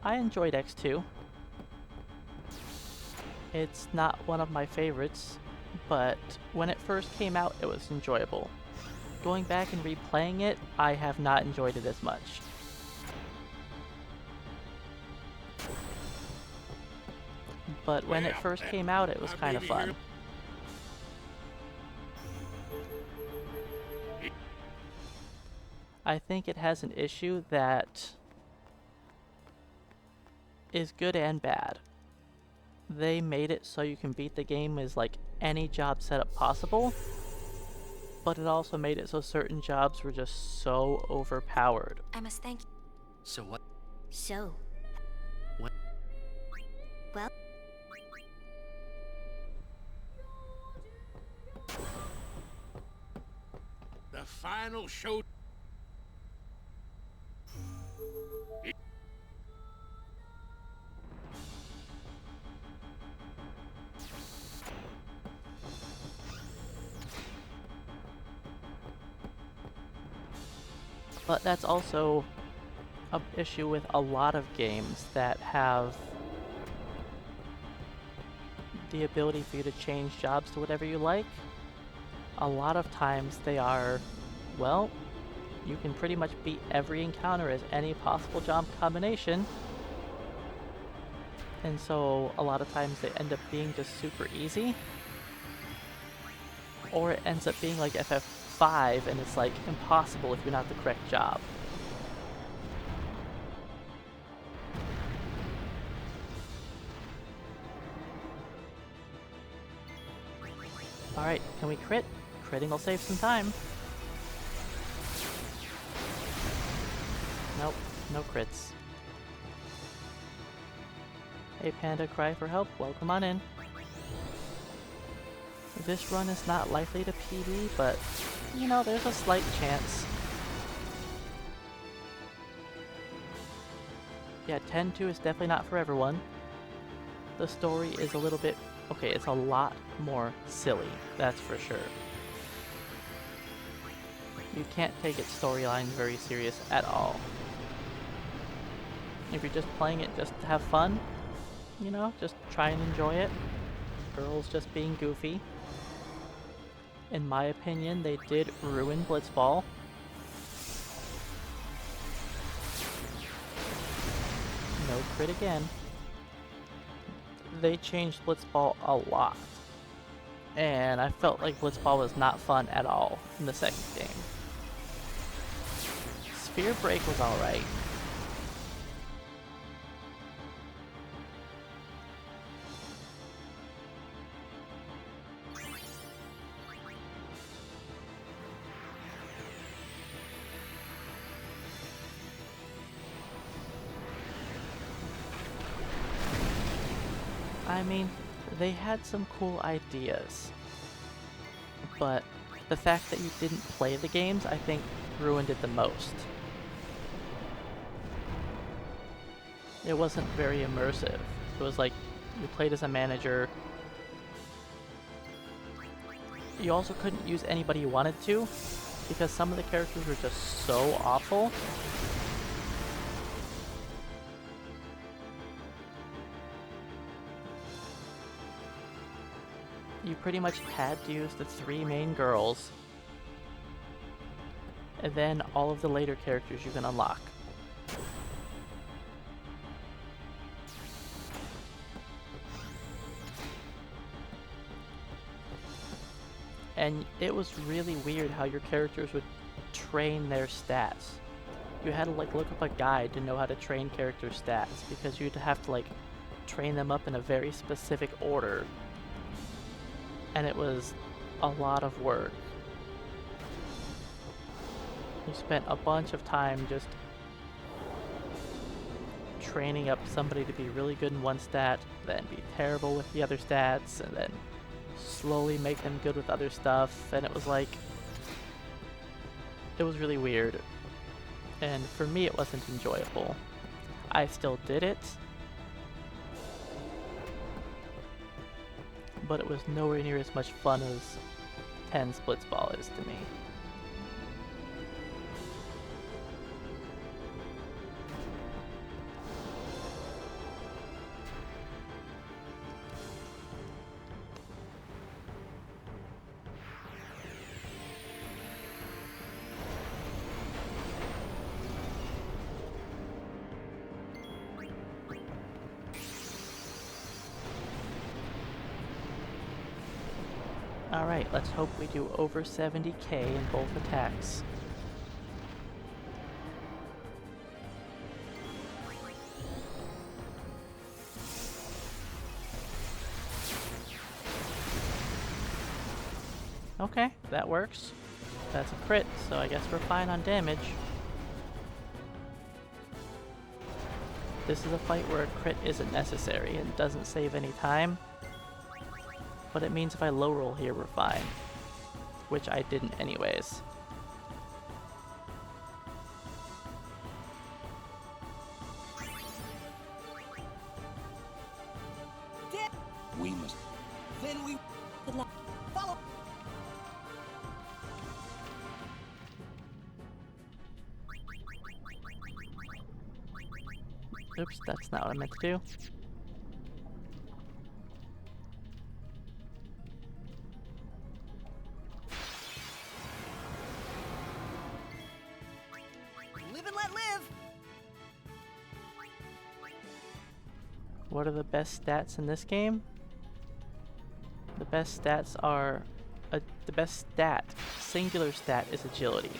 I enjoyed X2. It's not one of my favorites, but when it first came out, it was enjoyable. Going back and replaying it, I have not enjoyed it as much. But when it first came out, it was kind of fun. I think it has an issue that is good and bad. They made it so you can beat the game as like any job setup possible, but it also made it so certain jobs were just so overpowered. I must thank you. So what? So. What? Well. The final show. But that's also an issue with a lot of games that have the ability for you to change jobs to whatever you like. A lot of times they are, well, you can pretty much beat every encounter as any possible job combination. And so a lot of times they end up being just super easy. Or it ends up being like FF5 and it's like impossible if you're not the correct job. Alright, can we crit? Critting will save some time. Nope, no crits. Hey Panda, cry for help. Welcome on in. This run is not likely to PB, but you know, there's a slight chance. Yeah, 10-2 is definitely not for everyone. The story is a little bit... okay, it's a lot more silly, that's for sure. You can't take its storyline very serious at all. If you're just playing it just to have fun, you know, just try and enjoy it. Girls just being goofy. In my opinion, they did ruin Blitzball. No crit again. They changed Blitzball a lot. And I felt like Blitzball was not fun at all in the second game. Spear Break was alright. I mean, they had some cool ideas, but the fact that you didn't play the games, I think, ruined it the most. It wasn't very immersive. It was like, you played as a manager. You also couldn't use anybody you wanted to, because some of the characters were just so awful. You pretty much had to use the 3 main girls, and then all of the later characters you can unlock. And it was really weird how your characters would train their stats. You had to like look up a guide to know how to train character stats, because you'd have to like train them up in a very specific order. And it was a lot of work. You spent a bunch of time just training up somebody to be really good in one stat, then be terrible with the other stats, and then slowly make them good with other stuff, and it was like... it was really weird. And for me, it wasn't enjoyable. I still did it, but it was nowhere near as much fun as 10's Blitzball is to me. Alright, let's hope we do over 70k in both attacks. Okay, that works. That's a crit, so I guess we're fine on damage. This is a fight where a crit isn't necessary and doesn't save any time. But it means if I low roll here, we're fine. Which I didn't anyways. We must... Then we... Follow... Oops, that's not what I meant to do. Live and let live! What are the best stats in this game? The best stats are... the best stat, singular stat, is agility.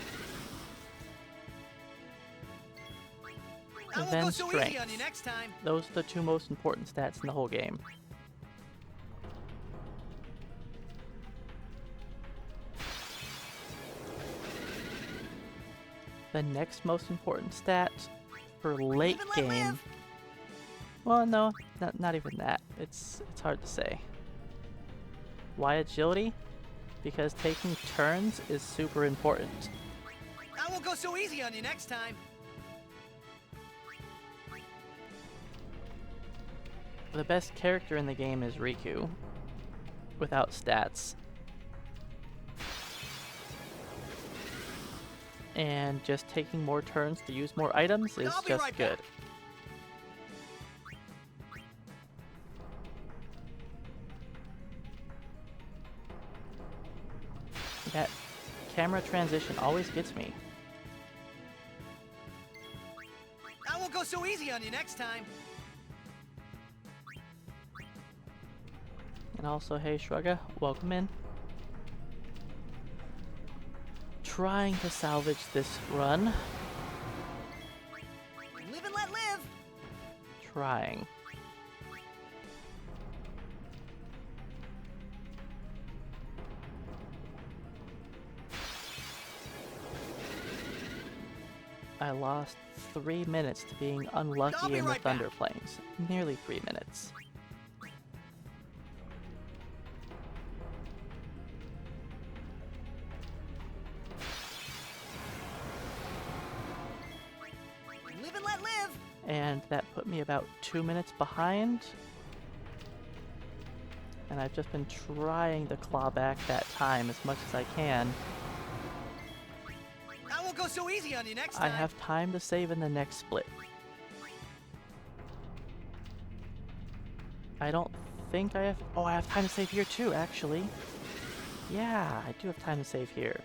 I won't Then go so easy on strength. you next time. Those are the 2 most important stats in the whole game. The next most important stat for late Live and let game live. Well, no, not even that. It's hard to say. Why agility? Because taking turns is super important. I won't go so easy on you next time. The best character in the game is Riku, without stats. And just taking more turns to use more items is I'll be just right good. back. That camera transition always gets me. I won't go so easy on you next time. And also, hey Shrugga, welcome in. Trying to salvage this run. Live and let live. Trying. I lost 3 minutes to being I'll unlucky be in the right Thunder back. Plains. Nearly 3 minutes. Live and let live. And that put me about 2 minutes behind. And I've just been trying to claw back that time as much as I can. I won't go so easy on you next I time. have time to save in the next split. I don't think I have... Oh, I have time to save here too, actually. Yeah, I do have time to save here.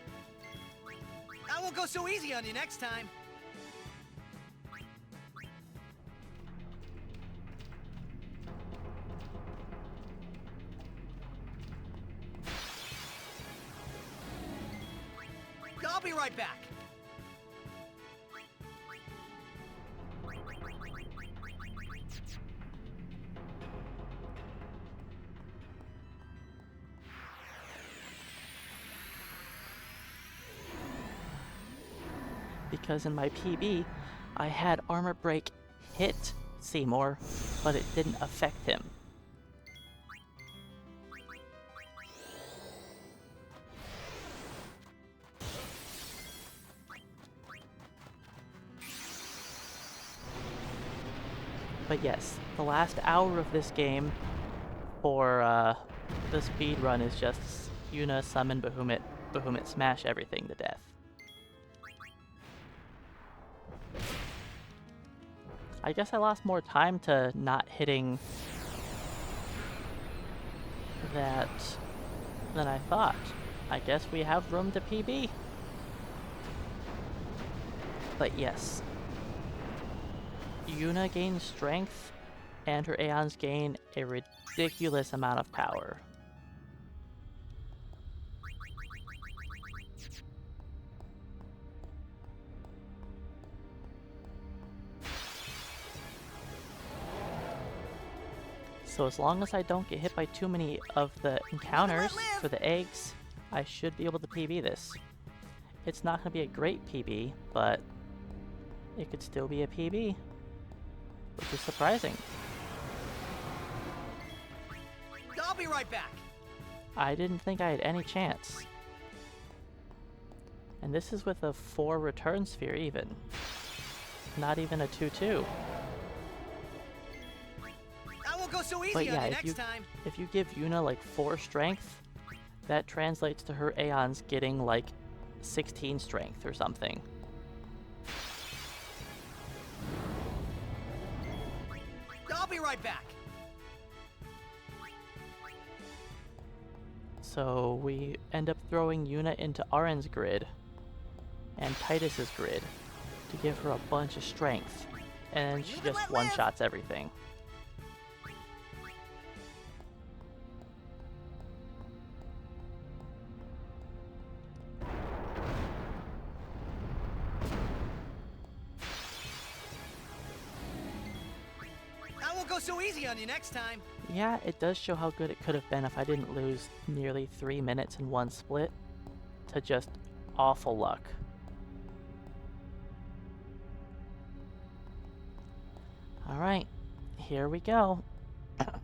I won't go so easy on you next time. I'll be right back. Because in my PB, I had Armor Break hit Seymour, but it didn't affect him. But yes, the last hour of this game for the speed run is just Yuna summon Bahamut, Bahamut smash everything to death. I guess I lost more time to not hitting that than I thought. I guess we have room to PB. But yes, Yuna gains strength, and her Aeons gain a ridiculous amount of power. So as long as I don't get hit by too many of the encounters for the eggs, I should be able to PB this. It's not going to be a great PB, but it could still be a PB, which is surprising. I'll be right back. I didn't think I had any chance. And this is with a 4 return sphere even. Not even a 2-2. I won't go so easy But yeah, on you next time. if you give Yuna like 4 strength, that translates to her Aeons getting like 16 strength or something. I'll be right back. So we end up throwing Yuna into Aren's grid and Titus's grid to give her a bunch of strength, and she just one-shots everything. I won't go so easy on you next time. Yeah, it does show how good it could have been if I didn't lose nearly 3 minutes in one split to just awful luck. Alright, here we go.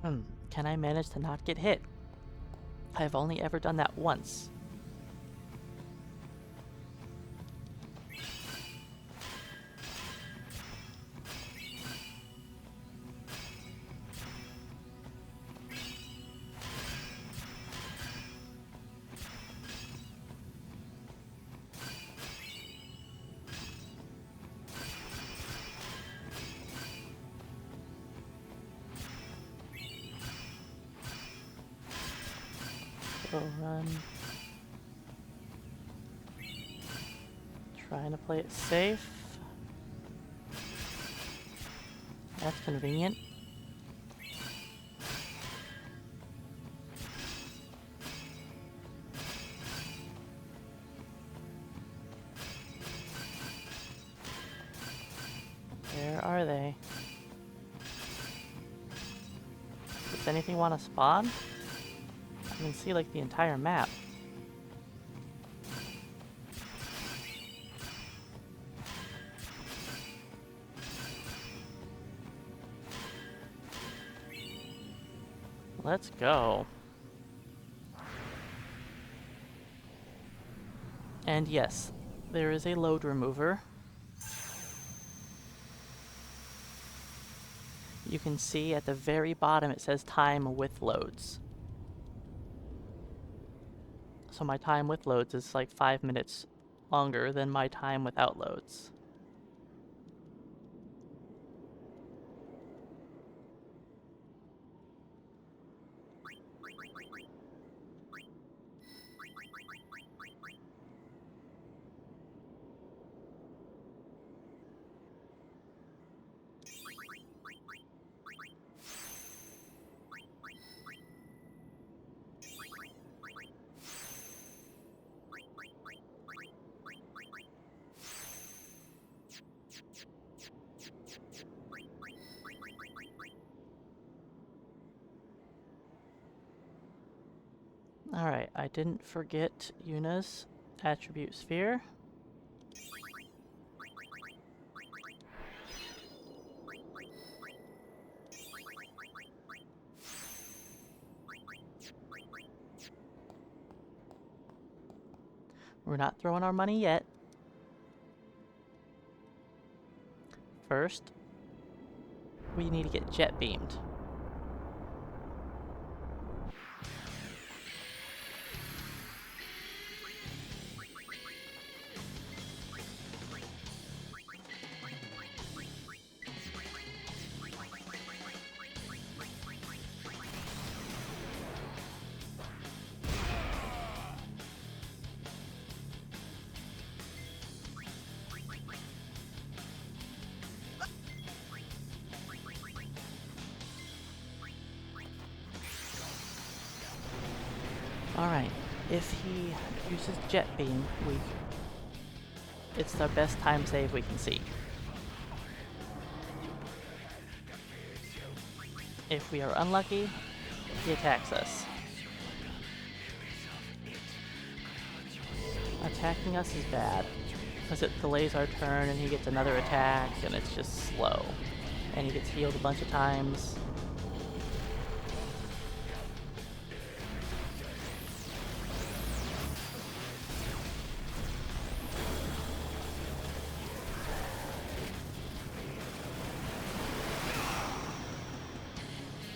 Can I manage to not get hit? I've only ever done that once. Go run. Trying to play it safe. That's convenient. Where are they? Does anything want to spawn? I can see like the entire map. Let's go. And yes, there is a load remover. You can see at the very bottom it says time with loads. So my time with loads is like 5 minutes longer than my time without loads. Alright, I didn't forget Yuna's attribute sphere. We're not throwing our money yet. First, we need to get jet beamed. Alright, if he uses jet beam, it's the best time save we can see. If we are unlucky, he attacks us. Attacking us is bad, because it delays our turn and he gets another attack and it's just slow. And he gets healed a bunch of times.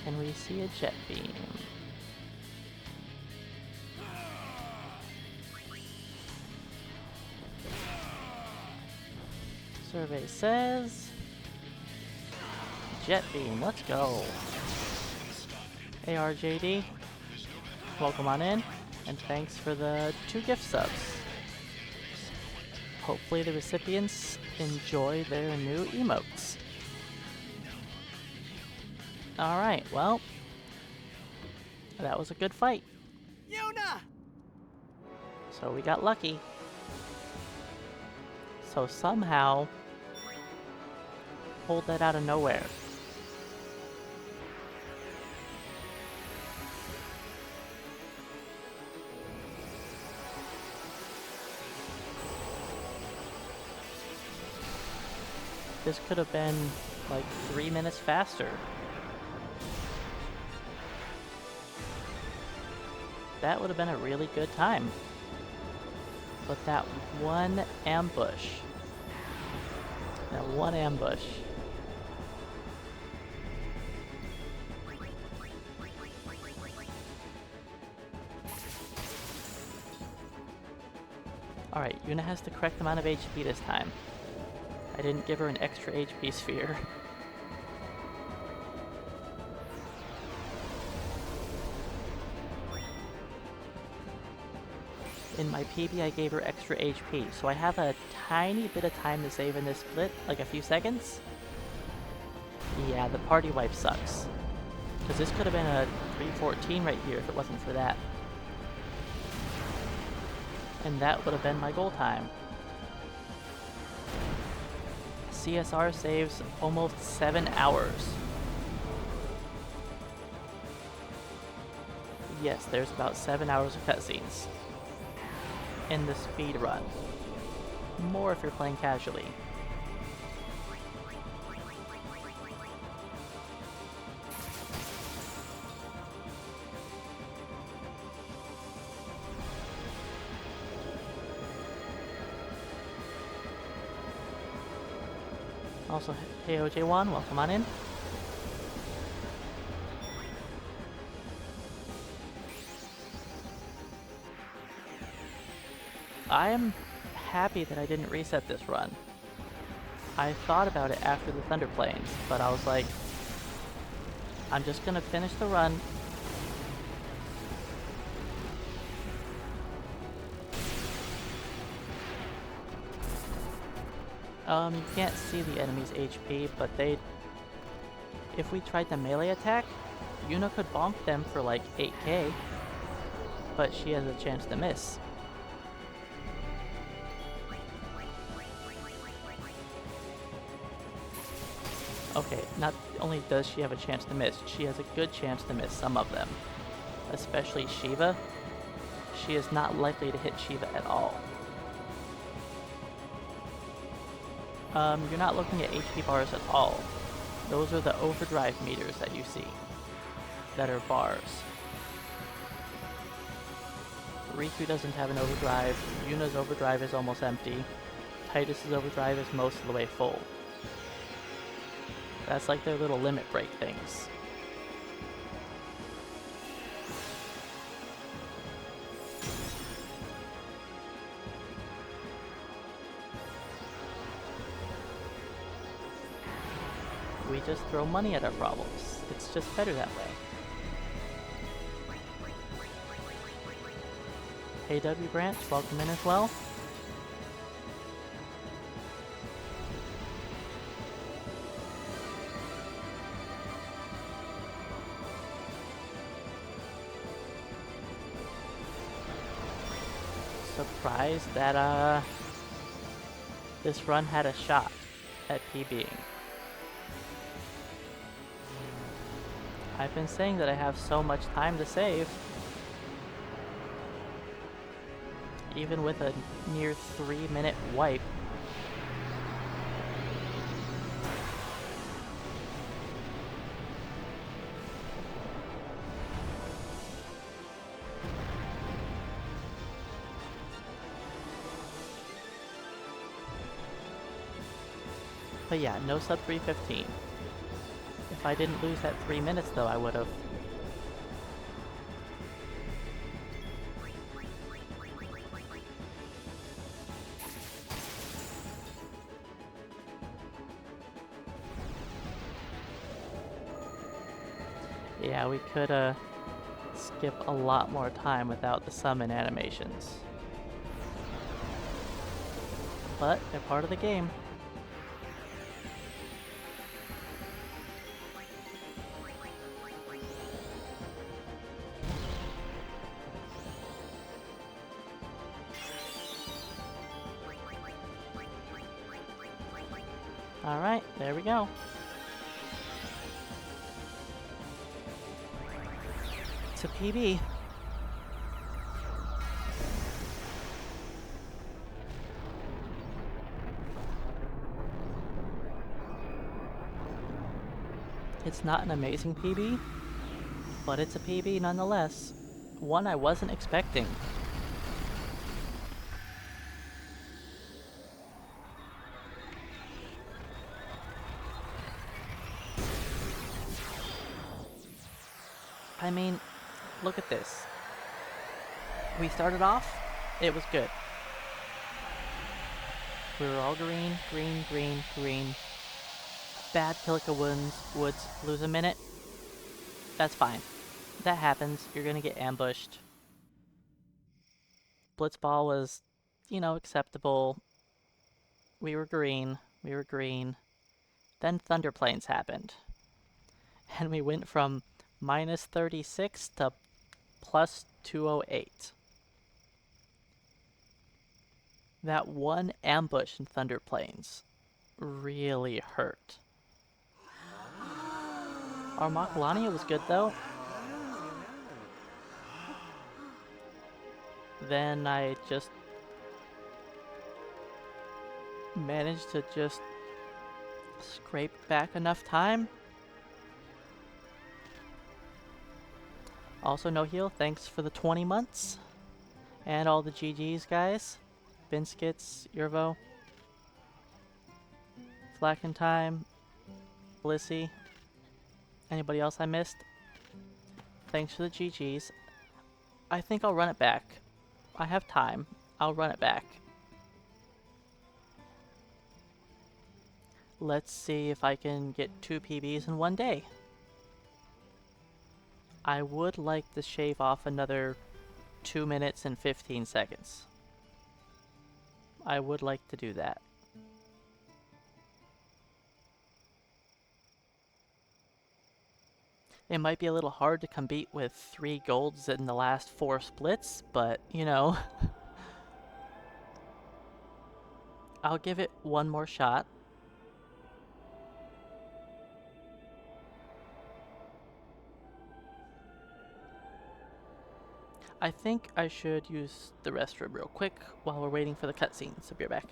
Can we see a jet beam? Survey says jet beam, let's go. ARJD, welcome on in, and thanks for the 2 gift subs. Hopefully the recipients enjoy their new emotes. Alright, well, that was a good fight. Yuna! So we got lucky. So somehow, pulled that out of nowhere. This could have been like 3 minutes faster. that would have been a really good time. But that one ambush. That one ambush. Alright, Yuna has the correct amount of HP this time. I didn't give her an extra HP sphere. In my PB, I gave her extra HP, so I have a tiny bit of time to save in this split, like a few seconds. Yeah, the party wipe sucks. Because this could have been a 314 right here if it wasn't for that. And that would have been my goal time. CSR saves almost 7 hours. Yes, there's about 7 hours of cutscenes in the speed run. More if you're playing casually. Also, hey OJ1, welcome on in. I am happy that I didn't reset this run. I thought about it after the Thunder Plains, but I was like, I'm just gonna finish the run. You can't see the enemy's HP, but if we tried the melee attack, Yuna could bonk them for like 8k, but she has a chance to miss. Okay, not only does she have a chance to miss, she has a good chance to miss some of them. Especially Shiva. She is not likely to hit Shiva at all. You're not looking at HP bars at all. Those are the overdrive meters that you see, that are bars. Riku doesn't have an overdrive, Yuna's overdrive is almost empty, Titus's overdrive is most of the way full. That's like their little limit break things. We just throw money at our problems. It's just better that way. Hey W Branch, welcome in as well. Surprised that this run had a shot at PBing. I've been saying that I have so much time to save. Even with a near 3-minute wipe. But yeah, no sub 315. If I didn't lose that 3 minutes though, I would have. Yeah, we could skip a lot more time without the summon animations. But they're part of the game. Alright, there we go. It's a PB. It's not an amazing PB, but it's a PB nonetheless. one I wasn't expecting. I mean, look at this. We started off, it was good. We were all green, green, green, green. Bad Kilika Woods lose a minute. That's fine. That happens. You're gonna get ambushed. Blitzball was, you know, acceptable. We were green. We were green. Then Thunder Plains happened. And we went from minus 36 to plus 208. That one ambush in Thunder Plains really hurt. Our Makalania was good though. Then I just managed to just scrape back enough time. Also, no heal, thanks for the 20 months. And all the GGs, guys. Binskits, Yervo, Flacken Time, Blissey. Anybody else I missed? Thanks for the GGs. I think I'll run it back. I have time. I'll run it back. Let's see if I can get 2 PBs in one day. I would like to shave off another 2 minutes and 15 seconds. I would like to do that. It might be a little hard to compete with 3 golds in the last 4 splits, but, you know, I'll give it one more shot. I think I should use the restroom real quick while we're waiting for the cutscene, so be right back.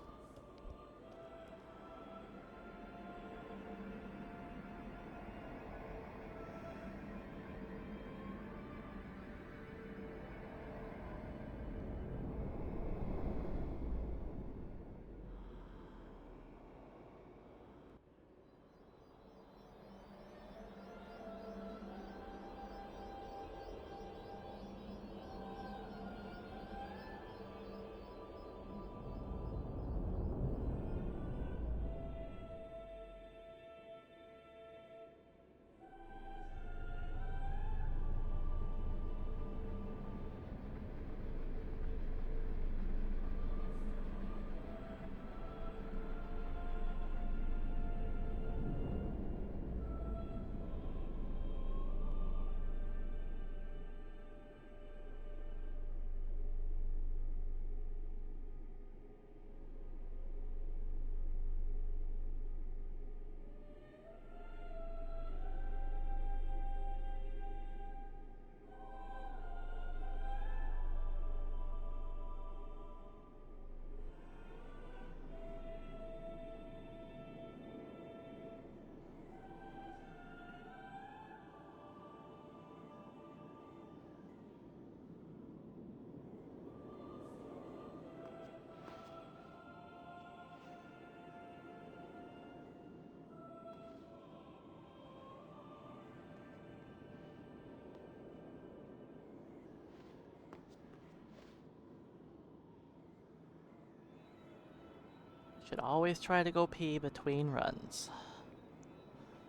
Should always try to go pee between runs.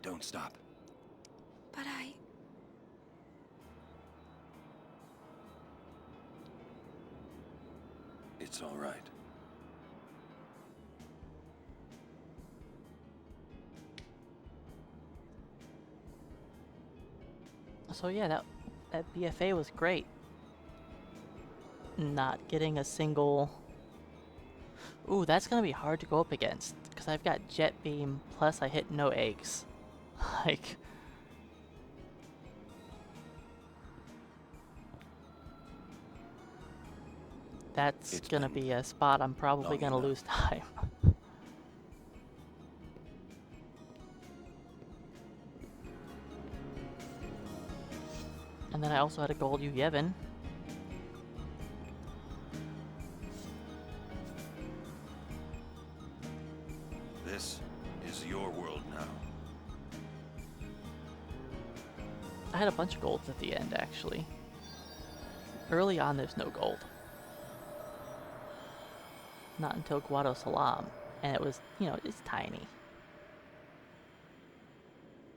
Don't stop. But It's all right. So yeah, that BFA was great. Not getting a single... Ooh, that's gonna be hard to go up against, because I've got Jet Beam, plus I hit no eggs. Like... That's gonna be a spot I'm probably gonna lose time. And then I also had a gold Yevon. I had a bunch of golds at the end, actually. Early on, there's no gold. Not until Guado Salam. And it was, you know, it's tiny.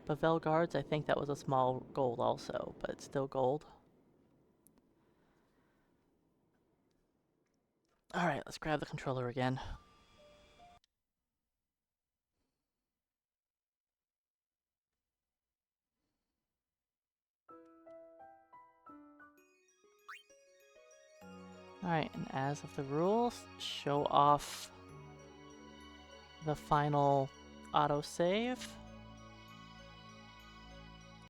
Bavel Guards, I think that was a small gold also, but it's still gold. Alright, let's grab the controller again. Alright, and as of the rules, show off the final autosave.